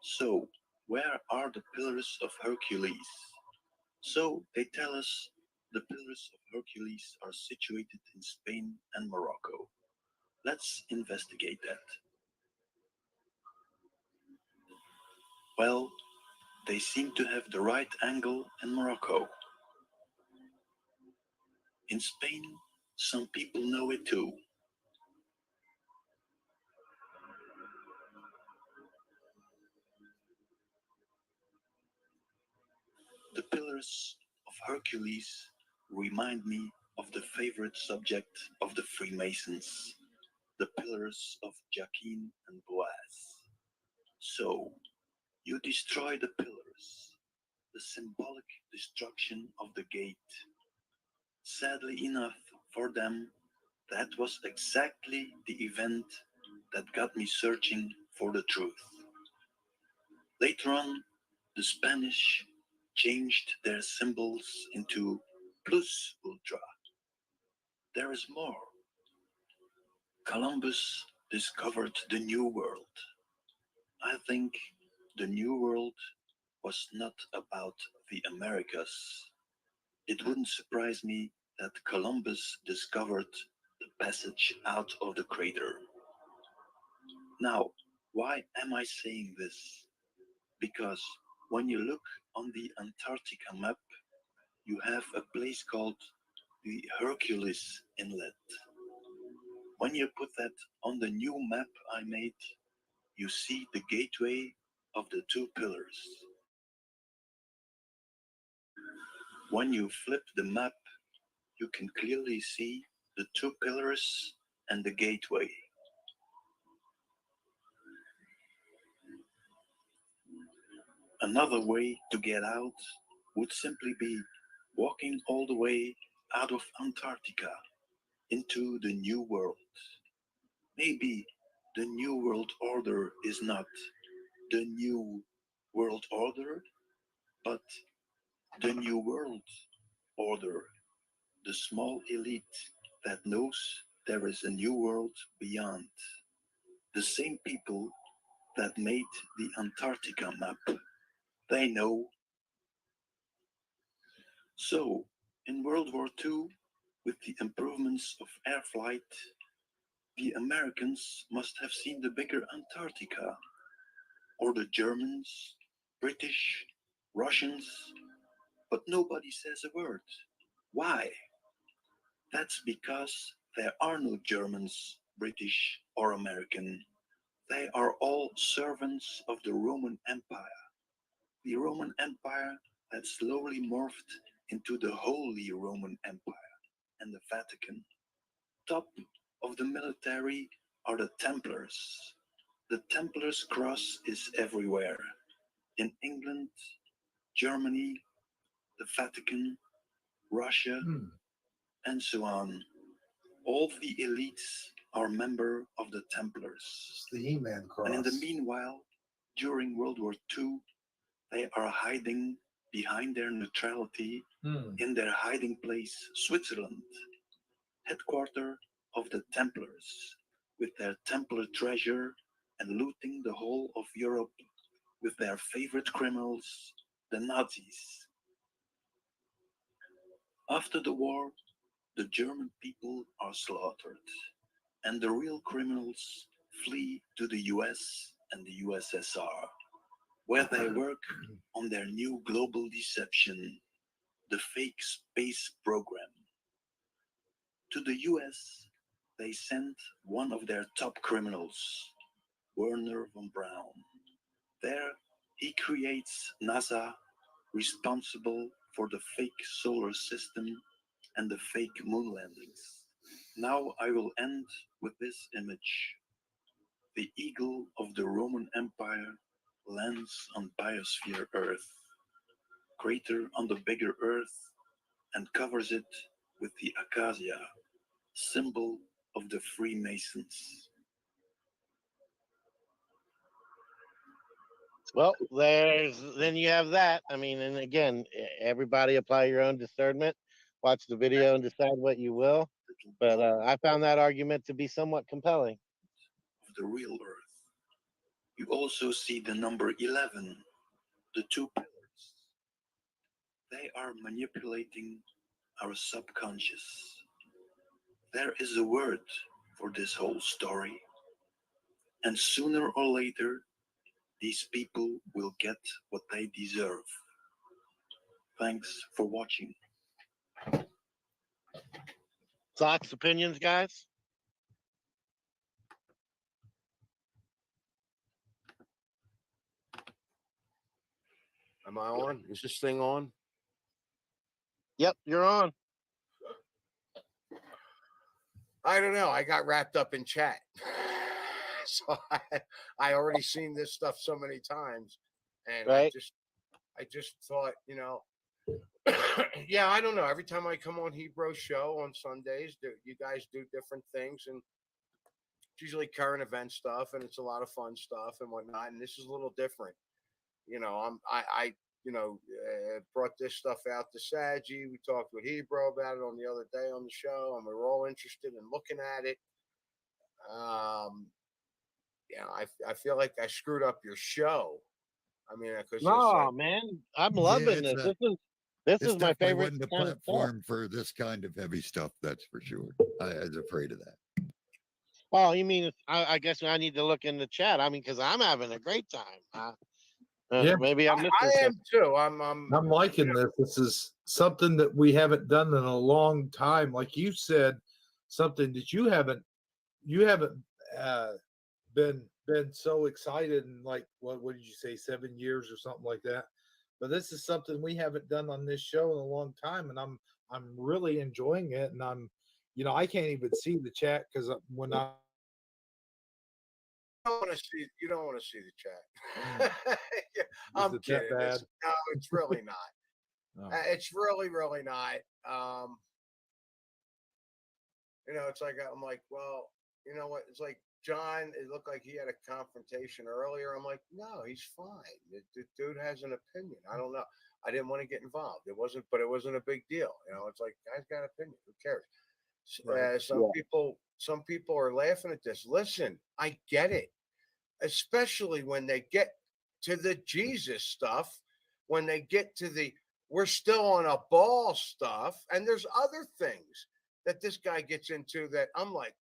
So where are the Pillars of Hercules? So they tell us the Pillars of Hercules are situated in Spain and Morocco. Let's investigate that. Well, they seem to have the right angle in Morocco. In Spain, some people know it too. The Pillars of Hercules remind me of the favorite subject of the Freemasons, the Pillars of Jacquin and Boaz. So, you destroy the pillars, the symbolic destruction of the gate. Sadly enough for them, that was exactly the event that got me searching for the truth. Later on, the Spanish changed their symbols into plus ultra. There is more. Columbus discovered the New World. I think the New World was not about the Americas. It wouldn't surprise me that Columbus discovered the passage out of the crater. Now, why am I saying this? Because when you look on the Antarctica map, you have a place called the Hercules Inlet. When you put that on the new map I made, you see the gateway of the two pillars. When you flip the map, you can clearly see the two pillars and the gateway. Another way to get out would simply be walking all the way out of Antarctica into the New World. Maybe the New World Order is not the New World Order, but the New World Order, the small elite that knows there is a new world beyond. The same people that made the Antarctica map, they know. So, in World War II, with the improvements of air flight, the Americans must have seen the bigger Antarctica, or the Germans, British, Russians, but nobody says a word. Why? That's because there are no Germans, British, or American. They are all servants of the Roman Empire. The Roman Empire had slowly morphed into the Holy Roman Empire and the Vatican. Top of the military are the Templars. The Templars' cross is everywhere. In England, Germany, the Vatican, Russia, and so on. All the elites are members of the Templars.
It's the He-Man cross.
And in the meanwhile, during World War II, they are hiding behind their neutrality in their hiding place, Switzerland, headquarters of the Templars, with their Templar treasure and looting the whole of Europe with their favorite criminals, the Nazis. After the war, the German people are slaughtered, and the real criminals flee to the US and the USSR, where they work on their new global deception, the fake space program. To the US, they sent one of their top criminals, Werner von Braun. There, he creates NASA, responsible for the fake solar system and the fake moon landings. Now I will end with this image. The eagle of the Roman Empire lands on biosphere Earth, crater on the bigger Earth, and covers it with the acacia, symbol of the Freemasons.
Well, then you have that. I mean, and again, everybody apply your own discernment. Watch the video and decide what you will. But I found that argument to be somewhat compelling.
Of the real Earth. You also see the number 11, the two pillars. They are manipulating our subconscious. There is a word for this whole story. And sooner or later, these people will get what they deserve. Thanks for watching.
Thoughts, opinions, guys?
Am I on? Is this thing on?
Yep, you're on.
I don't know. I got wrapped up in chat. So I already seen this stuff so many times. And
Right.
I just thought, yeah, I don't know. Every time I come on Hebrew show on Sundays, you guys do different things, and it's usually current event stuff, and it's a lot of fun stuff and whatnot. And this is a little different. I brought this stuff out to Saji. We talked with Hebrew about it on the other day on the show, and we were all interested in looking at it. I feel like I screwed up your show. I mean, because
no, man, I'm loving this. This is my favorite
wasn't the
kind of
platform for this kind of heavy stuff. That's for sure. I was afraid of that.
Oh, you mean I guess I need to look in the chat. I mean, because I'm having a great time.
Yeah,
maybe I'm missing
I am too.
I'm liking this. This is something that we haven't done in a long time. Like you said, something that you haven't been so excited in, like, what did you say, 7 years or something like that. But this is something we haven't done on this show in a long time, and I'm really enjoying it. And I can't even see the chat because when I
you don't want to see the chat. Yeah, I'm kidding.
bad?
No, it's really not.
Oh.
It's really, really not. It's like I'm like, well, you know what? It's like John. It looked like he had a confrontation earlier. I'm like, no, he's fine. The dude has an opinion. I don't know. I didn't want to get involved. It wasn't a big deal. It's like, guys got an opinion. Who cares?
Right.
Some people are laughing at this. Listen, I get it, especially when they get to the Jesus stuff, when they get to the we're still on a ball stuff, and there's other things that this guy gets into that I'm like,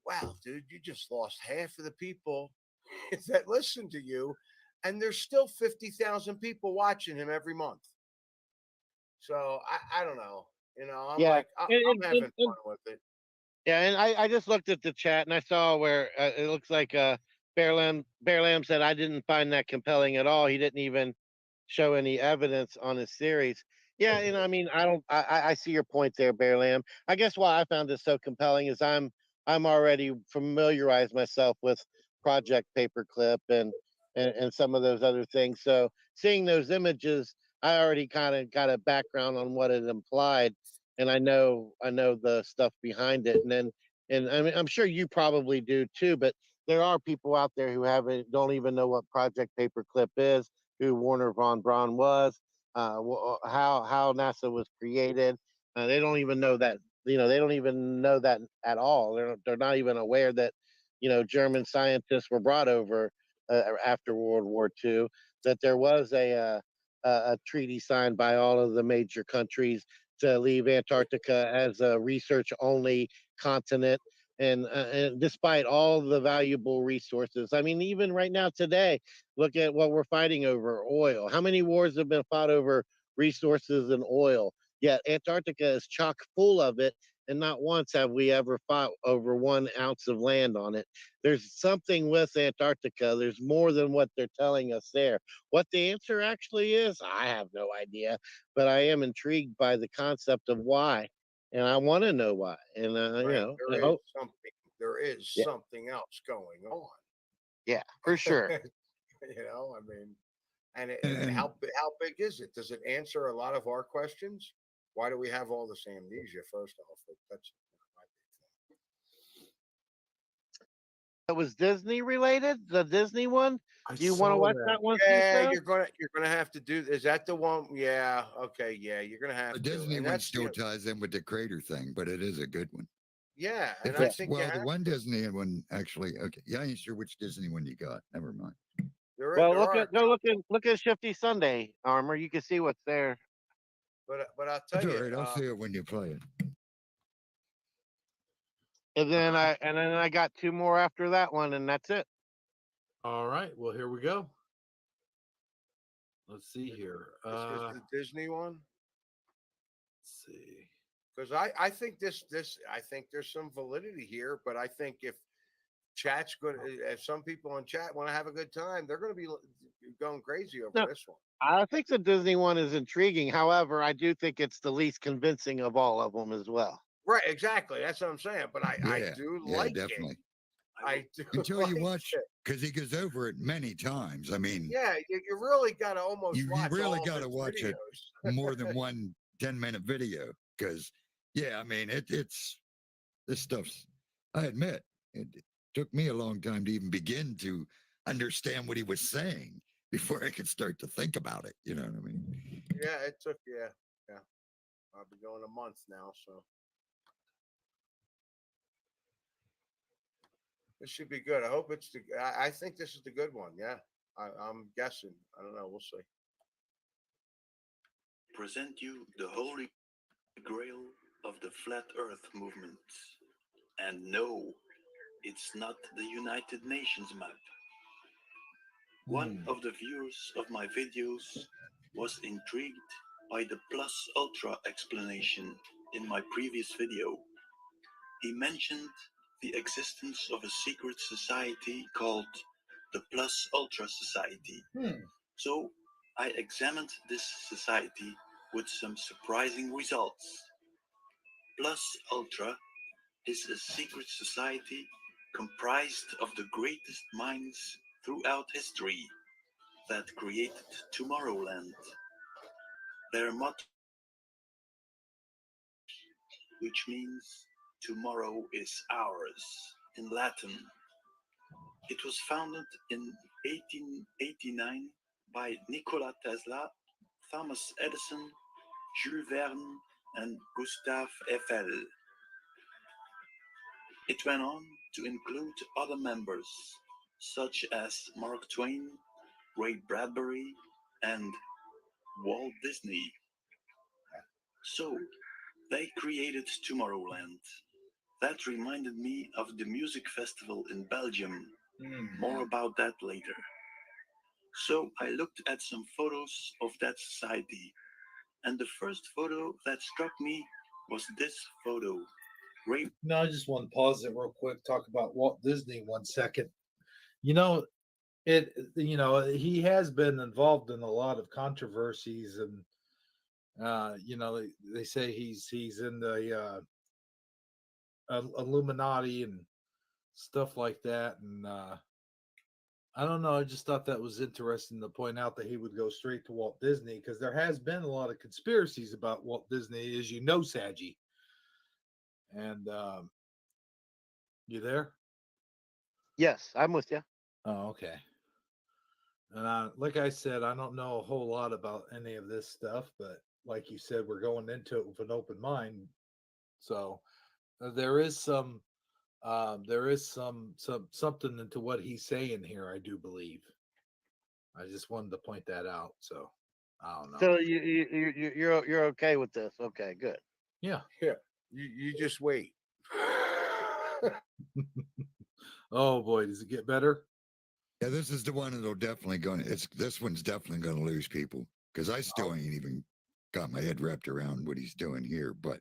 wow, dude, you just lost half of the people that listen to you, and there's still 50,000 people watching him every month. So I don't know. You know, I'm
Yeah,
like, I'm having fun with it.
yeah, and I just looked at the chat and I saw where it looks like Bear Lamb said I didn't find that compelling at all. He didn't even show any evidence on his series. Yeah, you know, I mean, I don't, I see your point there, Bear Lamb. I guess why I found this so compelling is I'm already familiarized myself with Project Paperclip and some of those other things. So seeing those images, I already kind of got a background on what it implied, and I know the stuff behind it. And then, and I mean, I'm sure you probably do too, but there are people out there who don't even know what Project Paperclip is, who Warner von Braun was, how NASA was created. They don't even know that. You know, they don't even know that at all. They're not even aware that, you know, German scientists were brought over after World War II. That there was a treaty signed by all of the major countries to leave Antarctica as a research only continent. And despite all the valuable resources, I mean, even right now today, look at what we're fighting over: oil. How many wars have been fought over resources and oil? Yet Antarctica is chock full of it, and not once have we ever fought over 1 ounce of land on it. There's something with Antarctica. There's more than what they're telling us there. What the answer actually is, I have no idea, but I am intrigued by the concept of why, and I want to know why. And you
Right?
know, I
There is
hope,
something. There is
yeah,
something else going on.
yeah, for sure.
You know, I mean, and
And
how big is it? Does it answer a lot of our questions? Why do we have all this amnesia? First off, that's my
It was Disney related, the Disney one.
I
Do you want to
saw
watch
that.
that one,
thing. Yeah,
so?
you're gonna have to do. Is that the one? Yeah. Okay. Yeah, you're gonna have
the
to.
Disney
And
one
that's
still ties in with the crater thing, but it is a good one.
yeah. And
If
I
Yeah.
it's
think you
well, the
have.
one Disney one actually, okay. Yeah, I ain't sure which Disney one you got. Never mind.
Well,
There are a couple,
look at Shifty Sunday Armor. You can see what's there.
but I'll
It's
tell
all
you.
right. I'll see it when you play it.
And then I got two more after that one, and that's it.
All right. Well, here we go. Let's see here.
This is the Disney one.
Let's see.
Because I think I think there's some validity here, but I think if chat's good, if some people in chat want to have a good time, they're going to be going crazy over
No,
this one.
I think the Disney one is intriguing. However, I do think it's the least convincing of all of them as well.
Right, exactly. That's what I'm saying. But I
Yeah,
do
yeah,
like it.
definitely.
I do
Until
like
you watch,
it.
because he goes over it many times. I mean,
Yeah, you really got to almost
you
watch
really
all
got
of
to
his
watch it
videos.
more than one 10-minute video. Because, yeah, I mean, it's this stuff's, I admit, it took me a long time to even begin to understand what he was saying before I could start to think about it. You know what I mean?
Yeah, it took yeah. I'll be going a month now, so this should be good. I hope it's the. I think this is the good one. Yeah, I'm guessing. I don't know. We'll see.
Present you the holy grail of the flat earth movement. And no, it's not the United Nations map. One of the viewers of my videos was intrigued by the plus ultra explanation in my previous video. He mentioned the existence of a secret society called the Plus Ultra Society. So I examined this society with some surprising results. Plus Ultra is a secret society comprised of the greatest minds throughout history that created Tomorrowland. Their motto, which means tomorrow is ours in Latin. It was founded in 1889 by Nikola Tesla, Thomas Edison, Jules Verne, and Gustave Eiffel. It went on to include other members, such as Mark Twain, Ray Bradbury, and Walt Disney. So, they created Tomorrowland. That reminded me of the music festival in Belgium. More about that later. So I looked at some photos of that society, and the first photo that struck me was this photo. Ray.
No, I just want to pause it real quick. Talk about Walt Disney 1 second. You know, it. He has been involved in a lot of controversies, and they say he's in the Illuminati and stuff like that, and I don't know. I just thought that was interesting to point out that he would go straight to Walt Disney because there has been a lot of conspiracies about Walt Disney, as you know, Saggy. And you there?
Yes, I'm with you.
Oh, okay. And like I said, I don't know a whole lot about any of this stuff, but like you said, we're going into it with an open mind. So there is some something into what he's saying here. I do believe. I just wanted to point that out. So I don't know.
So you're okay with this? Okay, good.
Yeah.
Yeah. You just wait.
Oh boy, does it get better?
Yeah, this is the one that'll definitely going. This one's definitely going to lose people because I still ain't even got my head wrapped around what he's doing here. But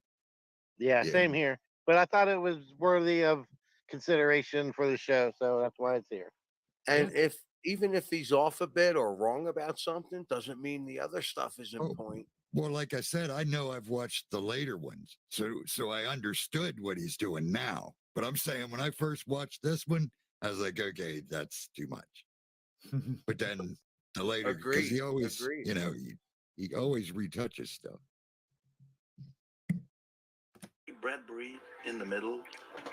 Yeah,
yeah,
same here. But I thought it was worthy of consideration for the show, so that's why it's here.
And if even if he's off a bit or wrong about something, doesn't mean the other stuff is in
Oh,
point.
well, like I said, I know I've watched the later ones, so I understood what he's doing now. But I'm saying when I first watched this one, I was like, okay, that's too much. But then the later, because he always,
Agreed.
he always retouches stuff.
Bradbury in the middle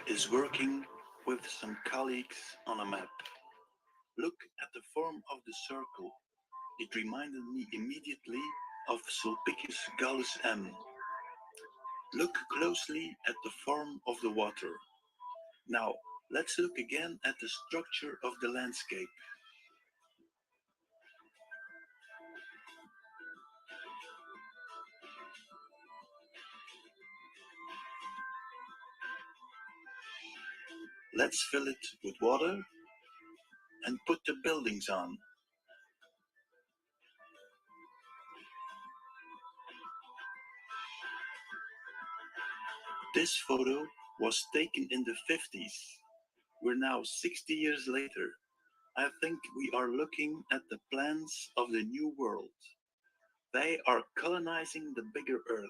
is working with some colleagues on a map. Look at the form of the circle. It reminded me immediately of Sulpicius Gallus M. Look closely at the form of the water. Now, let's look again at the structure of the landscape. Let's fill it with water and put the buildings on. This photo was taken in the 50s. We're now 60 years later. I think we are looking at the plans of the new world. They are colonizing the bigger Earth.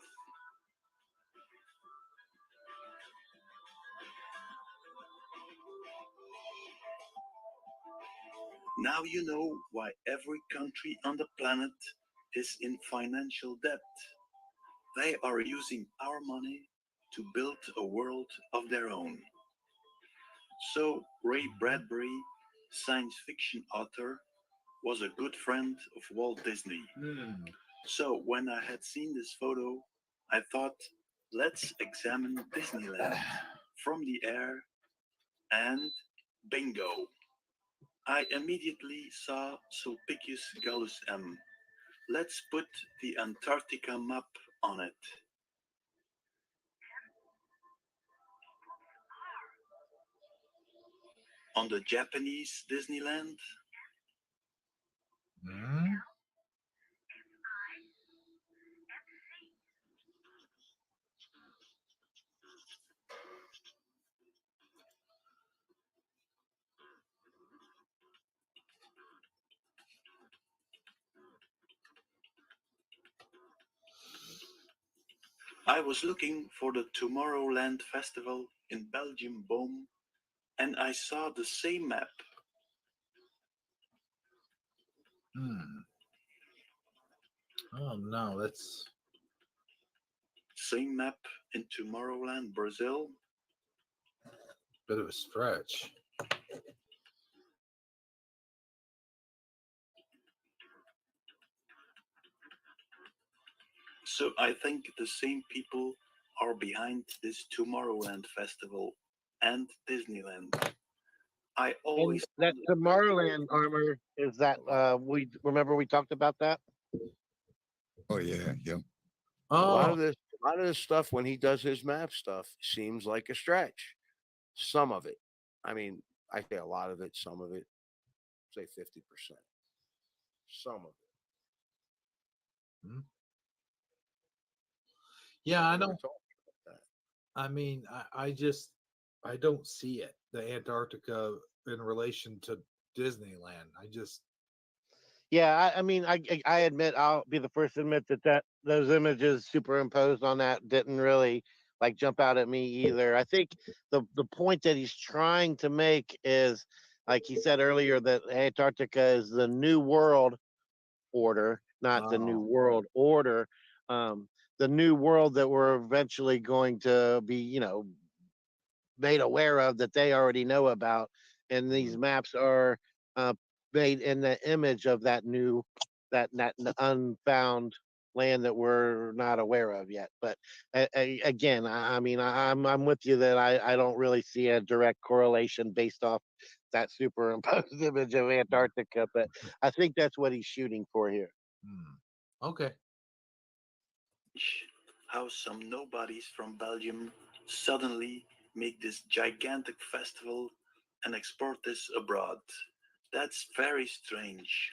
Now you know why every country on the planet is in financial debt. They are using our money to build a world of their own. So Ray Bradbury, science fiction author, was a good friend of Walt Disney. So when I had seen this photo, I thought, let's examine Disneyland from the air, and bingo! I immediately saw Sulpicius Gallus M. Let's put the Antarctica map on it. On the Japanese Disneyland, I was looking for the Tomorrowland Festival in Belgium, Boom, and I saw the same map.
Oh no, that's
Same map in Tomorrowland, Brazil.
a bit of a stretch.
So I think the same people are behind this Tomorrowland Festival and Disneyland. I always
And that Tomorrowland armor is that we remember we talked about that.
Oh yeah, yeah.
A lot
Oh,
of this stuff when he does his map stuff seems like a stretch. Some of it. I mean, I say a lot of it, some of it, say 50%. some of it.
Yeah, I
Never
don't.
talked about that.
I mean, I don't see it. The Antarctica in relation to Disneyland.
Yeah, I mean, I admit, I'll be the first to admit that those images superimposed on that didn't really like jump out at me either. I think the point that he's trying to make is, like he said earlier, that Antarctica is the new world order, not the new
Oh,
world order. The new world that we're eventually going to be, made aware of, that they already know about, and these maps are uh, made in the image of that unfound land that we're not aware of yet. But again, I mean, I'm with you that I don't really see a direct correlation based off that superimposed image of Antarctica, but I think that's what he's shooting for here.
okay.
How some nobodies from Belgium suddenly make this gigantic festival and export this abroad. That's very strange.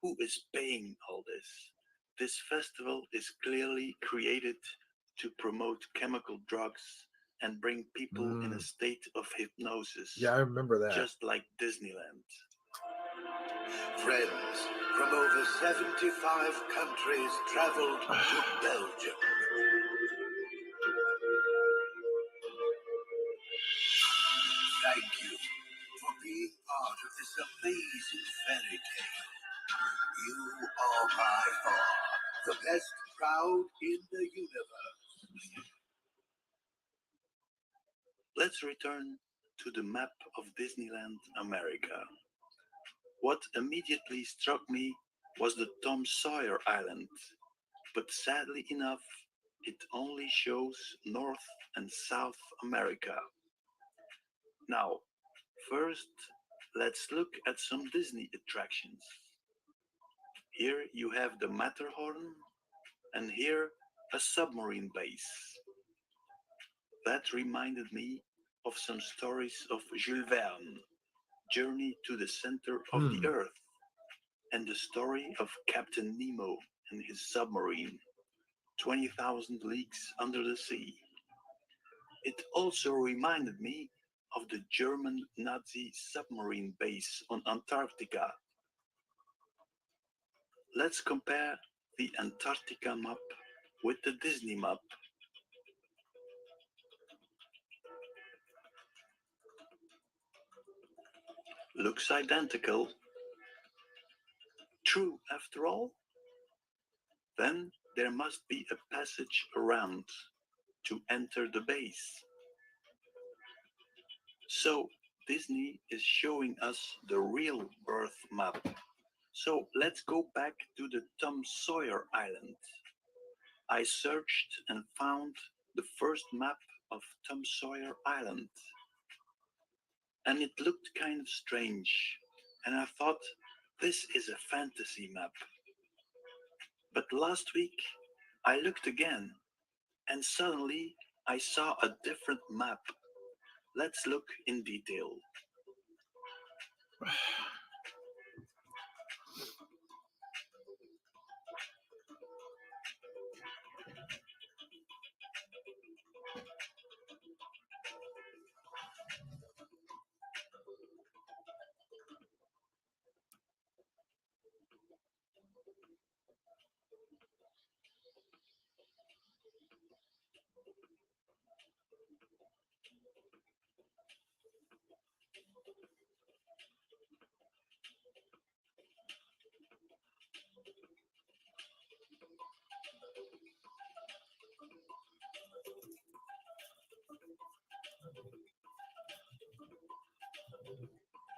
Who is paying all this? This festival is clearly created to promote chemical drugs and bring people in a state of hypnosis,
Yeah, I remember that.
just like Disneyland.
Friends from over 75 countries traveled to Belgium. Thank you for being part of this amazing fairy tale. You are by far the best crowd in the universe.
Let's return to the map of Disneyland America. What immediately struck me was the Tom Sawyer Island, but sadly enough, it only shows North and South America. Now, first, let's look at some Disney attractions. Here you have the Matterhorn, and here a submarine base. That reminded me of some stories of Jules Verne, Journey to the Center of the Earth, and the story of Captain Nemo and his submarine, 20,000 Leagues Under the Sea. It also reminded me of the German Nazi submarine base on Antarctica. Let's compare the Antarctica map with the Disney map. Looks identical. True after all? Then there must be a passage around to enter the base. So Disney is showing us the real Earth map. So let's go back to the Tom Sawyer Island. I searched and found the first map of Tom Sawyer Island. And it looked kind of strange. And I thought, this is a fantasy map. But last week, I looked again, and suddenly I saw a different map. Let's look in detail.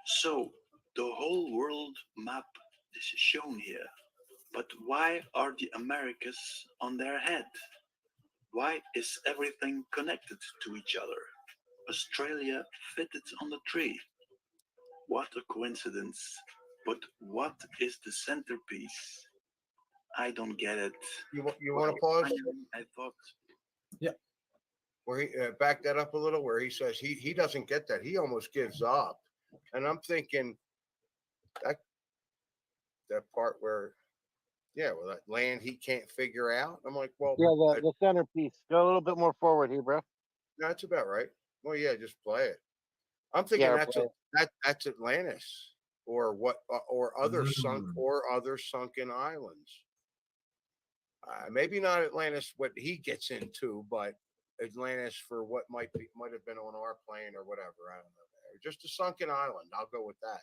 So, the whole world map is shown here. But why are the Americas on their head? Why is everything connected to each other? Australia fitted on the tree. What a coincidence. But what is the centerpiece? I don't get it.
You want to pause?
I thought,
Where he back that up a little, where he says he doesn't get that. He almost gives up, and I'm thinking that part where, yeah, well, that land he can't figure out. I'm like, well,
Yeah, the centerpiece. Go a little bit more forward here, bro.
that's about right. Well, yeah, just play it. I'm thinking
Yeah,
that's
play it.
that's Atlantis or what or
Mm.
other sunken islands. Maybe not Atlantis what he gets into, but Atlantis for what might have been on our plane or whatever. I don't know. Just a sunken island. I'll go with that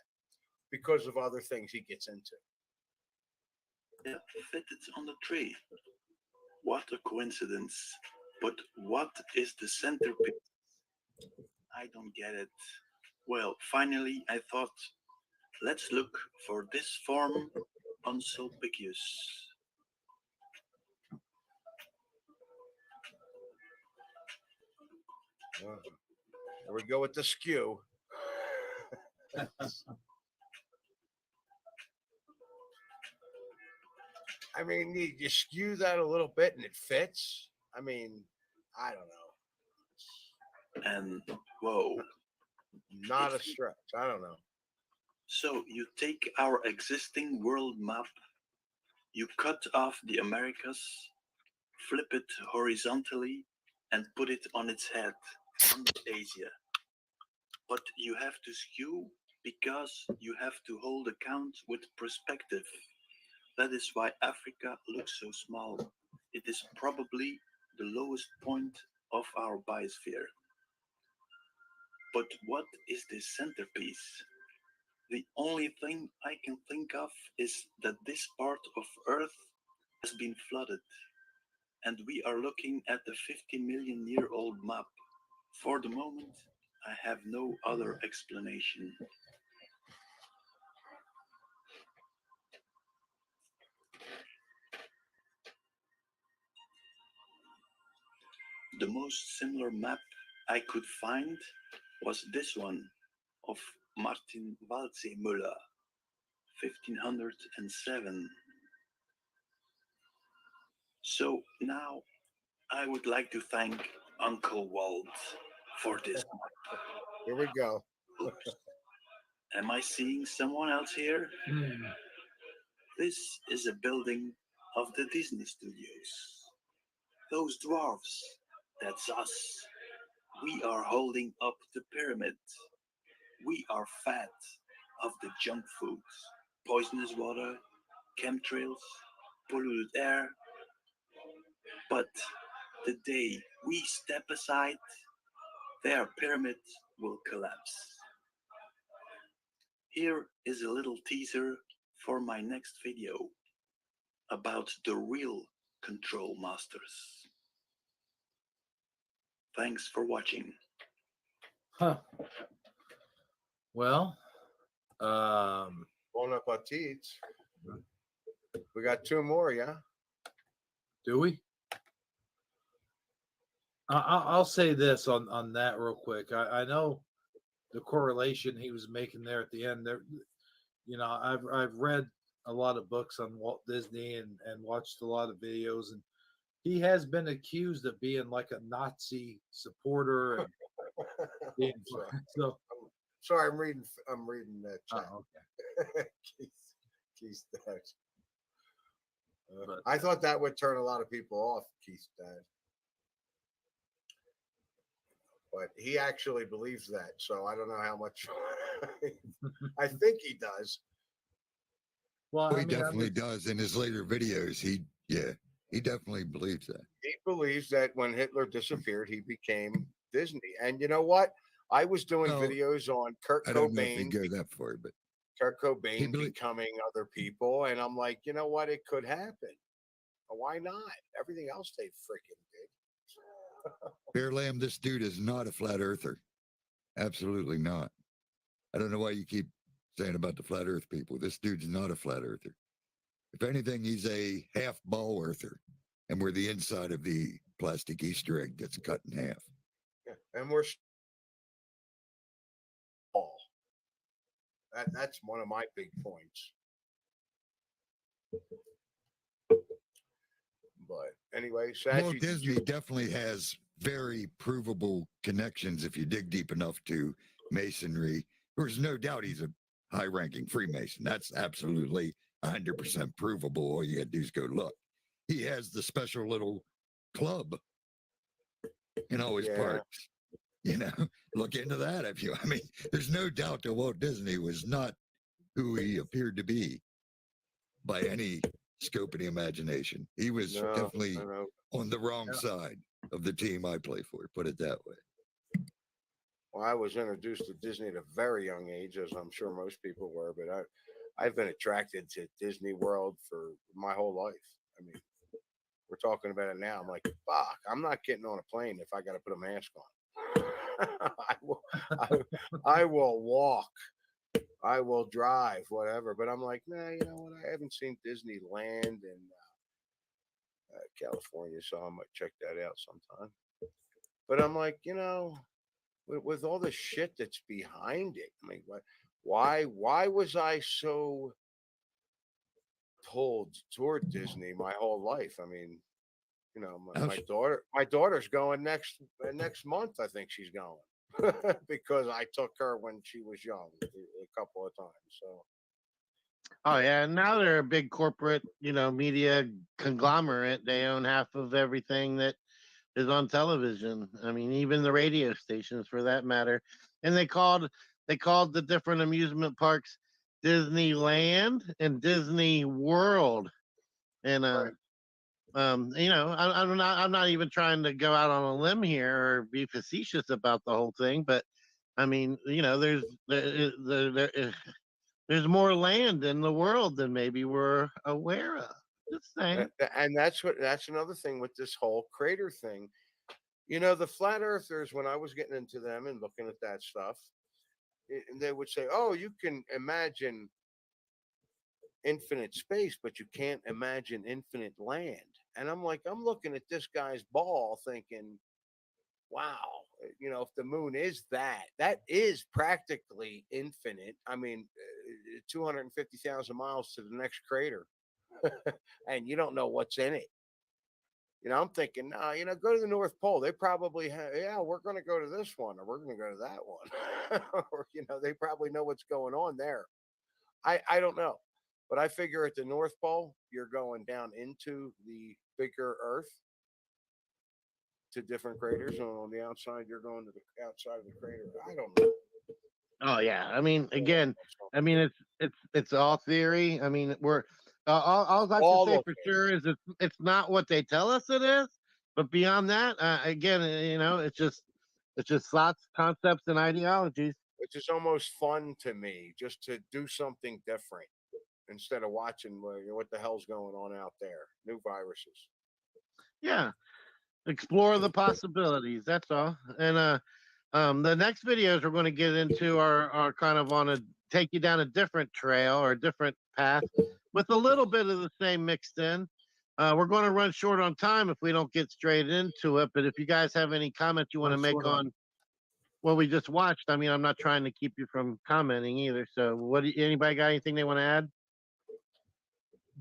because of other things he gets into.
Yeah, fitted on the tree. What a coincidence. But what is the centerpiece? I don't get it. Well, finally, I thought, let's look for this form unsulpicius.
There we go with the skew. I mean, you skew that a little bit and it fits. I mean, I don't know.
And whoa.
Not a stretch. I don't know.
So you take our existing world map, you cut off the Americas, flip it horizontally, and put it on its head, under Asia. But you have to skew because you have to hold account with perspective. That is why Africa looks so small. It is probably the lowest point of our biosphere. But what is this centerpiece? The only thing I can think of is that this part of Earth has been flooded, and we are looking at the 50-million-year-old map. For the moment, I have no other explanation. The most similar map I could find was this one of Martin Waldseemüller, 1507. So now I would like to thank Uncle Walt for this.
Here we go.
Oops. Am I seeing someone else here?
Mm.
This is a building of the Disney Studios. Those dwarfs, that's us. We are holding up the pyramid. We are fat of the junk food, poisonous water, chemtrails, polluted air. But the day we step aside, their pyramid will collapse. Here is a little teaser for my next video about the real control masters. Thanks for watching.
Huh. Well, um,
Bon appetit. We got two more, yeah?
do we? I'll say this on that real quick. I know the correlation he was making there at the end. There, you know, I've read a lot of books on Walt Disney and watched a lot of videos, and he has been accused of being like a Nazi supporter and being so.
Sorry, I'm reading that chat.
Oh, okay.
Keith's dad.
But,
I thought that would turn a lot of people off, Keith's dad. But he actually believes that, so I don't know how much. I think he does.
well,
He definitely does in his later videos. He definitely believes that.
He believes that when Hitler disappeared, he became Disney. And you know what? I was doing
Well,
videos on Kurt
I don't know if he'd
Cobain,
go that far, but
Kurt Cobain
believes-
becoming other people, and I'm like, you know what? It could happen. Why not? Everything else they freaking did.
Bear Lamb, this dude is not a flat earther. Absolutely not. I don't know why you keep saying about the flat earth people. This dude's not a flat earther. If anything, he's a half ball earther, and where the inside of the plastic Easter egg gets cut in half.
Yeah. And we're small. That's one of my big points. But anyway,
Walt Disney definitely has very provable connections if you dig deep enough to Masonry. There's no doubt he's a high-ranking Freemason. That's absolutely 100% provable. All you got to do is go look. He has the special little club in all his
Yeah.
parks. You know, look into that if you. I mean, there's no doubt that Walt Disney was not who he appeared to be by any scope of the imagination. He was
No,
definitely
I know.
on the wrong
Yeah.
side of the team I play for. Put it that way.
Well, I was introduced to Disney at a very young age, as I'm sure most people were, but I've been attracted to Disney World for my whole life. I mean, we're talking about it now. I'm like, fuck, I'm not getting on a plane if I got to put a mask on. I will walk. I will drive, whatever. But I'm like, nah, you know what? I haven't seen Disneyland in California, so I might check that out sometime. But I'm like, you know, with all the shit that's behind it, I mean, why was I so pulled toward Disney my whole life? I mean, you know, my daughter's going next month. I think she's going because I took her when she was young a couple of times. So
Oh yeah, and now they're a big corporate, media conglomerate. They own half of everything that is on television. I mean, even the radio stations, for that matter. And they called the different amusement parks Disneyland and Disney World. And
right.
I'm not even trying to go out on a limb here or be facetious about the whole thing, but I mean, there's more land in the world than maybe we're aware of. Just saying.
And that's another thing with this whole crater thing. You know, the flat earthers, when I was getting into them and looking at that stuff, they would say, "Oh, you can imagine infinite space, but you can't imagine infinite land." And I'm like, I'm looking at this guy's ball thinking, wow, you know, if the moon is that is practically infinite. I mean, 250,000 miles to the next crater, and you don't know what's in it. You know, I'm thinking, nah, you know, go to the North Pole. They probably have, yeah, we're going to go to this one or we're going to go to that one. Or, you know, they probably know what's going on there. I don't know. But I figure at the North Pole, you're going down into the bigger Earth to different craters. And on the outside, you're going to the outside of the crater. I don't know.
Oh yeah. I mean, again, it's all theory. I mean, we're all I can
All
say
of
for
it,
sure is it's not what they tell us it is. But beyond that, again, it's just thoughts, concepts, and ideologies.
which is almost fun to me, just to do something different instead of watching what the hell's going on out there. New viruses.
Yeah, explore the possibilities. That's all. And the next videos we're going to get into are kind of on a take you down a different trail or a different path with a little bit of the same mixed in. We're going to run short on time if we don't get straight into it. But if you guys have any comments you want to
Run
make
short on-
on what we just watched, I mean, I'm not trying to keep you from commenting either. So, anybody got anything they want to add?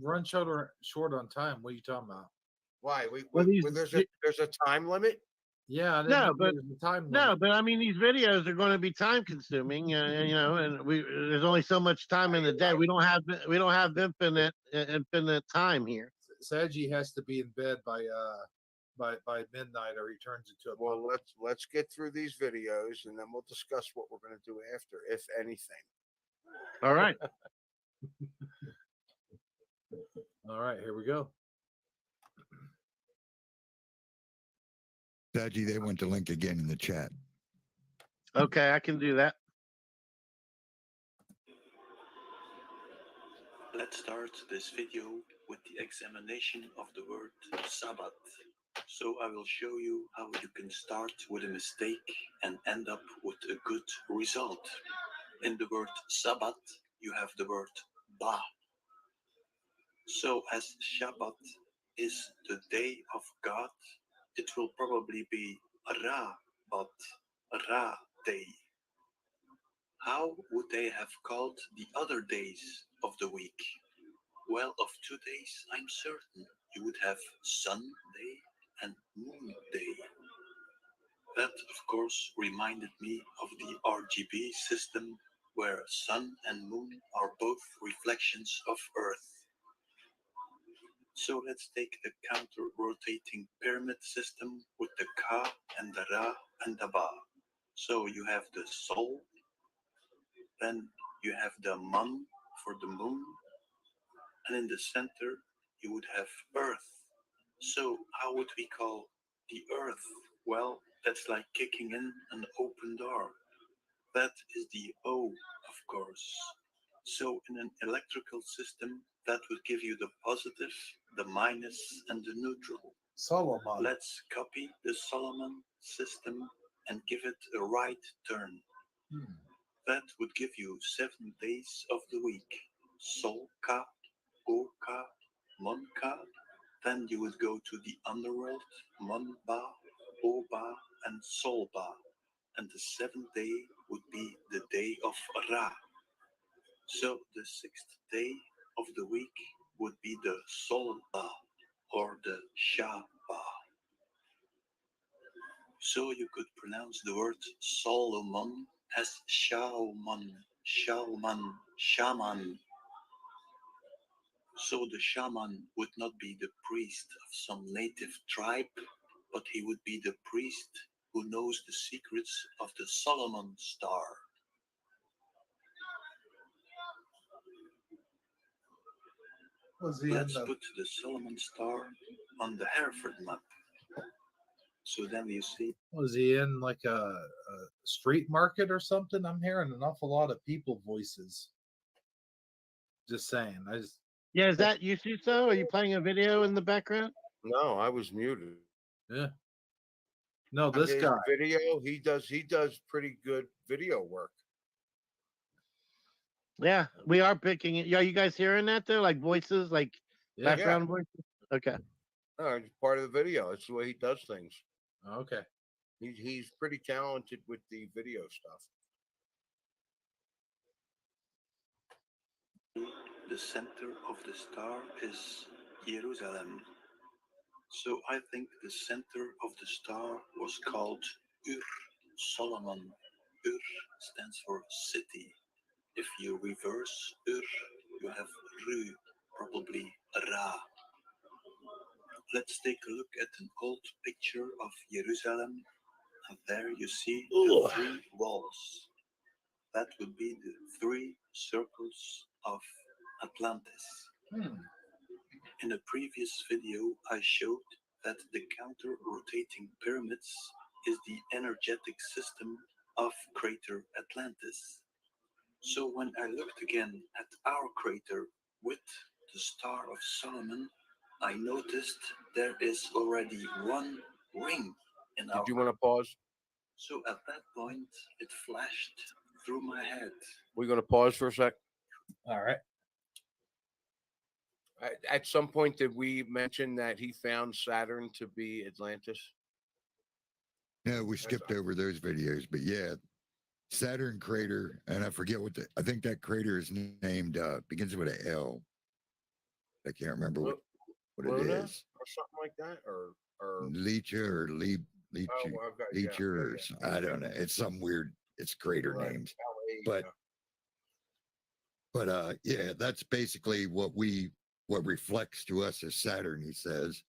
Run short on time. What are you talking about?
Why?
Well,
There's a time limit.
Yeah, I didn't
No,
know
but
there was a time
no,
limit.
but I mean, these videos are going to be time consuming, and there's only so much time in the day. We don't have infinite time here.
Saji has to be in bed by midnight, or he turns into a
Well,
pumpkin.
let's get through these videos and then we'll discuss what we're going to do after, if anything.
All right.
All right, here we go.
Saji, they want the link again in the chat.
Okay, I can do that.
Let's start this video with the examination of the word Sabbath. So I will show you how you can start with a mistake and end up with a good result. In the word Sabbath, you have the word Ba. So as Shabbat is the day of God, it will probably be Ra-bat, Ra day. How would they have called the other days of the week? Well, of 2 days, I'm certain you would have Sun Day and Moon Day. That, of course, reminded me of the RGB system where sun and moon are both reflections of Earth. So let's take the counter-rotating pyramid system with the Ka and the Ra and the Ba. So you have the Sol, then you have the Man for the moon, and in the center you would have Earth. So how would we call the Earth? Well, that's like kicking in an open door. That is the O, of course. So in an electrical system, that would give you the positive, the minus, and the neutral.
Solomon.
Let's copy the Solomon system and give it a right turn. That would give you 7 days of the week. Solka, Oka, Monka. Then you would go to the underworld, Monba, Oba, and Solba. And the 7th day would be the day of Ra. So the 6th day of the week would be the Solba or the Shaba. So you could pronounce the word Solomon as Shauman, Shauman, Shaman. So the shaman would not be the priest of some native tribe, but he would be the priest who knows the secrets of the Solomon star. Let's put the Solomon star on the Hereford map. So then you see.
Was he in like a street market or something? I'm hearing an awful lot of people voices. Just saying.
Yeah, is that you, Suso? Are you playing a video in the background?
No, I was muted.
Yeah. No, this
His
guy.
video, he does pretty good video work.
Yeah, we are picking it. Are you guys hearing that though? Like voices, like background voices? Okay.
No, it's part of the video. It's the way he does things.
Okay.
He's pretty talented with the video stuff.
The center of the star is Jerusalem. So I think the center of the star was called Ur Solomon. Ur stands for city. If you reverse Ur, you have Ru, probably Ra. Let's take a look at an old picture of Jerusalem, and there you see the 3 walls. That would be the 3 circles of Atlantis. In a previous video, I showed that the counter-rotating pyramids is the energetic system of crater Atlantis. So when I looked again at our crater with the Star of Solomon, I noticed there is already 1 ring in our.
Did you want to pause?
So at that point, it flashed through my head.
We're going to pause for a sec.
All right.
At some point, did we mention that he found Saturn to be Atlantis?
No, we skipped over those videos, but yeah, Saturn crater, and I forget I think that crater is named, begins with an L. I can't remember what it is.
Or something like that, or
Leecha or Leecher, or I don't know. It's some weird. It's crater names, but yeah, that's basically what reflects to us as Saturn. He says,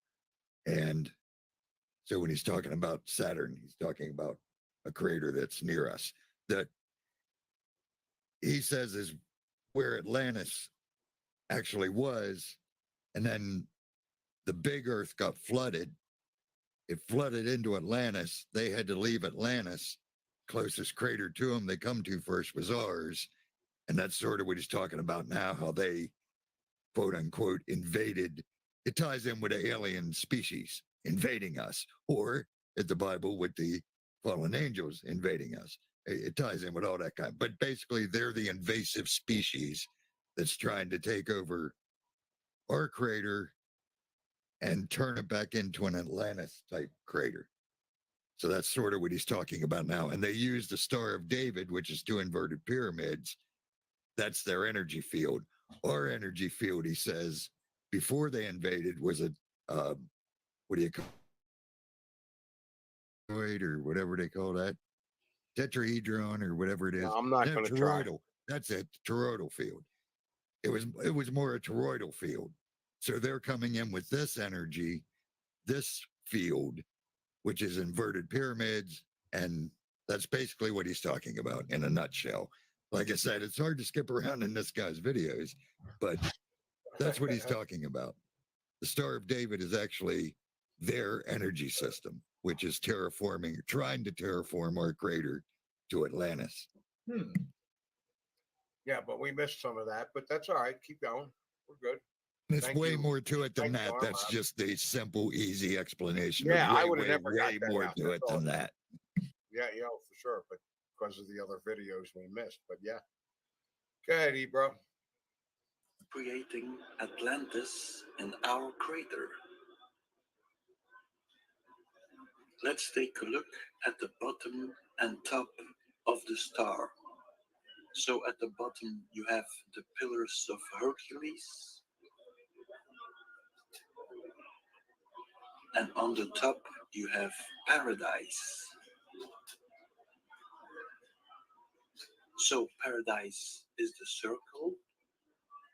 and so when he's talking about Saturn, he's talking about a crater that's near us that he says is where Atlantis actually was, and then the big Earth got flooded. It flooded into Atlantis. They had to leave Atlantis. Closest crater to them they come to first was ours. And that's sort of what he's talking about now, how they, quote unquote, invaded. It ties in with the alien species invading us, or at the Bible with the fallen angels invading us. It ties in with all that kind. But basically, they're the invasive species that's trying to take over our crater and turn it back into an Atlantis type crater. So that's sort of what he's talking about now. And they use the Star of David, which is 2 inverted pyramids. That's their energy field. Our energy field, he says, before they invaded was a, what do you call it, or whatever they call that? Tetrahedron or whatever it is.
No, I'm not going to try.
That's it, toroidal field. It was more a toroidal field. So they're coming in with this energy, this field, which is inverted pyramids, and that's basically what he's talking about in a nutshell. Like I said, it's hard to skip around in this guy's videos, but that's what he's talking about. The Star of David is actually their energy system, which is trying to terraform our crater to Atlantis.
Yeah, but we missed some of that, but that's all right. Keep going. We're good.
There's
Thank
way
you.
more to it than
Thank you,
that. That's
Armand.
just a simple, easy explanation.
Yeah,
There's
I would have never got
way
that
more
out.
to it
That's
than
awesome.
that.
Yeah, for sure. But because of the other videos we missed. But yeah. Go ahead, bro.
Creating Atlantis in our crater. Let's take a look at the bottom and top of the star. So at the bottom you have the pillars of Hercules, and on the top you have paradise. So paradise is the circle,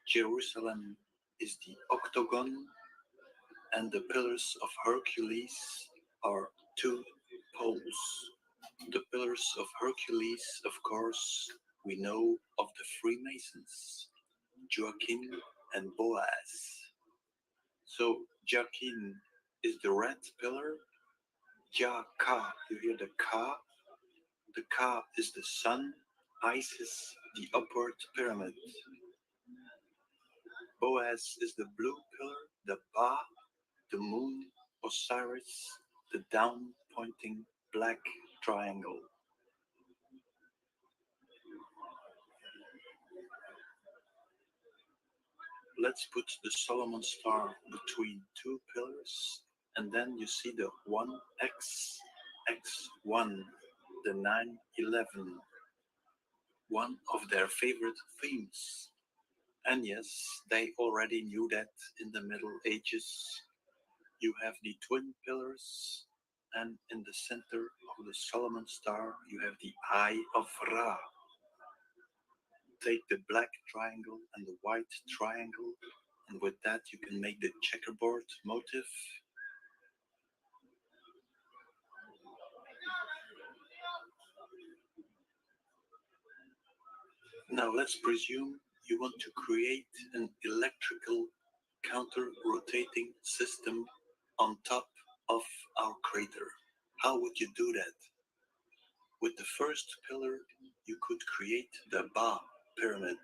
Jerusalem is the octagon, and the pillars of Hercules are two poles. The pillars of Hercules, of course, we know of the Freemasons, Joachim and Boaz. So Joachim is the red pillar, Ja-Ka, you hear the Ka? The Ka is the sun, Isis the upward pyramid. Boaz is the blue pillar, the Ba, the moon, Osiris, the down pointing black triangle. Let's put the Solomon star between two pillars, and then you see the 1x, x1, the 911, one of their favorite themes. And yes, they already knew that in the Middle Ages. You have the twin pillars, and in the center of the Solomon star, you have the Eye of Ra. Take the black triangle and the white triangle, and with that you can make the checkerboard motif. Now let's presume you want to create an electrical counter-rotating system on top of our crater. How would you do that? With the first pillar, you could create the Ba pyramid.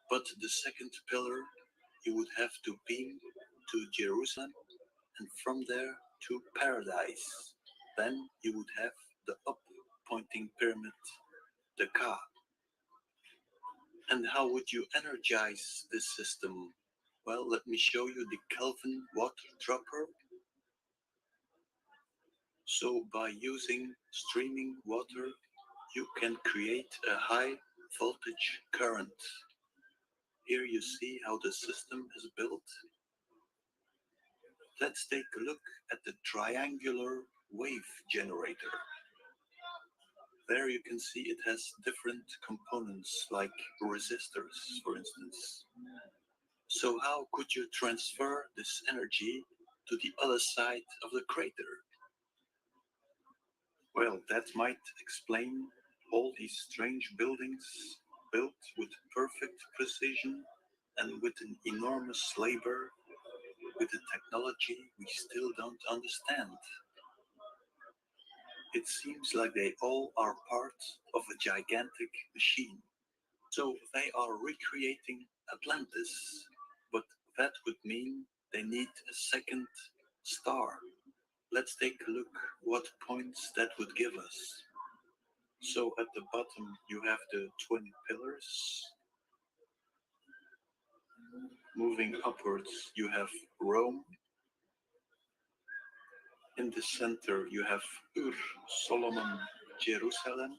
But the second pillar, you would have to beam to Jerusalem, and from there to paradise. Then you would have the up pointing pyramid, the Ka. And how would you energize this system? Well, let me show you the Kelvin water dropper. So by using streaming water, you can create a high voltage current. Here you see how the system is built. Let's take a look at the triangular wave generator. There you can see it has different components like resistors, for instance. So how could you transfer this energy to the other side of the crater? Well, that might explain all these strange buildings built with perfect precision and with an enormous labor, with a technology we still don't understand. It seems like they all are part of a gigantic machine. So they are recreating Atlantis, but that would mean they need a second star. Let's take a look what points that would give us. So at the bottom you have the twin pillars. Moving upwards you have Rome. In the center you have Ur, Solomon, Jerusalem.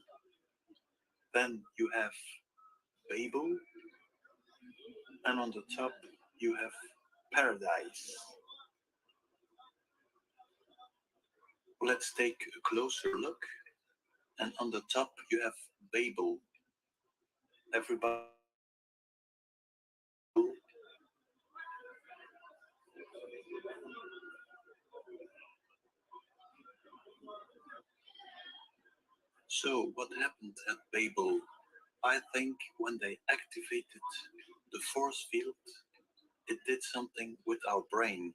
Then you have Babel. And on the top you have Paradise. Let's take a closer look. And on the top you have Babel. everybody. So, what happened at Babel? I think when they activated the force field, it did something with our brain.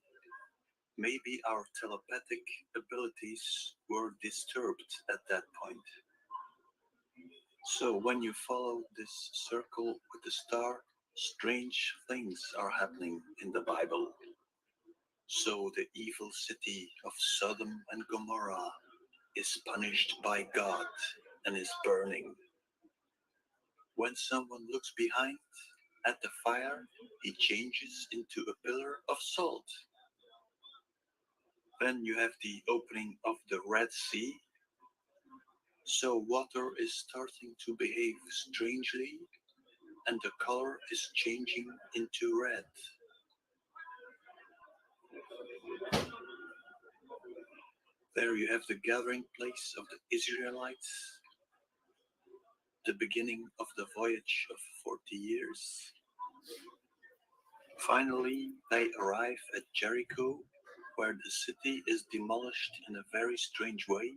Maybe our telepathic abilities were disturbed at that point. So, when you follow this circle with the star, strange things are happening in the Bible. So, the evil city of Sodom and Gomorrah is punished by God and is burning. When someone looks behind at the fire, he changes into a pillar of salt. Then you have the opening of the Red Sea. So water is starting to behave strangely and the color is changing into red. There you have the gathering place of the Israelites, the beginning of the voyage of 40 years. Finally, they arrive at Jericho, where the city is demolished in a very strange way,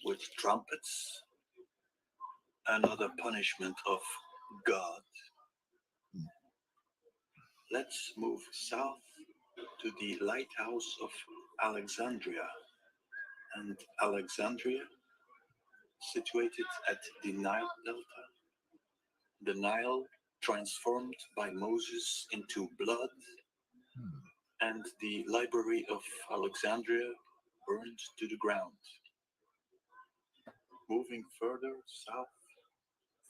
with trumpets, another punishment of God. Let's move south to the lighthouse of Alexandria. And Alexandria, situated at the Nile Delta, the Nile transformed by Moses into blood, and the Library of Alexandria burned to the ground. Moving further south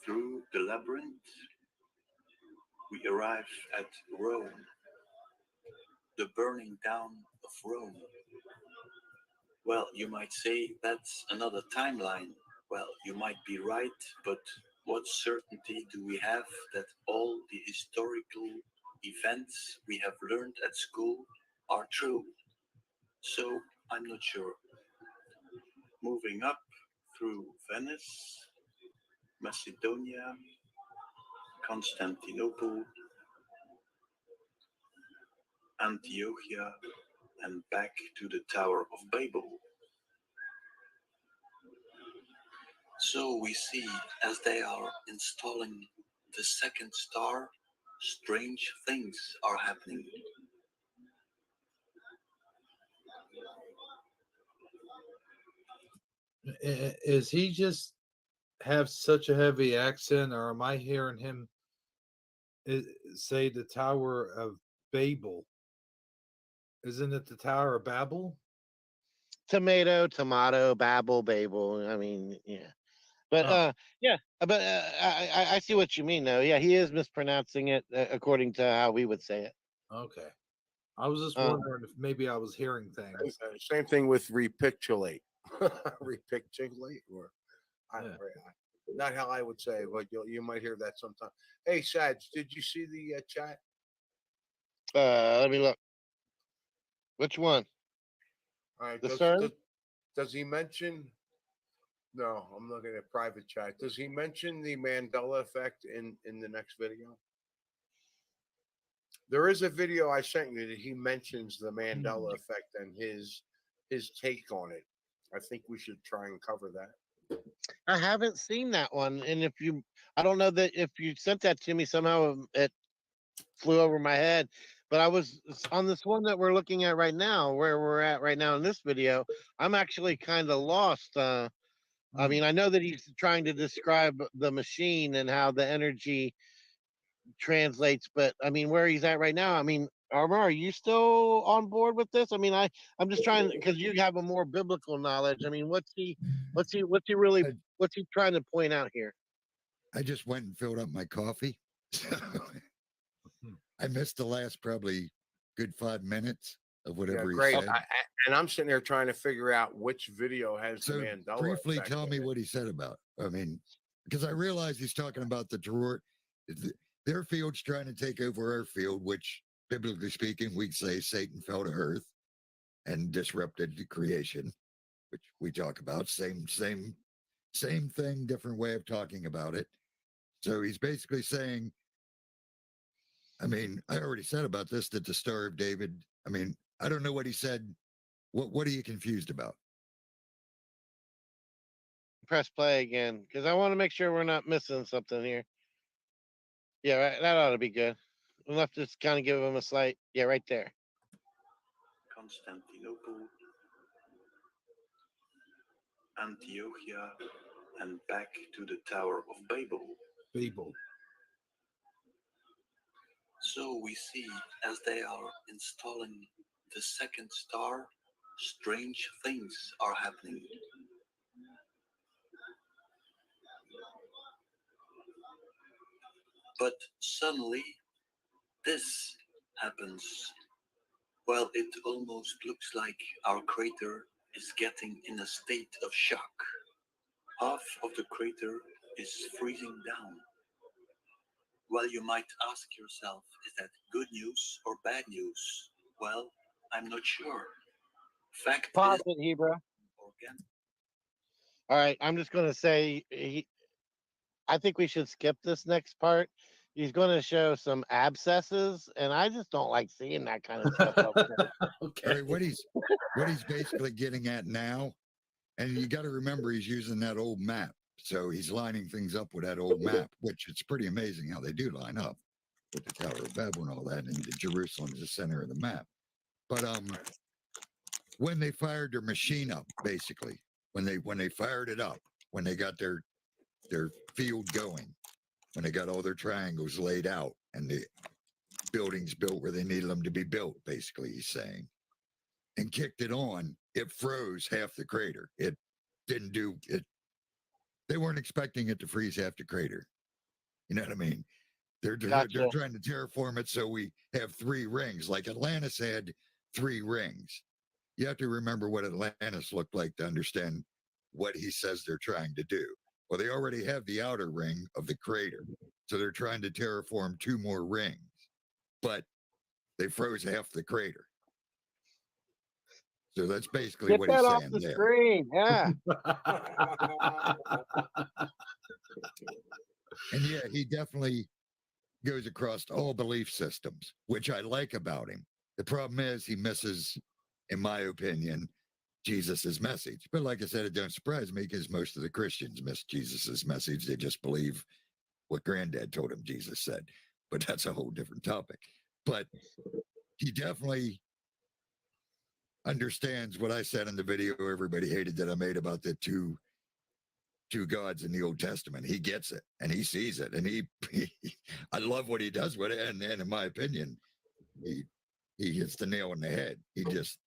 through the labyrinth, we arrive at Rome, the burning down of Rome. Well, you might say that's another timeline. Well, you might be right, but what certainty do we have that all the historical events we have learned at school are true? So, I'm not sure. Moving up through Venice, Macedonia, Constantinople, Antiochia, and back to the Tower of Babel. So we see as they are installing the second star, strange things are happening.
Is he just have such a heavy accent, or am I hearing him say the Tower of Babel? Isn't it the Tower of Babel?
Tomato, Babel. I mean, yeah. But
Oh,
yeah, but I see what you mean though. Yeah, he is mispronouncing it according to how we would say it.
okay. I was just
Um,
wondering if maybe I was hearing things.
Same thing with repictulate. Repictulate, or I don't
Yeah.
know, not how I would say, but you might hear that sometime. Hey, Sads, did you see the chat?
let me look. Which one?
All right,
The
does,
CERN?
does he mention? No, I'm looking at private chat. Does he mention the Mandela effect in the next video? There is a video I sent you that he mentions the Mandela effect and his take on it. I think we should try and cover that.
I haven't seen that one, and I don't know that if you sent that to me somehow, it flew over my head. But I was on this one that we're looking at right now, where we're at right now in this video. I'm actually kind of lost. I mean, I know that he's trying to describe the machine and how the energy translates, but I mean, where he's at right now. I mean, Armor, are you still on board with this? I mean, I'm just trying because you have a more biblical knowledge. I mean, what's he really
I,
what's he trying to point out here?
I just went and filled up my coffee. So I missed the last probably good 5 minutes of
Yeah,
whatever he
great.
said.
And I'm sitting there trying to figure out which video has the
So
Mandela
briefly
effect
tell
in
me
it.
what he said about. I mean, because I realize he's talking about the drawer. Their field's trying to take over our field, which biblically speaking, we'd say Satan fell to earth and disrupted the creation, which we talk about. Same thing, different way of talking about it. So he's basically saying, I mean, I already said about this that the Star of David. I mean, I don't know what he said. What are you confused about?
Press play again because I want to make sure we're not missing something here. Yeah, right, that ought to be good. We'll have to just kind of give him a slight. Yeah, right there.
Constantinople, Antiochia, and back to the Tower of Babel.
People.
So we see as they are installing the second star, strange things are happening. But suddenly, this happens. Well, it almost looks like our crater is getting in a state of shock. Half of the crater is freezing down. Well, you might ask yourself, is that good news or bad news? Well, I'm not sure. Fact
Pause
is,
it, Hebrew.
organic.
All right, I'm just going to say I think we should skip this next part. He's going to show some abscesses, and I just don't like seeing that kind of stuff up there.
All
Okay.
right, what he's basically getting at now, and you got to remember he's using that old map. So he's lining things up with that old map, which it's pretty amazing how they do line up with the Tower of Babel and all that, and Jerusalem's the center of the map. But when they fired their machine up, basically, when they fired it up, when they got their field going, when they got all their triangles laid out and the buildings built where they needed them to be built, basically, he's saying, and kicked it on, it froze half the crater. It didn't do it. They weren't expecting it to freeze half the crater. You know what I mean? They're
Gotcha.
trying to terraform it so we have 3 rings, like Atlantis had 3 rings. You have to remember what Atlantis looked like to understand what he says they're trying to do. Well, they already have the outer ring of the crater, so they're trying to terraform 2 more rings, but they froze half the crater. So that's basically
Get
what
that
he's
off
saying
the
there.
screen. Yeah.
And yeah, he definitely goes across all belief systems, which I like about him. The problem is he misses, in my opinion, Jesus's message. But like I said, it don't surprise me because most of the Christians miss Jesus's message. They just believe what granddad told him Jesus said. But that's a whole different topic. But he definitely understands what I said in the video everybody hated that I made about the two gods in the Old Testament. He gets it and he sees it, and he I love what he does with it. And in my opinion, he hits the nail on the head. He just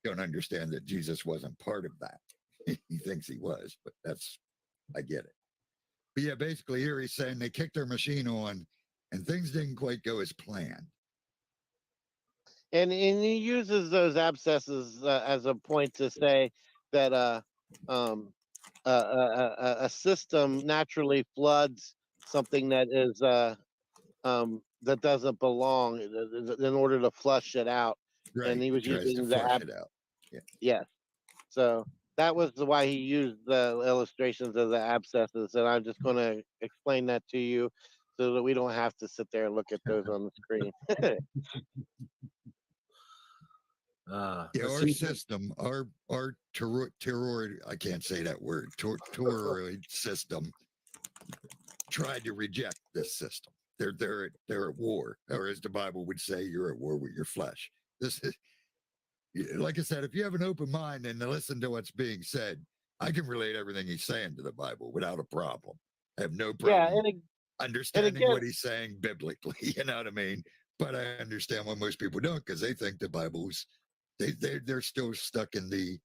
don't understand that Jesus wasn't part of that. He thinks he was, but I get it. But yeah, basically here he's saying they kicked their machine on and things didn't quite go as planned.
And he uses those abscesses as a point to say that a system naturally floods something that is that doesn't belong in order to flush it out.
Right.
And he was
Tries to
using the
flush it out. Yeah.
yes. So that was why he used the illustrations of the abscesses, and I'm just going to explain that to you so that we don't have to sit there and look at those on the screen.
Yeah,
let's
our
see.
system, our terror, I can't say that word, toroid system tried to reject this system. They're at war, or as the Bible would say, you're at war with your flesh. This is, like I said, if you have an open mind and listen to what's being said, I can relate everything he's saying to the Bible without a problem. I have no
Yeah,
problem
and
understanding
again,
what he's saying biblically. You know what I mean? But I understand why most people don't, because they think the Bible's they're still stuck in the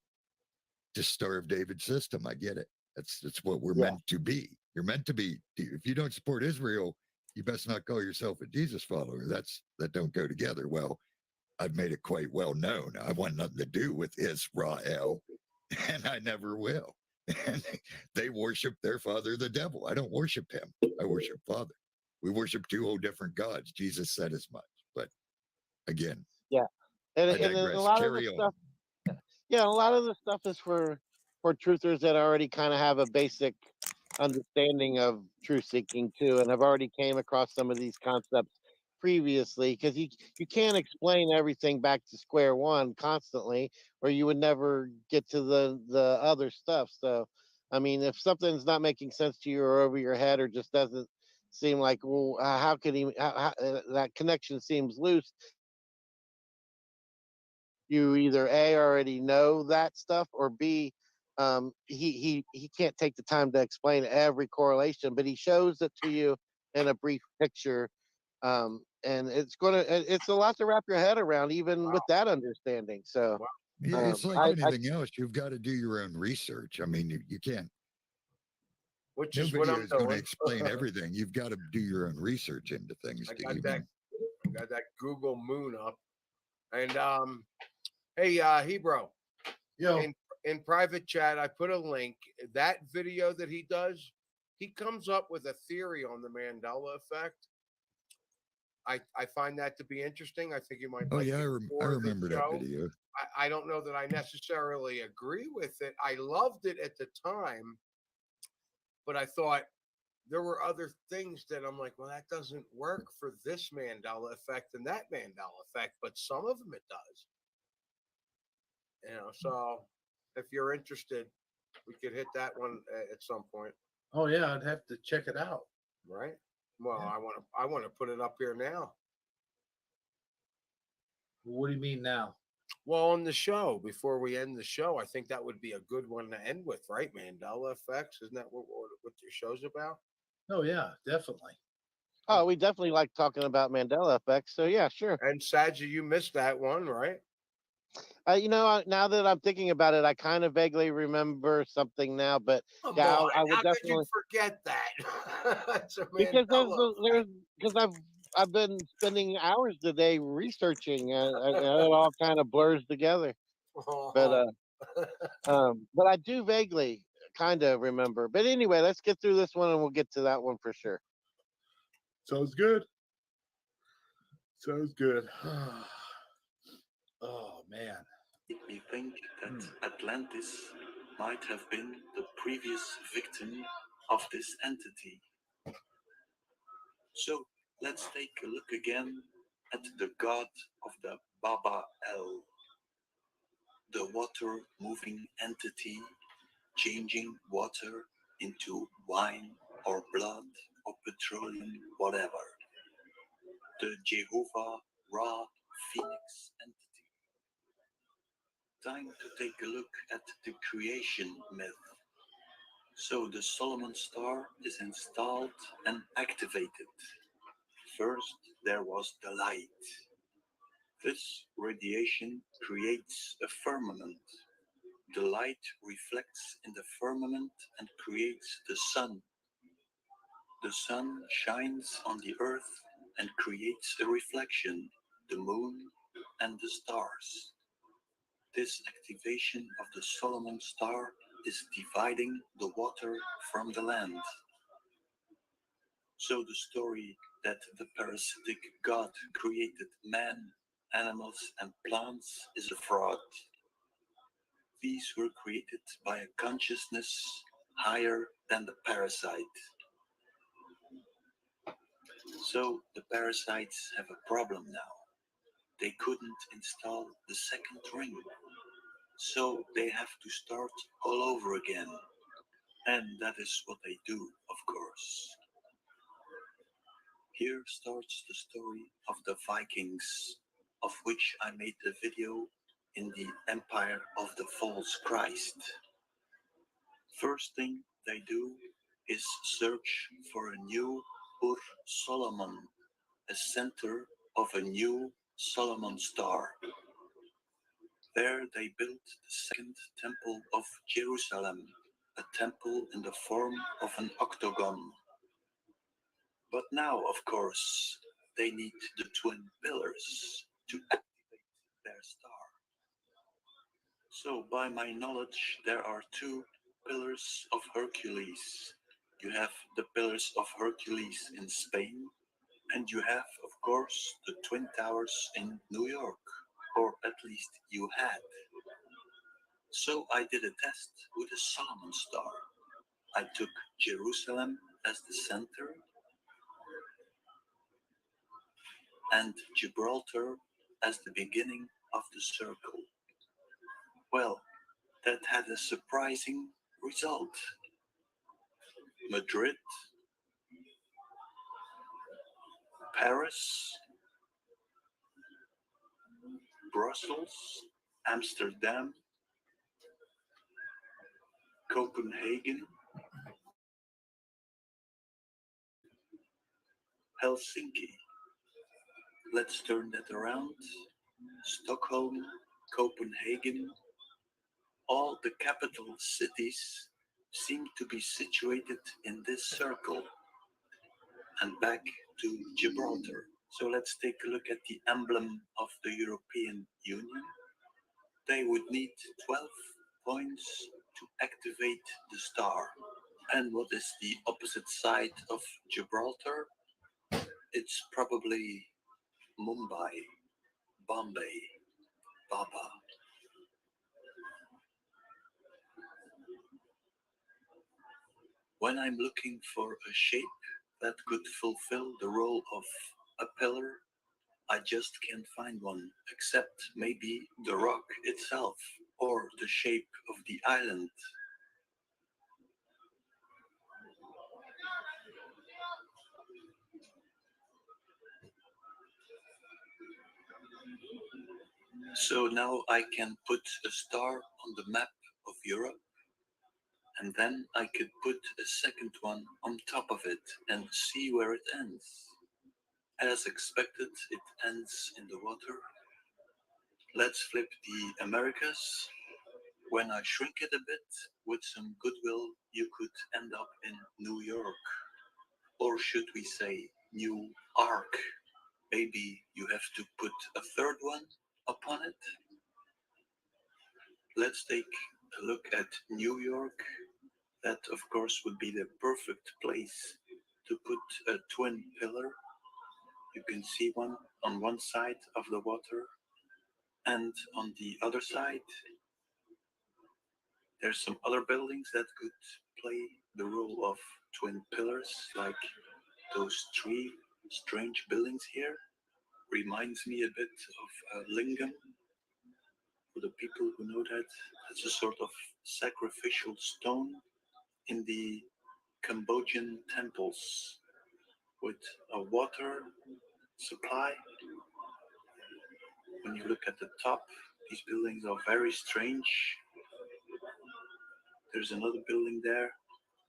Star of David system. I get it. That's what we're
yeah.
meant to be. You're meant to be. If you don't support Israel, you best not call yourself a Jesus follower. That don't go together. Well, I've made it quite well known. I want nothing to do with Israel, and I never will. And they worship their father, the devil. I don't worship him. I worship Father. We worship 2 whole different gods. Jesus said as much. But again,
Yeah. And,
I
and a
digress.
lot of the
Carry on.
stuff, yeah, a lot of the stuff is for truthers that already kind of have a basic understanding of truth seeking too, and I've already came across some of these concepts previously because you can't explain everything back to square one constantly, or you would never get to the other stuff. So, I mean, if something's not making sense to you or over your head or just doesn't seem like, well, how could he? That connection seems loose. You either A already know that stuff or B he can't take the time to explain every correlation, but he shows it to you in a brief picture. And it's a lot to wrap your head around even with that understanding. So
Wow.
Yeah, it's like
I
anything else. You've got to do your own research. I mean, you can't.
Which
No
is what
video
I'm
is going to
doing.
explain everything. You've got to do your own research into things
I
to
got
even.
that Google Moon up, and hey, Hebrew,
Yo,
in private chat, I put a link. That video that he does, he comes up with a theory on the Mandela effect. I find that to be interesting. I think you might
Oh
like
yeah,
it
I
for the
remember that
show.
video.
I don't know that I necessarily agree with it. I loved it at the time, but I thought there were other things that I'm like, well, that doesn't work for this Mandela effect and that Mandela effect, but some of them it does. So if you're interested, we could hit that one at some point,
oh yeah, I'd have to check it out.
right? Well,
Yeah.
I want to put it up here now.
What do you mean now?
Well, on the show, before we end the show, I think that would be a good one to end with, right? Mandela effects, isn't that what your show's about?
Oh yeah, definitely.
we definitely like talking about Mandela effects. So yeah, sure.
And Saji, you missed that one, right?
Now that I'm thinking about it, I kind of vaguely remember something now, but
Come
yeah,
on,
I would
how could you
definitely
forget that? It's a
because
Mandela effect.
there's because I've been spending hours today researching, and it all kind of blurs together. But
Oh,
but I do vaguely kind of remember. But anyway, let's get through this one, and we'll get to that one for sure.
Sounds good. Sounds good. Oh man.
We think that Atlantis might have been the previous victim of this entity. So let's take a look again at the god of the Baba El, the water moving entity changing water into wine or blood or petroleum, whatever. The Jehovah Ra Phoenix entity. Time to take a look at the creation myth. So the Solomon star is installed and activated. First, there was the light. This radiation creates a firmament. The light reflects in the firmament and creates the sun. The sun shines on the earth and creates a reflection, the moon and the stars. This activation of the Solomon star is dividing the water from the land. So the story that the parasitic god created man, animals, and plants is a fraud. These were created by a consciousness higher than the parasite. So the parasites have a problem now. They couldn't install the second ring. So they have to start all over again. And that is what they do, of course. Here starts the story of the Vikings, of which I made the video in the Empire of the False Christ. First thing they do is search for a new Ur Solomon, a center of a new Solomon star. There they built the second temple of Jerusalem, a temple in the form of an octagon. But now, of course, they need the twin pillars to activate their star. So, by my knowledge, there are two pillars of Hercules. You have the pillars of Hercules in Spain, and you have, of course, the Twin Towers in New York, or at least you had. So I did a test with a Solomon star. I took Jerusalem as the center and Gibraltar as the beginning of the circle. Well, that had a surprising result. Madrid, Paris, Brussels, Amsterdam, Copenhagen, Helsinki. Let's turn that around. Stockholm, Copenhagen, all the capital cities seem to be situated in this circle. And back to Gibraltar. So let's take a look at the emblem of the European Union. They would need 12 points to activate the star. And what is the opposite side of Gibraltar? It's probably Mumbai, Bombay, Baba. When I'm looking for a shape that could fulfill the role of a pillar, I just can't find one, except maybe the rock itself or the shape of the island. So now I can put a star on the map of Europe, and then I could put a second one on top of it and see where it ends. As expected, it ends in the water. Let's flip the Americas. When I shrink it a bit, with some goodwill, you could end up in New York. Or should we say New Ark? Maybe you have to put a third one upon it. Let's take a look at New York. That, of course, would be the perfect place to put a twin pillar. You can see one on one side of the water, and on the other side, there's some other buildings that could play the role of twin pillars, like those three strange buildings here. Reminds me a bit of lingam. For the people who know that, it's a sort of sacrificial stone in the Cambodian temples with a water supply. When you look at the top, these buildings are very strange. There's another building there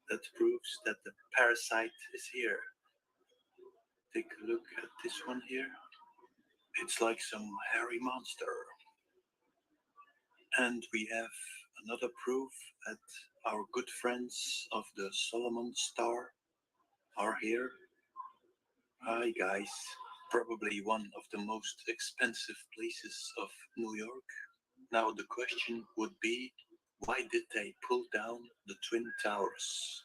that proves that the parasite is here. Take a look at this one here. It's like some hairy monster. And we have another proof that our good friends of the Solomon Star are here. Hi guys, probably one of the most expensive places of New York. Now the question would be, why did they pull down the Twin Towers?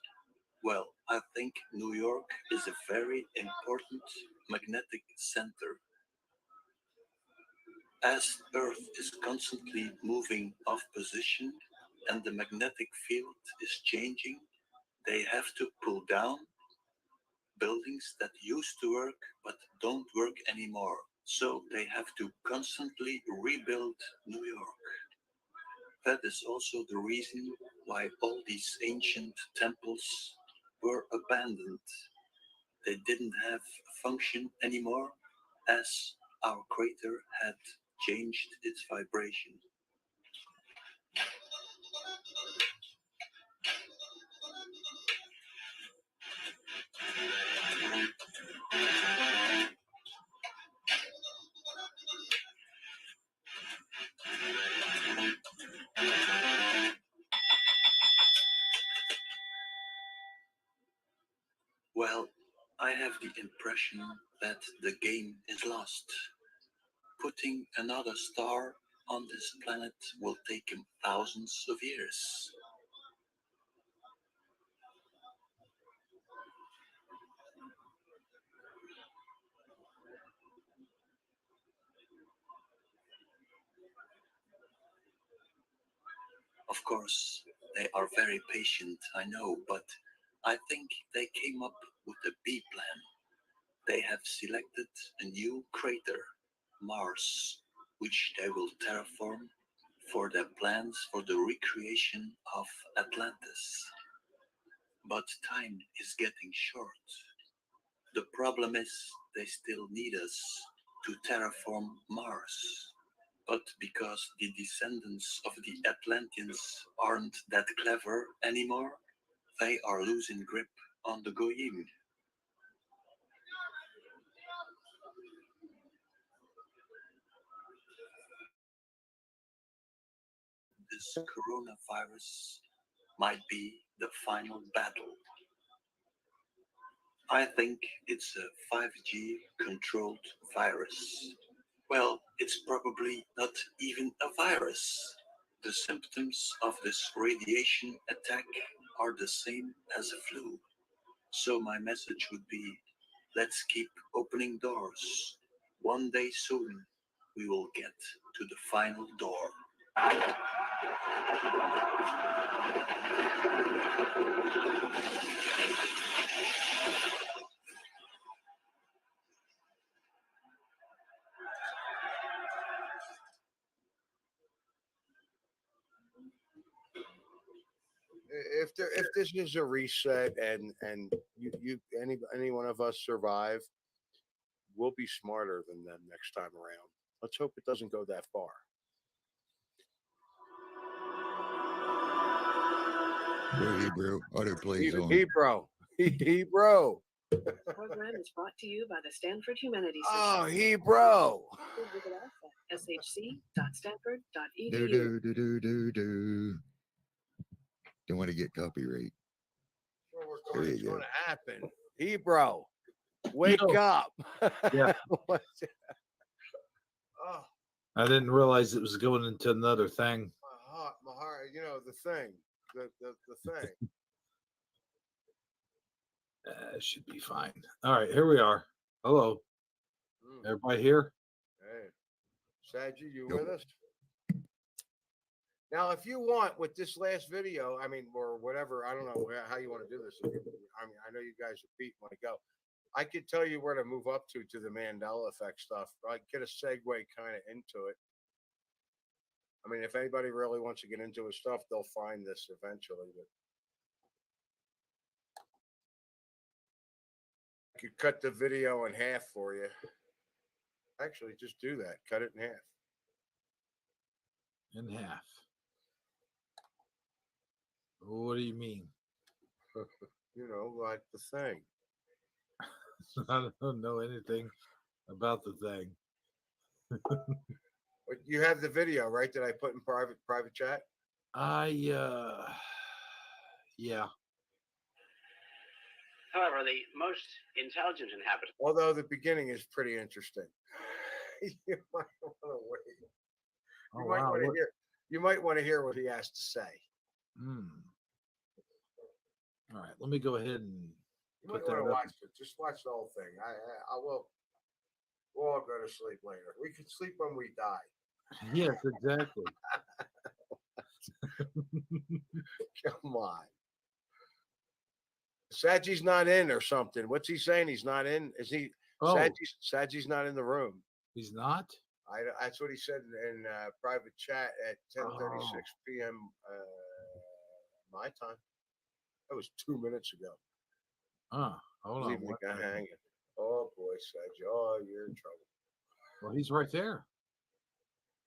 Well, I think New York is a very important magnetic center. As Earth is constantly moving off position and the magnetic field is changing, they have to pull down buildings that used to work but don't work anymore. So they have to constantly rebuild New York. That is also the reason why all these ancient temples were abandoned. They didn't have a function anymore as our crater had changed its vibration. Well, I have the impression that the game is lost. Putting another star on this planet will take him thousands of years. Of course, They are very patient, I know, but I think they came up with a B plan. They have selected a new crater, Mars, which they will terraform for their plans for the recreation of Atlantis. But time is getting short. The problem is they still need us to terraform Mars. But because the descendants of the Atlanteans aren't that clever anymore, they are losing grip on the Goyim. This coronavirus might be the final battle. I think it's a 5G controlled virus. Well, it's probably not even a virus. The symptoms of this radiation attack are the same as a flu. So my message would be, let's keep opening doors. One day soon, we will get to the final door.
If this is a reset and any one of us survive, we'll be smarter than them next time around. Let's hope it doesn't go that far.
Where Hebrew autoplays on.
Hebrew. Hebrew.
Program is brought to you by the Stanford Humanities
Oh,
Center.
Hebrew.
Visit us at shc.stanford.edu.
Do. Don't want to get copyright. There
What's
you go.
going to happen? Hebrew, wake
Yo.
up.
Yeah.
What's it? Oh,
I didn't realize it was going into another thing.
my heart. You know the thing. The thing.
Should be fine. All right, here we are. Hello,
Mm.
everybody here?
Hey, Saji, you
Nope.
with us? Now, if you want, with this last video, I mean, or whatever, I don't know how you want to do this. I mean, I know you guys are beat want to go. I could tell you where to move up to the Mandela Effect stuff. I get a segue kind of into it. I mean, if anybody really wants to get into his stuff, they'll find this eventually. But I could cut the video in half for you. Actually, just do that. Cut it in half.
In half. What do you mean?
You know, like the thing.
I don't know anything about the thing.
But you have the video, right? That I put in private chat.
Yeah.
However, the most intelligent inhabitants.
Although the beginning is pretty interesting. You might want to wait.
Oh, wow.
You might want to hear what he has to say.
All right, let me go ahead and
You might
put that
want to
up.
watch it. Just watch the whole thing. I will. We'll all go to sleep later. We can sleep when we die.
Yes, exactly.
Come on. Saji's not in or something. What's he saying? He's not in. Is he?
Oh,
Saji's not in the room.
he's not?
That's what he said in private chat at 10:36 p.m. My time. That was 2 minutes ago.
Hold on.
Leaving the guy hanging. Oh boy, Saji. Oh, you're in trouble.
Well, he's right there.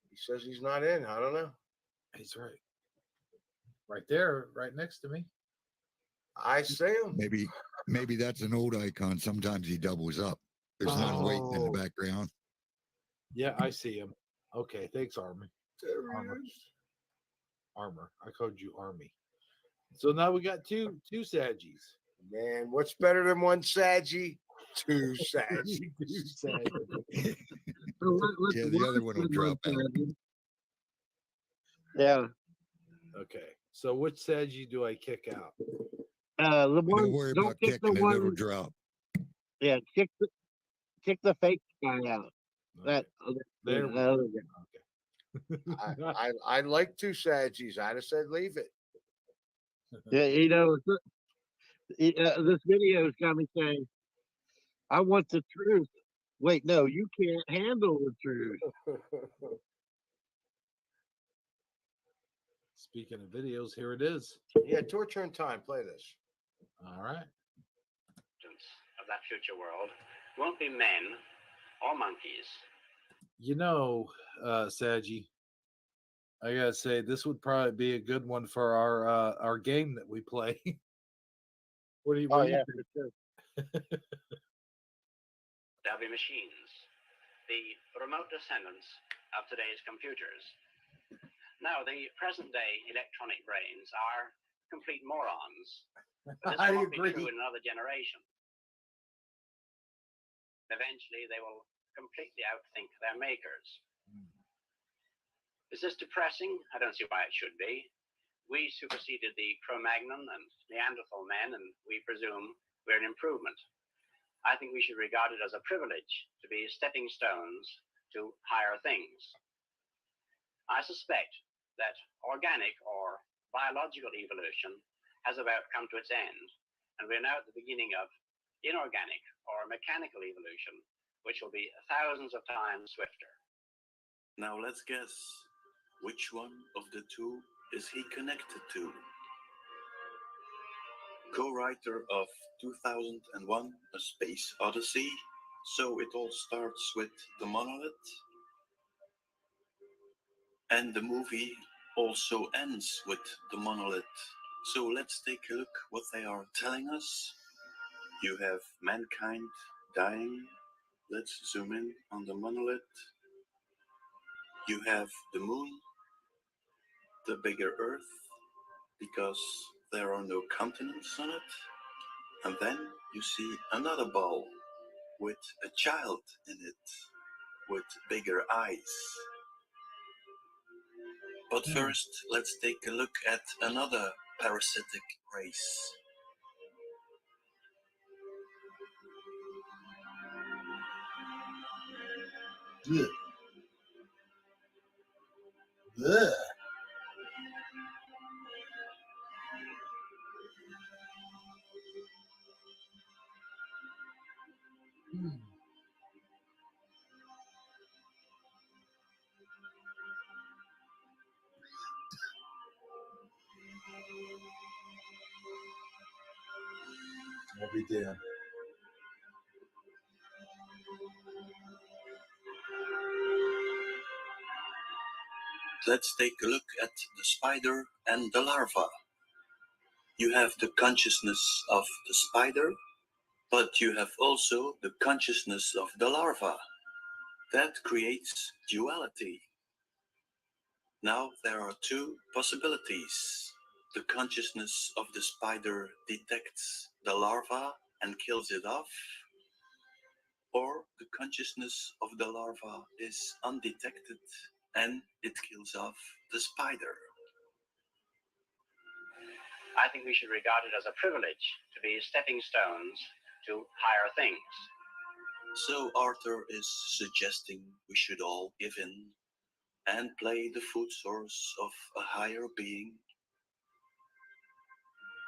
He says he's not in. I don't know.
He's right there, right next to me.
I see him.
Maybe that's an old icon. Sometimes he doubles up. There's not waiting in the background.
Yeah, I see him. Okay, thanks, Army.
There he
Armor.
is.
Armor. I called you Army. So now we got two Sagis.
Man, what's better than one Saji? Two Saji.
Two Sagis.
Yeah, the other one will drop out.
Yeah.
Okay, so which Sagi do I kick out?
The one,
Don't worry about
kick the
kicking it, it'll
one.
drop.
Yeah, kick the fake guy out. That
There we
the other guy.
Okay.
I like two Sagis. I'd have said leave it.
Yeah, this video has got me saying, "I want the truth." Wait, no, you can't handle the truth.
Speaking of videos, here it is.
Yeah, tour turn time. Play this.
All right.
Of that future world won't be men or monkeys.
You know, Saji, I gotta say this would probably be a good one for our game that we play. What do you?
Oh
What do you
yeah,
think?
for sure.
There'll be machines, the remote descendants of today's computers. Now, the present day electronic brains are complete morons. But this
I
won't be
agree.
true in another generation. Eventually, they will completely outthink their makers. Is this depressing? I don't see why it should be. We superseded the Cro-Magnon and Neanderthal men, and we presume we're an improvement. I think we should regard it as a privilege to be stepping stones to higher things. I suspect that organic or biological evolution has about come to its end, and we're now at the beginning of inorganic or mechanical evolution, which will be thousands of times swifter.
Now let's guess, which one of the two is he connected to? Co-writer of 2001, A Space Odyssey, so it all starts with the monolith. And the movie also ends with the monolith. So let's take a look what they are telling us. You have mankind dying. Let's zoom in on the monolith. You have the moon, the bigger Earth, because there are no continents on it. And then you see another ball with a child in it, with bigger eyes. But first, let's take a look at another parasitic race.
Ugh. Ugh. I'll be damned.
Let's take a look at the spider and the larva. You have the consciousness of the spider, but you have also the consciousness of the larva. That creates duality. Now there are two possibilities. The consciousness of the spider detects the larva and kills it off, or the consciousness of the larva is undetected and it kills off the spider.
I think we should regard it as a privilege to be stepping stones to higher things.
So Arthur is suggesting we should all give in and play the food source of a higher being.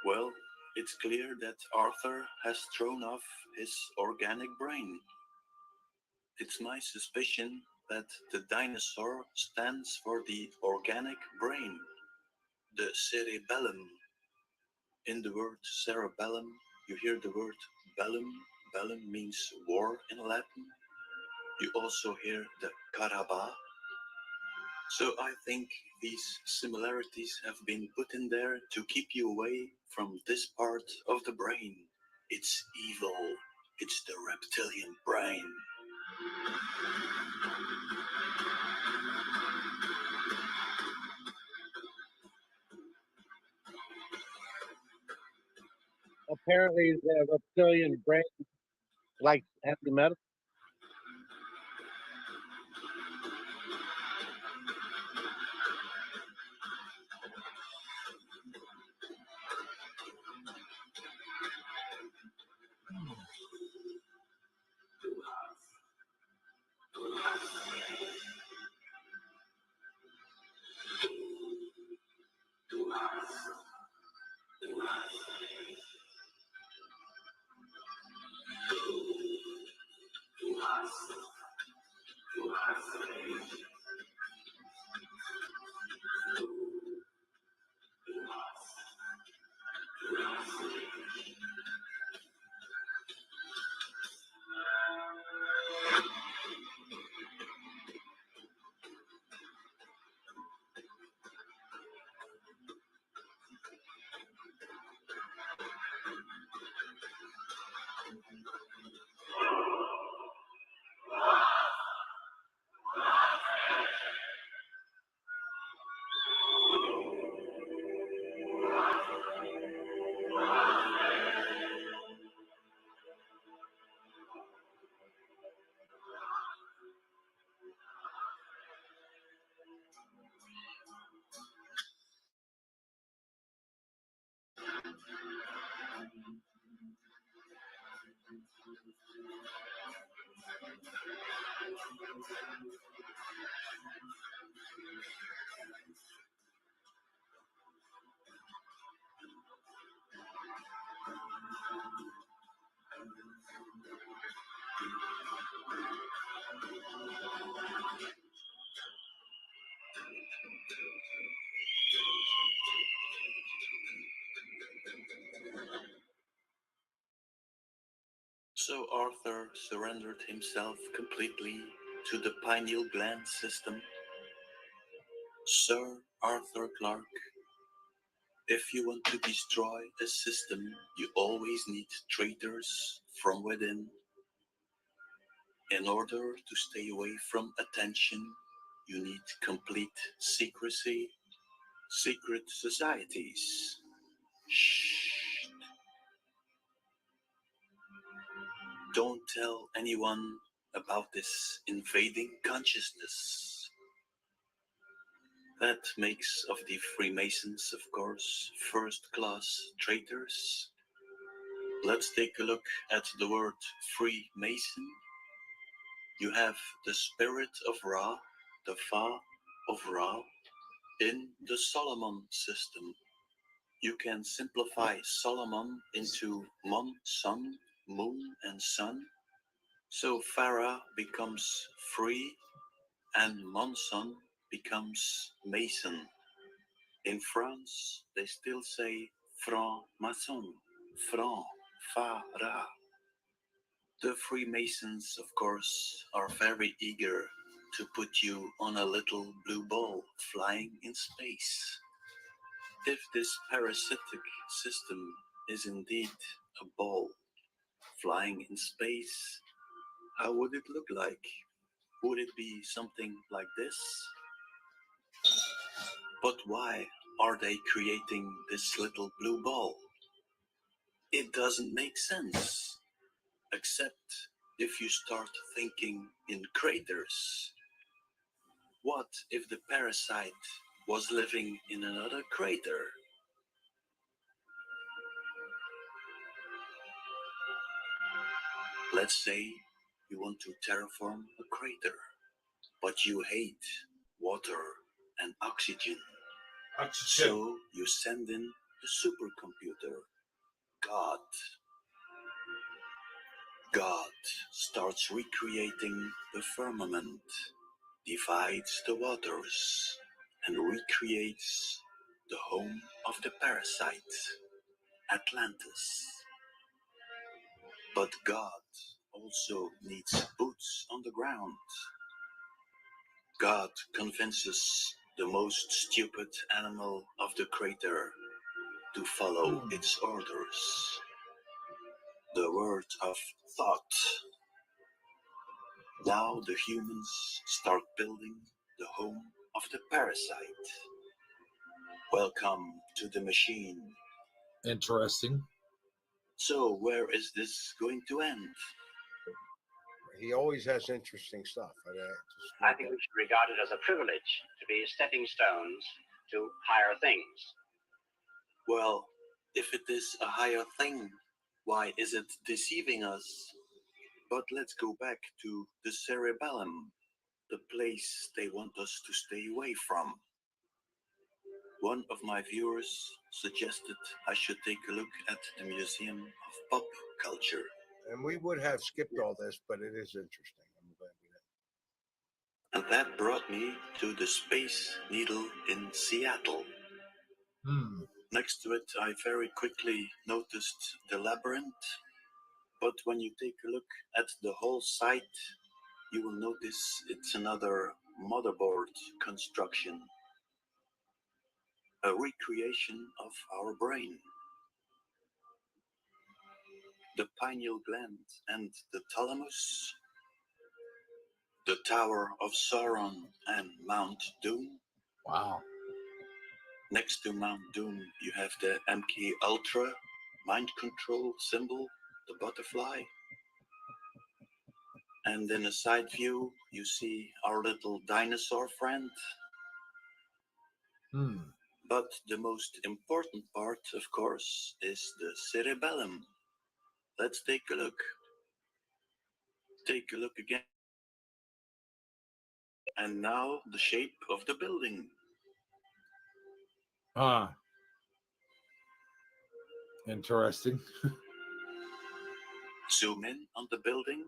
Well, it's clear that Arthur has thrown off his organic brain. It's my suspicion that the dinosaur stands for the organic brain, the cerebellum. In the word cerebellum, you hear the word bellum. Bellum means war in Latin. You also hear the caraba. So I think these similarities have been put in there to keep you away from this part of the brain. It's evil. It's the reptilian brain.
Apparently, the reptilian brain likes heavy metal.
surrendered himself completely to the pineal gland system. Sir Arthur Clarke, if you want to destroy a system, you always need traitors from within. In order to stay away from attention, you need complete secrecy, secret societies. Shh. Don't tell anyone about this invading consciousness. That makes of the Freemasons, of course, first-class traitors. Let's take a look at the word Freemason. You have the spirit of Ra, the Fa of Ra, in the Solomon system. You can simplify Solomon into Mon, Sun, Moon, and Sun. So Farah becomes free and Monson becomes Mason. In France, they still say franc-maçon, franc, Farah. The Freemasons, of course, are very eager to put you on a little blue ball flying in space. If this parasitic system is indeed a ball flying in space, how would it look like? Would it be something like this? But why are they creating this little blue ball? It doesn't make sense, except if you start thinking in craters. What if the parasite was living in another crater? Let's say you want to terraform a crater, but you hate water and oxygen. So you send in the supercomputer, God. God starts recreating the firmament, divides the waters, and recreates the home of the parasite, Atlantis. But God also needs boots on the ground. God convinces the most stupid animal of the crater to follow its orders. The word of thought. Now the humans start building the home of the parasite. Welcome to the machine.
Interesting.
So where is this going to end?
He always has interesting stuff.
I think we should regard it as a privilege to be stepping stones to higher things.
Well, if it is a higher thing, why is it deceiving us? But let's go back to the cerebellum, the place they want us to stay away from. One of my viewers suggested I should take a look at the Museum of Pop Culture.
And we would have skipped all this, but it is interesting. I'm glad we did.
And that brought me to the Space Needle in Seattle. Next to it, I very quickly noticed the labyrinth. But when you take a look at the whole site, you will notice it's another motherboard construction, a recreation of our brain. The pineal gland and the thalamus, the Tower of Sauron and Mount Doom.
Wow.
Next to Mount Doom, you have the MK Ultra mind control symbol, the butterfly. And in a side view, you see our little dinosaur friend. But the most important part, of course, is the cerebellum. Let's take a look. Take a look again. And now the shape of the building.
Interesting.
Zoom in on the building,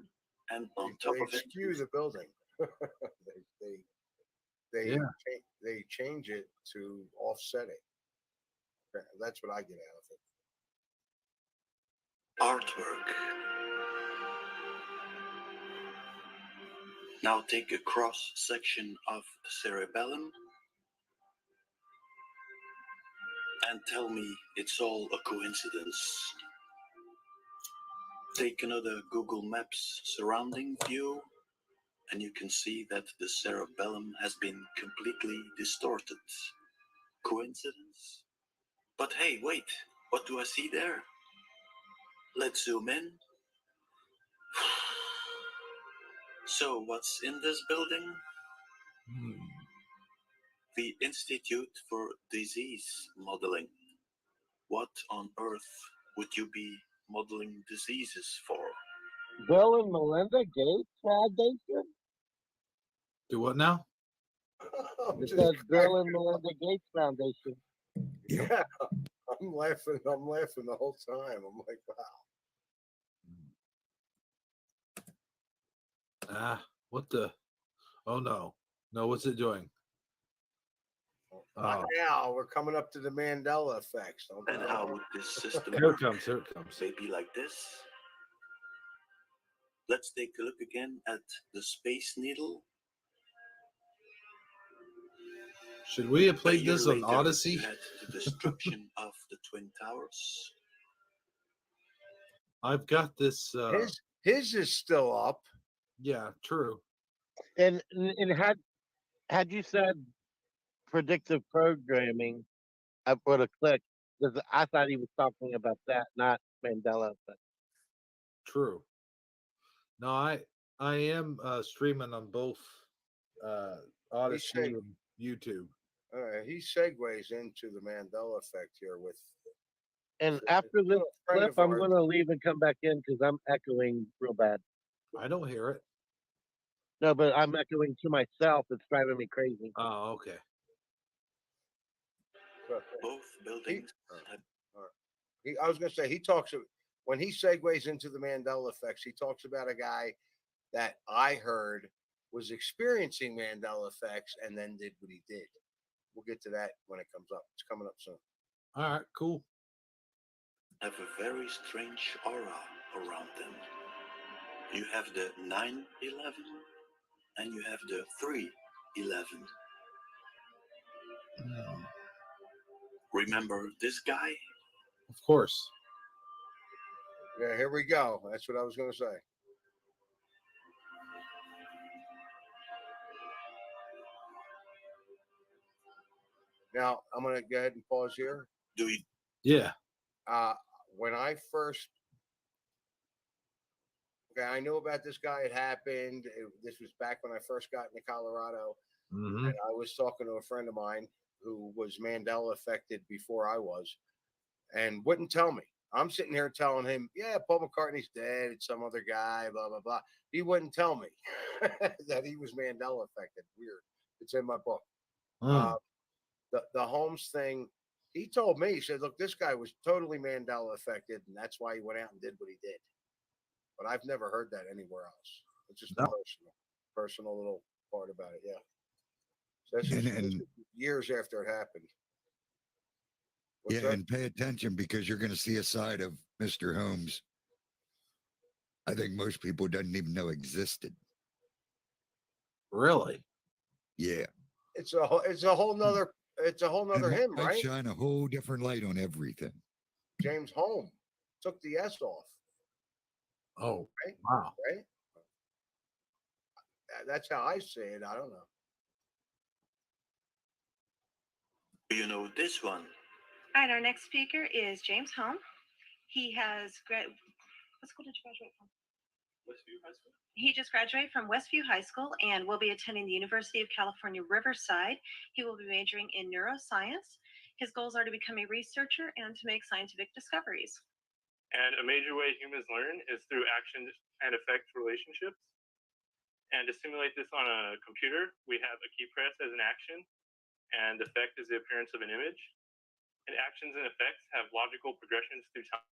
and on top of it,
skew the building. They change it to offset it. That's what I get out of it.
Artwork. Now take a cross section of the cerebellum and tell me it's all a coincidence. Take another Google Maps surrounding view and you can see that the cerebellum has been completely distorted. Coincidence? But hey, wait, what do I see there? Let's zoom in. So, what's in this building? The Institute for Disease Modeling. What on earth would you be modeling diseases for?
Bill and Melinda Gates Foundation?
Do what now?
I'm
It
just
says Bill
cracking
and Melinda Gates Foundation.
Yeah, I'm laughing. I'm laughing the whole time. I'm like, wow.
What the? Oh no, no, what's it doing?
Not
Oh,
now. We're coming up to the Mandela effects. Don't
And
do
how
that.
would this system
here it
work?
comes. Here it comes.
Maybe like this. Let's take a look again at the Space Needle.
Should we have
A
played
year
this on
later,
Odyssey?
you had the destruction of the Twin Towers.
I've got this.
His is still up.
Yeah, true.
And had you said predictive programming, I would have clicked because I thought he was talking about that, not Mandela Effect.
True. No, I am streaming on both Odyssey
saying-
and YouTube.
He segues into the Mandela effect here with.
And
So,
after this
a friend
clip,
of
I'm
ours-
going to leave and come back in because I'm echoing real bad.
I don't hear it.
No, but I'm echoing to myself. It's driving me crazy.
Oh, okay.
Both buildings have
I was going to say he talks when he segues into the Mandela effects. He talks about a guy that I heard was experiencing Mandela effects and then did what he did. We'll get to that when it comes up. It's coming up soon.
All right, cool.
have a very strange aura around them. You have the 9-11 and you have the 3-11. Remember this guy?
Of course.
Yeah, here we go. That's what I was going to say. Now I'm going to go ahead and pause here.
Do you?
Yeah.
When I first, I knew about this guy. It happened. This was back when I first got into Colorado,
Mm-hmm.
and I was talking to a friend of mine who was Mandela affected before I was, and wouldn't tell me. I'm sitting here telling him, "Yeah, Paul McCartney's dead. It's some other guy." Blah blah blah. He wouldn't tell me that he was Mandela affected. Weird. It's in my book. The Holmes thing. He told me, he said, look, this guy was totally Mandela affected, and that's why he went out and did what he did. But I've never heard that anywhere else. It's just
No.
a personal little part about it. Yeah. So this is years after it happened. What's that?
And pay attention because you're going to see a side of Mr. Holmes I think most people doesn't even know existed.
Really?
Yeah.
It's a whole nother
And
him,
might
right?
shine a whole different light on everything.
James Holmes took the S off,
Oh,
right?
wow.
Right? That's how I say it. I don't know.
You know this one?
All right, our next speaker is James Home. He has what school did you graduate from?
Westview High School.
He just graduated from Westview High School and will be attending the University of California, Riverside. He will be majoring in neuroscience. His goals are to become a researcher and to make scientific discoveries.
And a major way humans learn is through action and effect relationships. And to simulate this on a computer, we have a key press as an action, and effect is the appearance of an image. And actions and effects have logical progressions through time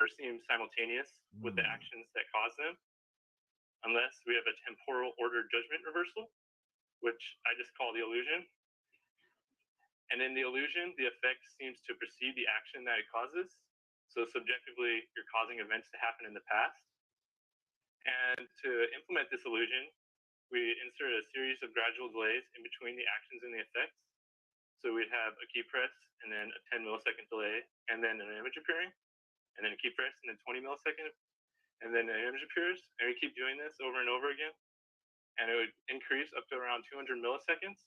or seem simultaneous with the actions that cause them, unless we have a temporal order judgment reversal, which I just call the illusion. And in the illusion, the effect seems to precede the action that it causes. So subjectively, you're causing events to happen in the past. And And to implement this illusion, we insert a series of gradual delays in between the actions and the effects. So we'd have a key press and then a 10 millisecond delay, and then an image appearing, and then a key press and then 20 millisecond, and then an image appears, and we keep doing this over and over again. And it would increase up to around 200 milliseconds.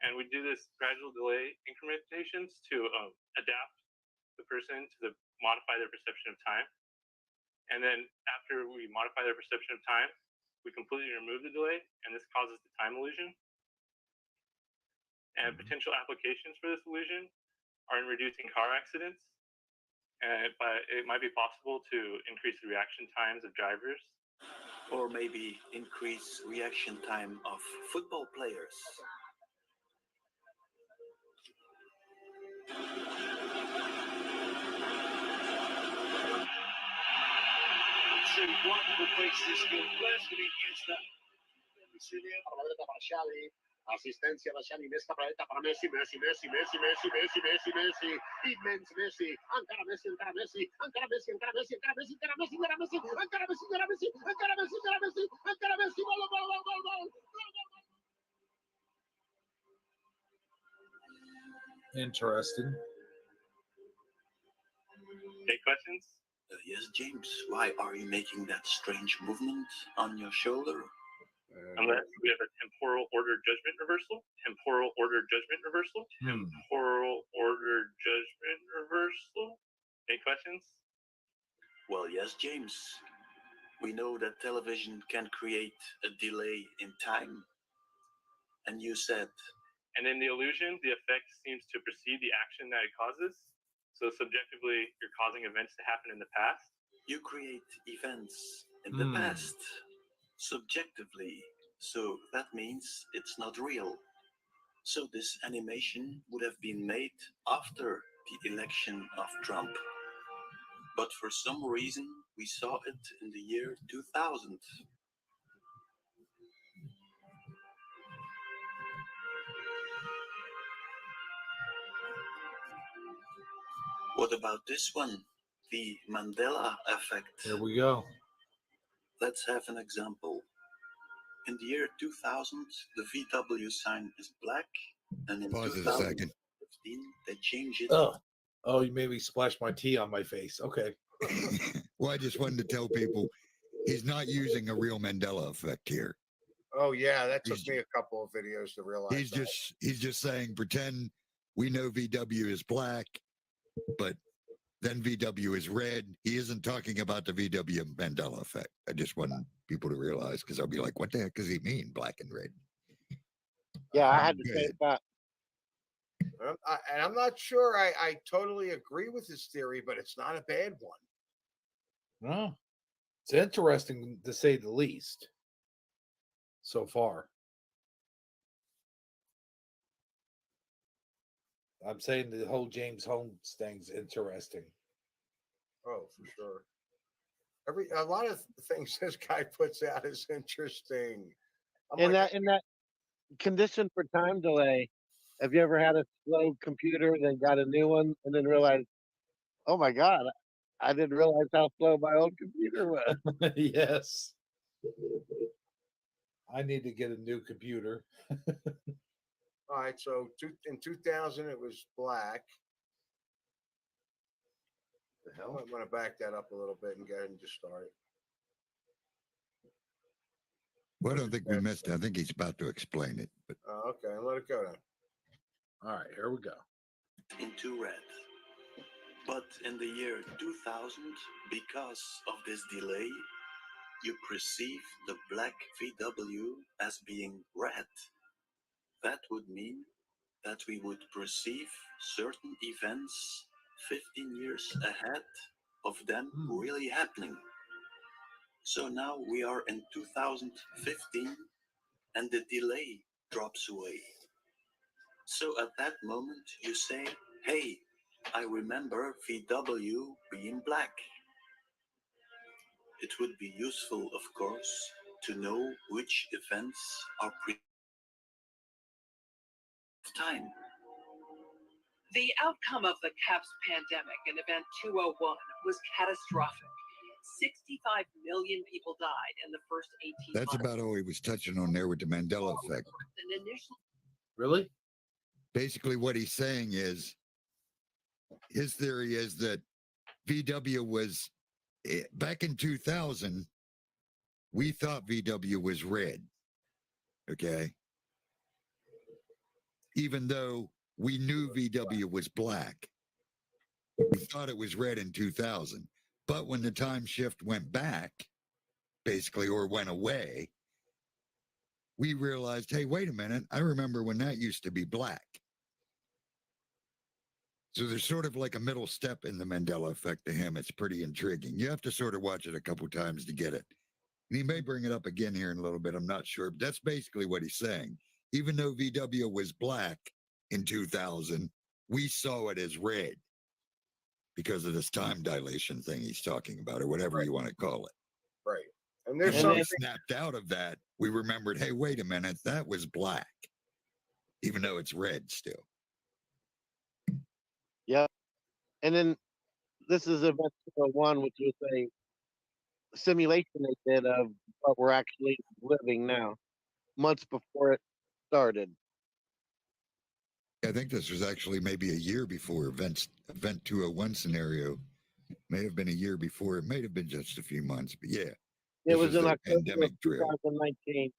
And we do this gradual delay incrementations to adapt the person to modify their perception of time. And then after we modify their perception of time, we completely remove the delay, and this causes the time illusion. And potential applications for this illusion are in reducing car accidents. And it might be possible to increase the reaction times of drivers.
Or maybe increase reaction time of football players.
Two wonderful pieces of blasting against that.
Asistencia lasciata in destra preta para Messi, Messi, Messi, Messi, Messi, Messi, Messi, Messi, immens Messi, ancora Messi, ancora Messi, ancora Messi, ancora Messi, ancora Messi, ancora Messi, ancora Messi, ancora Messi, ancora Messi, ancora Messi, ancora Messi, ancora Messi, gol, gol, gol, gol, gol.
Interesting.
Any questions?
Yes, James. Why are you making that strange movement on your shoulder?
Unless we have a temporal order judgment reversal, temporal order judgment reversal, temporal order judgment reversal. Any questions?
Well, yes, James. We know that television can create a delay in time. And you said...
And in the illusion, the effect seems to precede the action that it causes. So subjectively, you're causing events to happen in the past.
You create events in the past. Subjectively, so that means it's not real. So this animation would have been made after the election of Trump. But for some reason, we saw it in the year 2000. What about this one? The Mandela Effect.
There we go.
Let's have an example. In the year 2000, the VW sign is black, and in
Pause it a
2015,
second.
they change it.
Oh, you made me splash my tea on my face. Okay.
Well, I just wanted to tell people he's not using a real Mandela effect here.
Oh yeah, that took me a couple of videos to realize.
He's just saying pretend we know VW is black, but then VW is red. He isn't talking about the VW Mandela effect. I just want people to realize, because I'll be like, what the heck does he mean, black and red?
Yeah, I had to say that.
And I'm not sure I totally agree with his theory, but it's not a bad one.
Well, it's interesting to say the least so far. I'm saying the whole James Holmes thing's interesting.
Oh, for sure. A lot of things this guy puts out is interesting.
In that condition for time delay, have you ever had a slow computer, then got a new one, and then realized, oh my God, I didn't realize how slow my old computer was?
Yes. I need to get a new computer.
All right, so in 2000 it was black. The hell? I want to back that up a little bit and go ahead and just start it.
Well, I don't think we missed it. I think he's about to explain it. But
okay, let it go then.
All right, here we go.
Into red. But in the year 2000, because of this delay, you perceive the black VW as being red. That would mean that we would perceive certain events 15 years ahead of them really happening. So now we are in 2015 and the delay drops away. So at that moment you say, hey, I remember VW being black. It would be useful, of course, to know which events are time.
The outcome of the CAPS pandemic in Event 201 was catastrophic. 65 million people died in the first 18
That's
months.
about all he was touching on there with the Mandela effect.
And initially,
Really?
Basically, what he's saying is his theory is that VW was back in 2000. We thought VW was red. Okay. Even though we knew VW was black, we thought it was red in 2000. But when the time shift went back, basically, or went away, we realized, hey, wait a minute. I remember when that used to be black. So there's sort of like a middle step in the Mandela effect to him. It's pretty intriguing. You have to sort of watch it a couple times to get it. And he may bring it up again here in a little bit. I'm not sure. But that's basically what he's saying. Even though VW was black in 2000, we saw it as red because of this time dilation thing he's talking about, or whatever you want to call it.
Right. And
And
there's
when
something.
we snapped out of that, we remembered, hey, wait a minute, that was black, even though it's red still.
Yeah. And then this is event 1, which was a simulation they did of what we're actually living now, months before it started.
I think this was actually maybe a year before event 201 scenario. May have been a year before. It may have been just a few months, but yeah.
It
This
was in
their
October
pandemic
of
drill.
2019.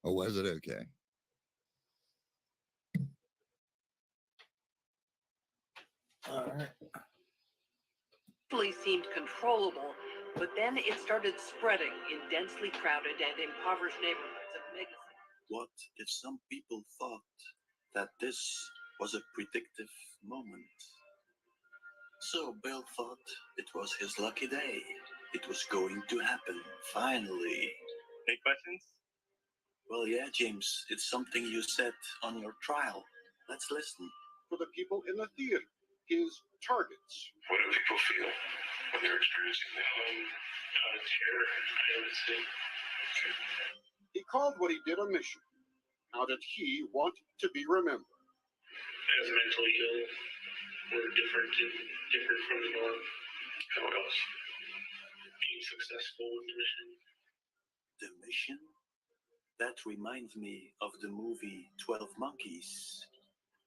Oh, was it? Okay.
All right.
seemed controllable, but then it started spreading in densely crowded and impoverished neighborhoods of megacities.
What if some people thought that this was a predictive moment? So Bill thought it was his lucky day. It was going to happen, finally.
Any questions?
Well, yeah, James, it's something you said on your trial. Let's listen.
For the people in the theater, his targets.
What do people feel when they're experiencing the terror, I would say?
He called what he did a mission. How did he want to be remembered?
As mentally ill or different from the norm. How else? Being successful with the mission.
The mission? That reminds me of the movie 12 Monkeys,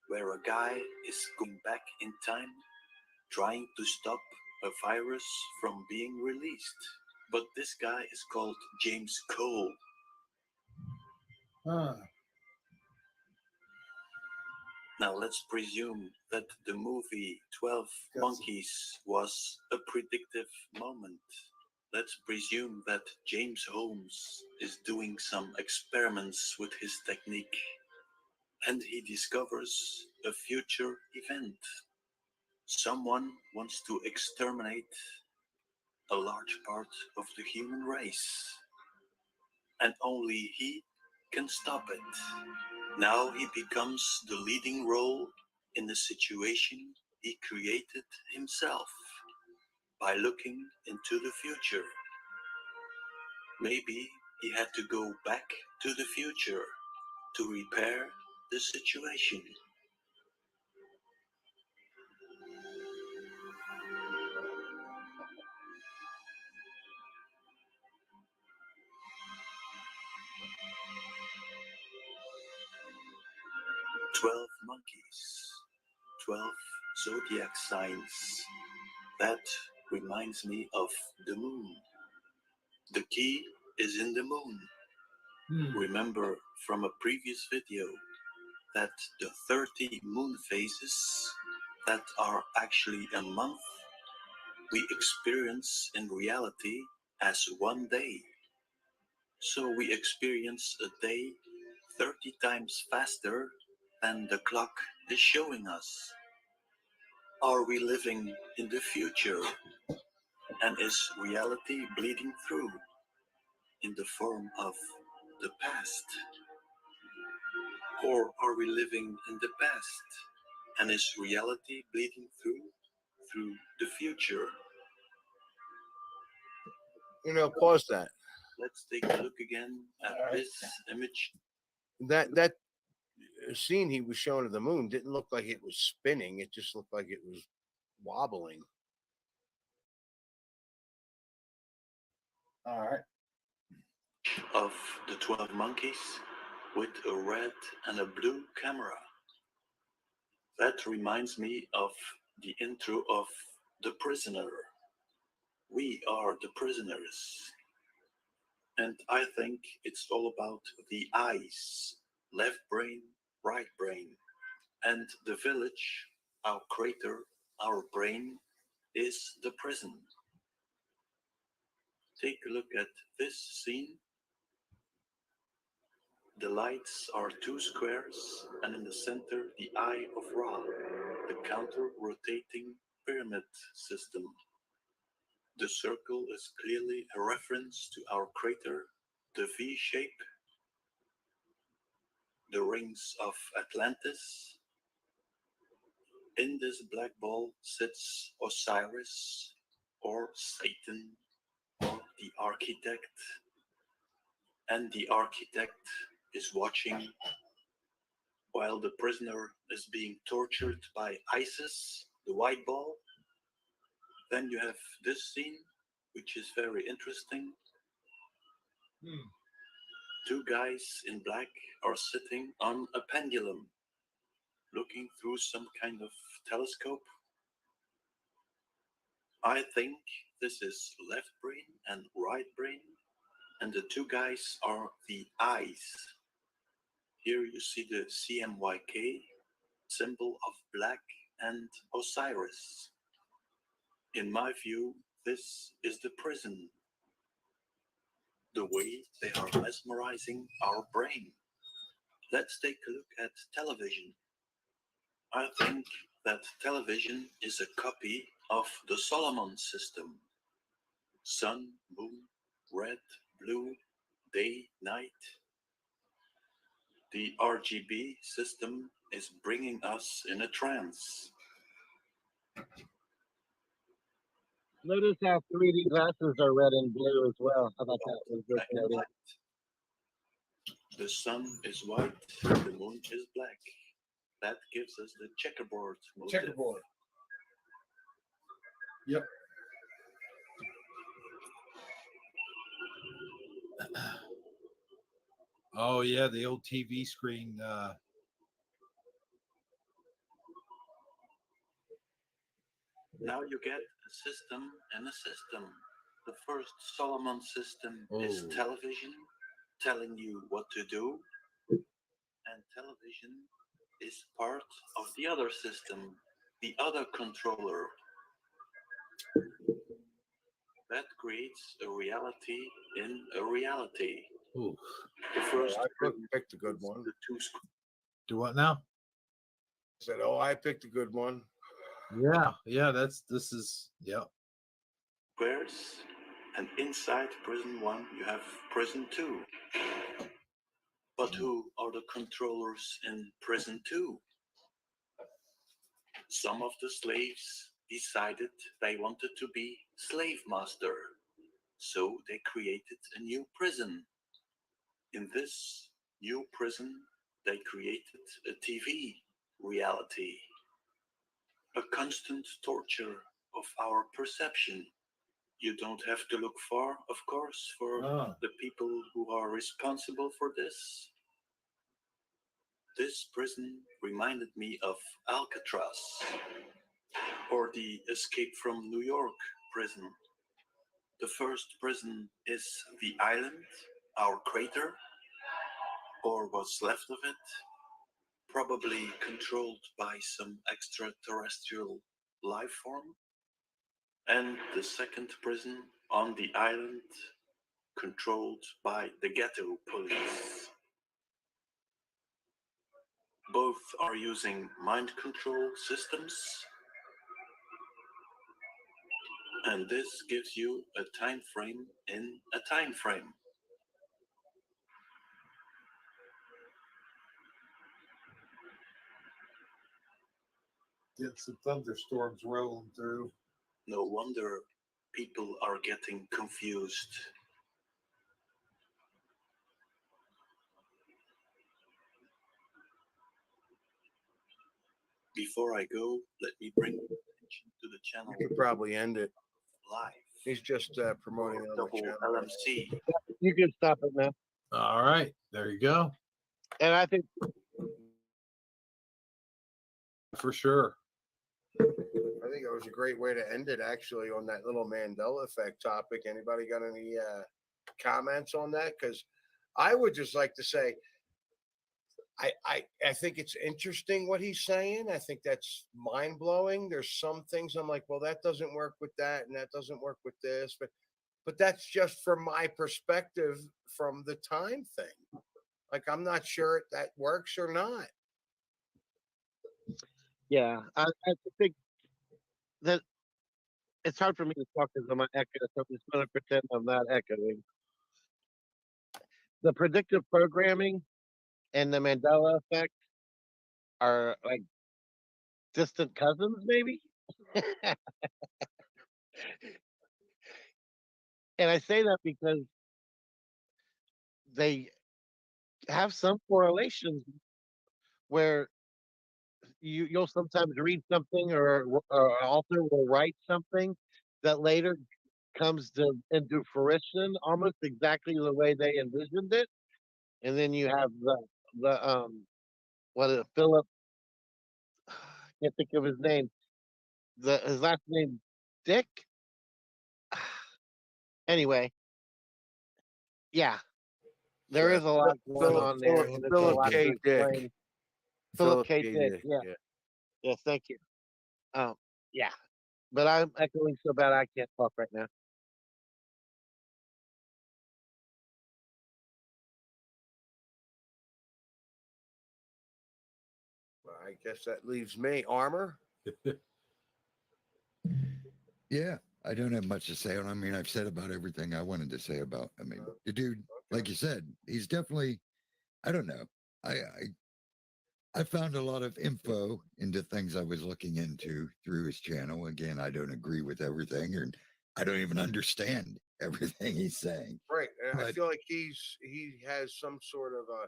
where a guy is going back in time, trying to stop a virus from being released. But this guy is called James Cole. Now let's presume that the movie 12 Monkeys was a predictive moment. Let's presume that James Holmes is doing some experiments with his technique, and he discovers a future event. Someone wants to exterminate a large part of the human race, and only he can stop it. Now he becomes the leading role in the situation he created himself by looking into the future. Maybe he had to go back to the future to repair the situation. "12 monkeys, 12 zodiac signs. That reminds me of the moon. The key is in the moon. Remember from a previous video that the 30 moon phases that are actually a month, we experience in reality as one day. So we experience a day 30 times faster than the clock is showing us. Are we living in the future? And is reality bleeding through in the form of the past? Or are we living in the past and is reality bleeding through the future?
Pause that.
Let's take a look again at this image.
That scene he was showing of the moon didn't look like it was spinning. It just looked like it was wobbling.
All right.
Of the 12 Monkeys with a red and a blue camera. That reminds me of the intro of The Prisoner. We are the prisoners. And I think it's all about the eyes, left brain, right brain. And the village, our crater, our brain, is the prison. Take a look at this scene. The lights are two squares, and in the center, the Eye of Ra, the counter-rotating pyramid system. The circle is clearly a reference to our crater, the V shape, the rings of Atlantis. In this black ball sits Osiris, or Satan, or the architect. And the architect is watching while the prisoner is being tortured by Isis, the white ball. Then you have this scene, which is very interesting. Two guys in black are sitting on a pendulum, looking through some kind of telescope. I think this is left brain and right brain, and the two guys are the eyes. Here you see the CMYK, symbol of black and Osiris. In my view, this is the prison. The way they are mesmerizing our brain. Let's take a look at television. I think that television is a copy of the Solomon system. Sun, moon, red, blue, day, night. The RGB system is bringing us in a trance.
Notice how 3D glasses are red and blue as well. How about that? Was just noted.
The sun is white, the moon is black. That gives us the checkerboard motif.
Checkerboard. Yep. Oh yeah, the old TV screen.
Now you get a system and a system. The first Solomon system is television, telling you what to do. And television is part of the other system, the other controller. That creates a reality in a reality.
Ooh.
The first I picked a good one.
Do what now?
I said, "Oh, I picked a good one."
Yeah. This is
Squares, and inside prison 1 you have prison 2. But who are the controllers in prison 2? Some of the slaves decided they wanted to be slave master, so they created a new prison. In this new prison, they created a TV reality, a constant torture of our perception. You don't have to look far, of course, for the people who are responsible for this. This prison reminded me of Alcatraz, or the Escape from New York prison. The first prison is the island, our crater, or what's left of it, probably controlled by some extraterrestrial life form. And the second prison on the island, controlled by the ghetto police. Both are using mind control systems, and this gives you a time frame in a time frame.
Get some thunderstorms rolling through.
No wonder people are getting confused. Before I go, let me bring attention to the channel.
You could probably end it.
Live.
He's just promoting on the
double
channel.
LMC.
You can stop it now.
All right, there you go.
And I think
For sure.
I think it was a great way to end it, actually, on that little Mandela Effect topic. Anybody got any comments on that? Because I would just like to say, I think it's interesting what he's saying. I think that's mind blowing. There's some things I'm like, well, that doesn't work with that, and that doesn't work with this, but that's just from my perspective from the time thing. Like, I'm not sure if that works or not.
yeah, I think that it's hard for me to talk because I'm an echo, so I'm just going to pretend I'm not echoing. The predictive programming and the Mandela effect are like distant cousins, maybe. And I say that because they have some correlations where you'll sometimes read something or an author will write something that later comes to into fruition almost exactly the way they envisioned it. And then you have the what is it, Philip, I can't think of his name. His last name Dick. Anyway, yeah, there is a lot going on there, and there's a lot to explain. Philip K. Dick. Yeah. Yeah. Thank you. Yeah, but I'm echoing so bad I can't talk right now.
I guess that leaves me. Armor?
Yeah, I don't have much to say on. I mean, I've said about everything I wanted to say about. I mean, the dude, like you said, he's definitely. I don't know. I found a lot of info into things I was looking into through his channel. Again, I don't agree with everything, and I don't even understand everything he's saying.
Right. And I
But
feel like he has some sort of a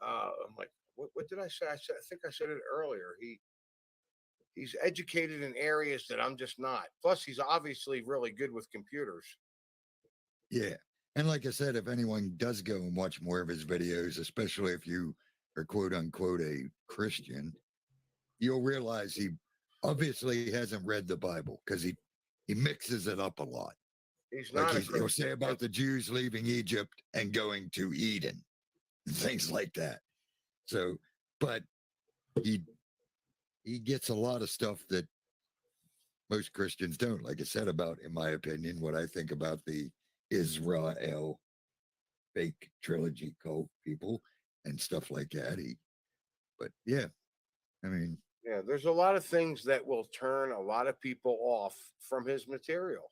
I'm like, what did I say? I think I said it earlier. He's educated in areas that I'm just not. Plus, he's obviously really good with computers.
yeah, and like I said, if anyone does go and watch more of his videos, especially if you are quote unquote a Christian, you'll realize he obviously hasn't read the Bible because he mixes it up a lot.
He's
Like
not.
he'll say about the Jews leaving Egypt and going to Eden, and things like that. So, but he gets a lot of stuff that most Christians don't. Like I said about, in my opinion, what I think about the Israel fake trilogy cult people and stuff like that. But yeah, I mean,
Yeah, there's a lot of things that will turn a lot of people off from his material.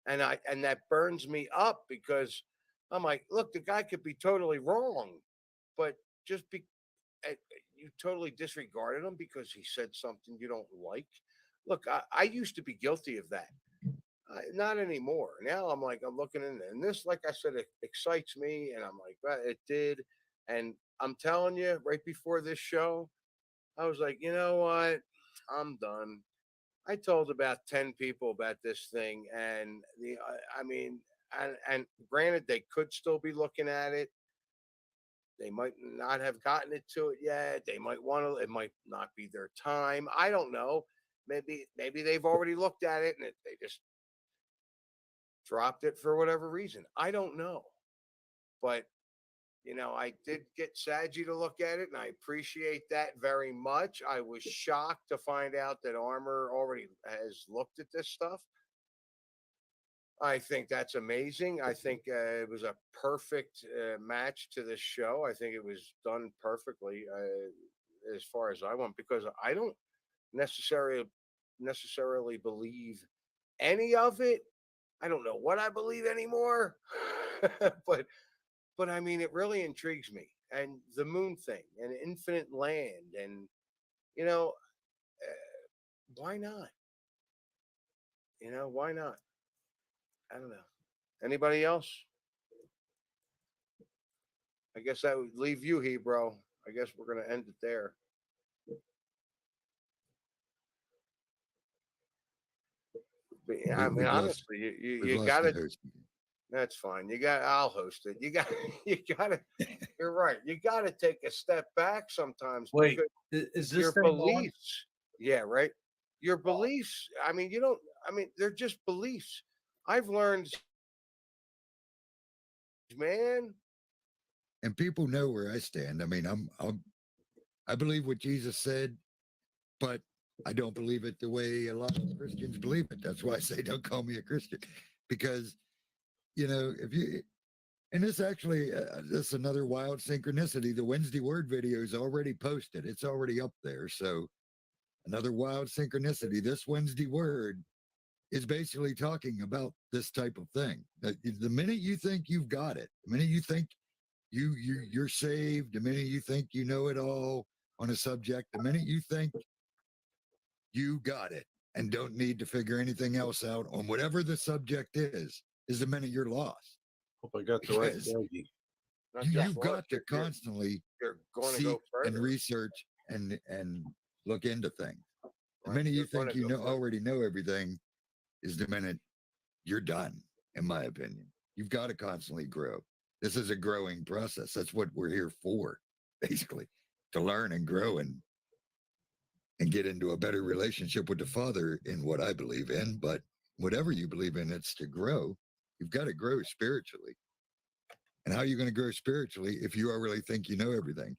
And that burns me up because I'm like, look, the guy could be totally wrong, but just be you totally disregarded him because he said something you don't like. Look, I used to be guilty of that. Not anymore. Now I'm like, I'm looking in, and this, like I said, it excites me, and I'm like, well, it did. And I'm telling you, right before this show, I was like, you know what? I'm done. I told about 10 people about this thing, and I mean, and granted, they could still be looking at it. They might not have gotten it to it yet. They might want to. It might not be their time. I don't know. Maybe they've already looked at it and they just dropped it for whatever reason. I don't know. But I did get Saggy to look at it, and I appreciate that very much. I was shocked to find out that Armor already has looked at this stuff. I think that's amazing. I think it was a perfect match to this show. I think it was done perfectly as far as I want, because I don't necessarily believe any of it. I don't know what I believe anymore, but I mean, it really intrigues me. And the moon thing and infinite land, and you know, why not? Why not? I don't know. Anybody else? I guess that would leave you, Hebro. I guess we're gonna end it there. But
We-
I mean,
we've lost-
honestly,
We've
you
lost
got
the
to.
host.
That's fine. I'll host it. You got to. You're right. You got to take a step back sometimes
Wait,
because
is this
your
thing on?
beliefs. Yeah, right. Your beliefs. I mean, you don't. I mean, they're just beliefs. I've learned, man.
And people know where I stand. I mean, I believe what Jesus said, but I don't believe it the way a lot of Christians believe it. That's why I say don't call me a Christian, because if you and this actually this is another wild synchronicity. The Wednesday Word video is already posted. It's already up there. So another wild synchronicity. This Wednesday Word is basically talking about this type of thing. The minute you think you've got it, the minute you think you're saved, the minute you think you know it all on a subject, the minute you think you got it and don't need to figure anything else out on whatever the subject is the minute you're lost.
Hope I got the right
Because
bogey.
you've got to constantly
You're going to
seek
go
and
further.
research and look into things. The
Right,
minute you
you're gonna
think you
go
know
further.
already know everything is the minute you're done, in my opinion. You've got to constantly grow. This is a growing process. That's what we're here for, basically, to learn and grow and get into a better relationship with the Father in what I believe in. But whatever you believe in, it's to grow. You've got to grow spiritually. And how are you going to grow spiritually if you already think you know everything?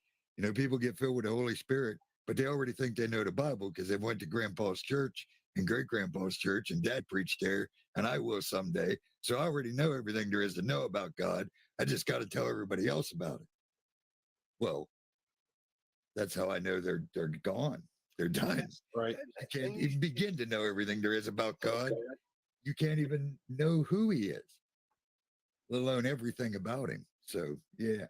People get filled with the Holy Spirit, but they already think they know the Bible because they went to grandpa's church and great grandpa's church and dad preached there, and I will someday. So I already know everything there is to know about God. I just got to tell everybody else about it. Well, that's how I know they're gone. They're done.
Right.
You can't even begin to know everything there is about God. You can't even know who he is, let alone everything about him. So, yeah,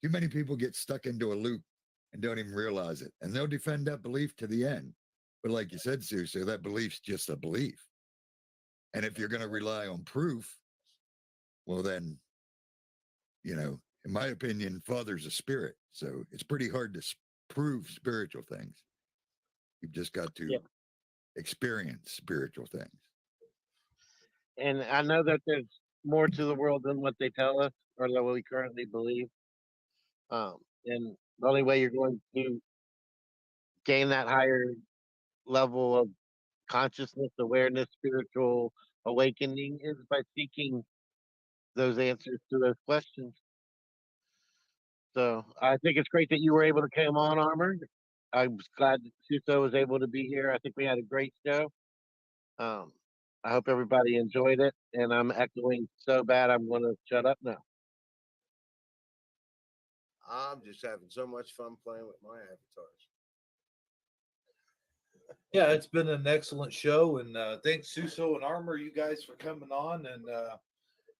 too many people get stuck into a loop and don't even realize it. And they'll defend that belief to the end. But like you said, Suso, that belief's just a belief. And if you're going to rely on proof, well, then, in my opinion, Father's a spirit. So it's pretty hard to prove spiritual things. You've just got to experience spiritual things.
And I know that there's more to the world than what they tell us or that we currently believe. And the only way you're going to gain that higher level of consciousness, awareness, spiritual awakening is by seeking those answers to those questions. So I think it's great that you were able to come on, Armor. I was glad that Suso was able to be here. I think we had a great show. I hope everybody enjoyed it, and I'm echoing so bad I'm going to shut up now.
I'm just having so much fun playing with my avatars.
Yeah, it's been an excellent show, and thanks Suso and Armor, you guys, for coming on. And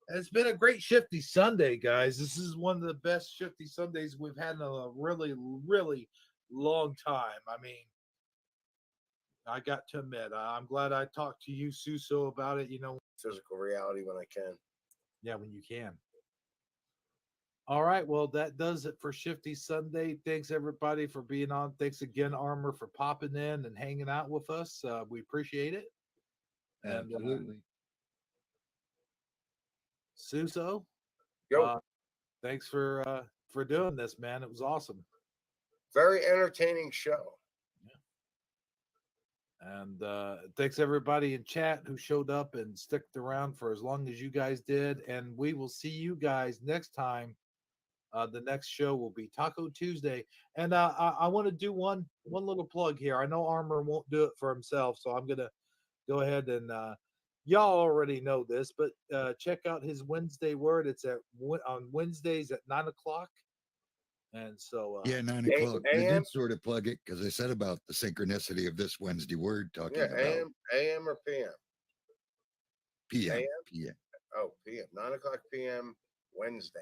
it's been a great Shifty Sunday, guys. This is one of the best Shifty Sundays we've had in a really, really long time. I mean, I got to admit, I'm glad I talked to you, Suso, about it.
Physical reality when I can.
Yeah, when you can. All right, well, that does it for Shifty Sunday. Thanks everybody for being on. Thanks again, Armor, for popping in and hanging out with us. We appreciate it. And
Absolutely.
Suso,
Yo,
thanks for doing this, man. It was awesome.
very entertaining show.
And thanks everybody in chat who showed up and stuck around for as long as you guys did. And we will see you guys next time. The next show will be Taco Tuesday. And I want to do one little plug here. I know Armor won't do it for himself, so I'm gonna go ahead and y'all already know this, but check out his Wednesday Word. It's on Wednesdays at 9:00. And so
9 o'clock. I did sort of plug it because I said about the synchronicity of this Wednesday Word talking about
AM or PM?
PM.
AM?
PM.
Oh, PM. 9:00 PM Wednesday.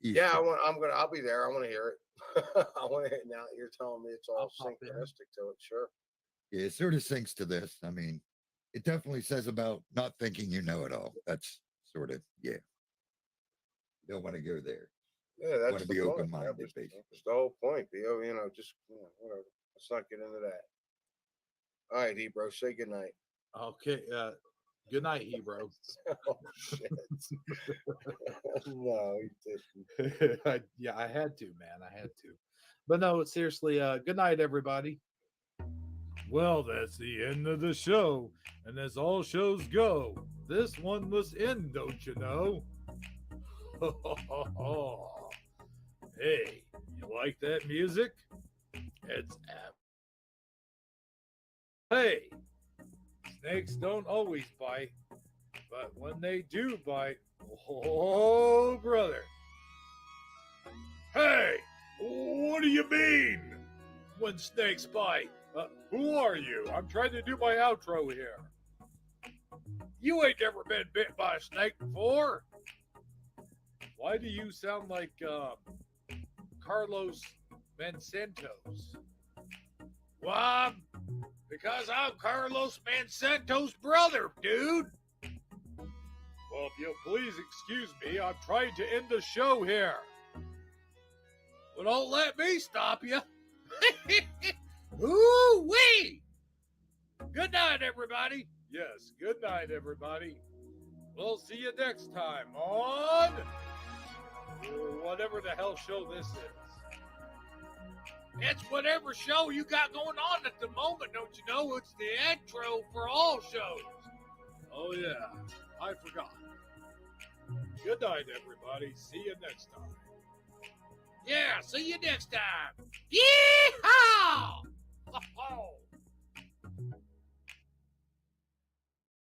Yeah,
I'll be there. I want to hear it. I want to hear it now. You're telling me it's all synchronistic to it. Sure.
Yeah, it sort of syncs to this. I mean, it definitely says about not thinking you know it all. That's sort of, you don't want to go there.
Yeah, that's
want to
the
be
point.
open-minded, basically.
That's the whole point. Just whatever. Let's not get into that. All right, Ebro, say goodnight.
Okay. Good night, Hebrew.
Oh shit! No, he didn't.
I had to, man. I had to. But no, seriously. Good night, everybody. Well, that's the end of the show, and as all shows go, this one must end, don't you know? Hey, you like that music? It's Hey, snakes don't always bite, but when they do bite, oh brother. Hey, what do you mean when snakes bite? Who are you? I'm trying to do my outro here. You ain't never been bit by a snake before. Why do you sound like Carlos Mansantos? Well, because I'm Carlos Mansantos' brother, dude. Well, if you'll please excuse me, I'm trying to end the show here. Well, don't let me stop you. Ooh-wee! Good night, everybody. Yes, good night, everybody. We'll see you next time on whatever the hell show this is. It's whatever show you got going on at the moment, don't you know? It's the intro for all shows. Oh, yeah. I forgot. Good night, everybody. See you next time. Yeah, see you next time. Yeah!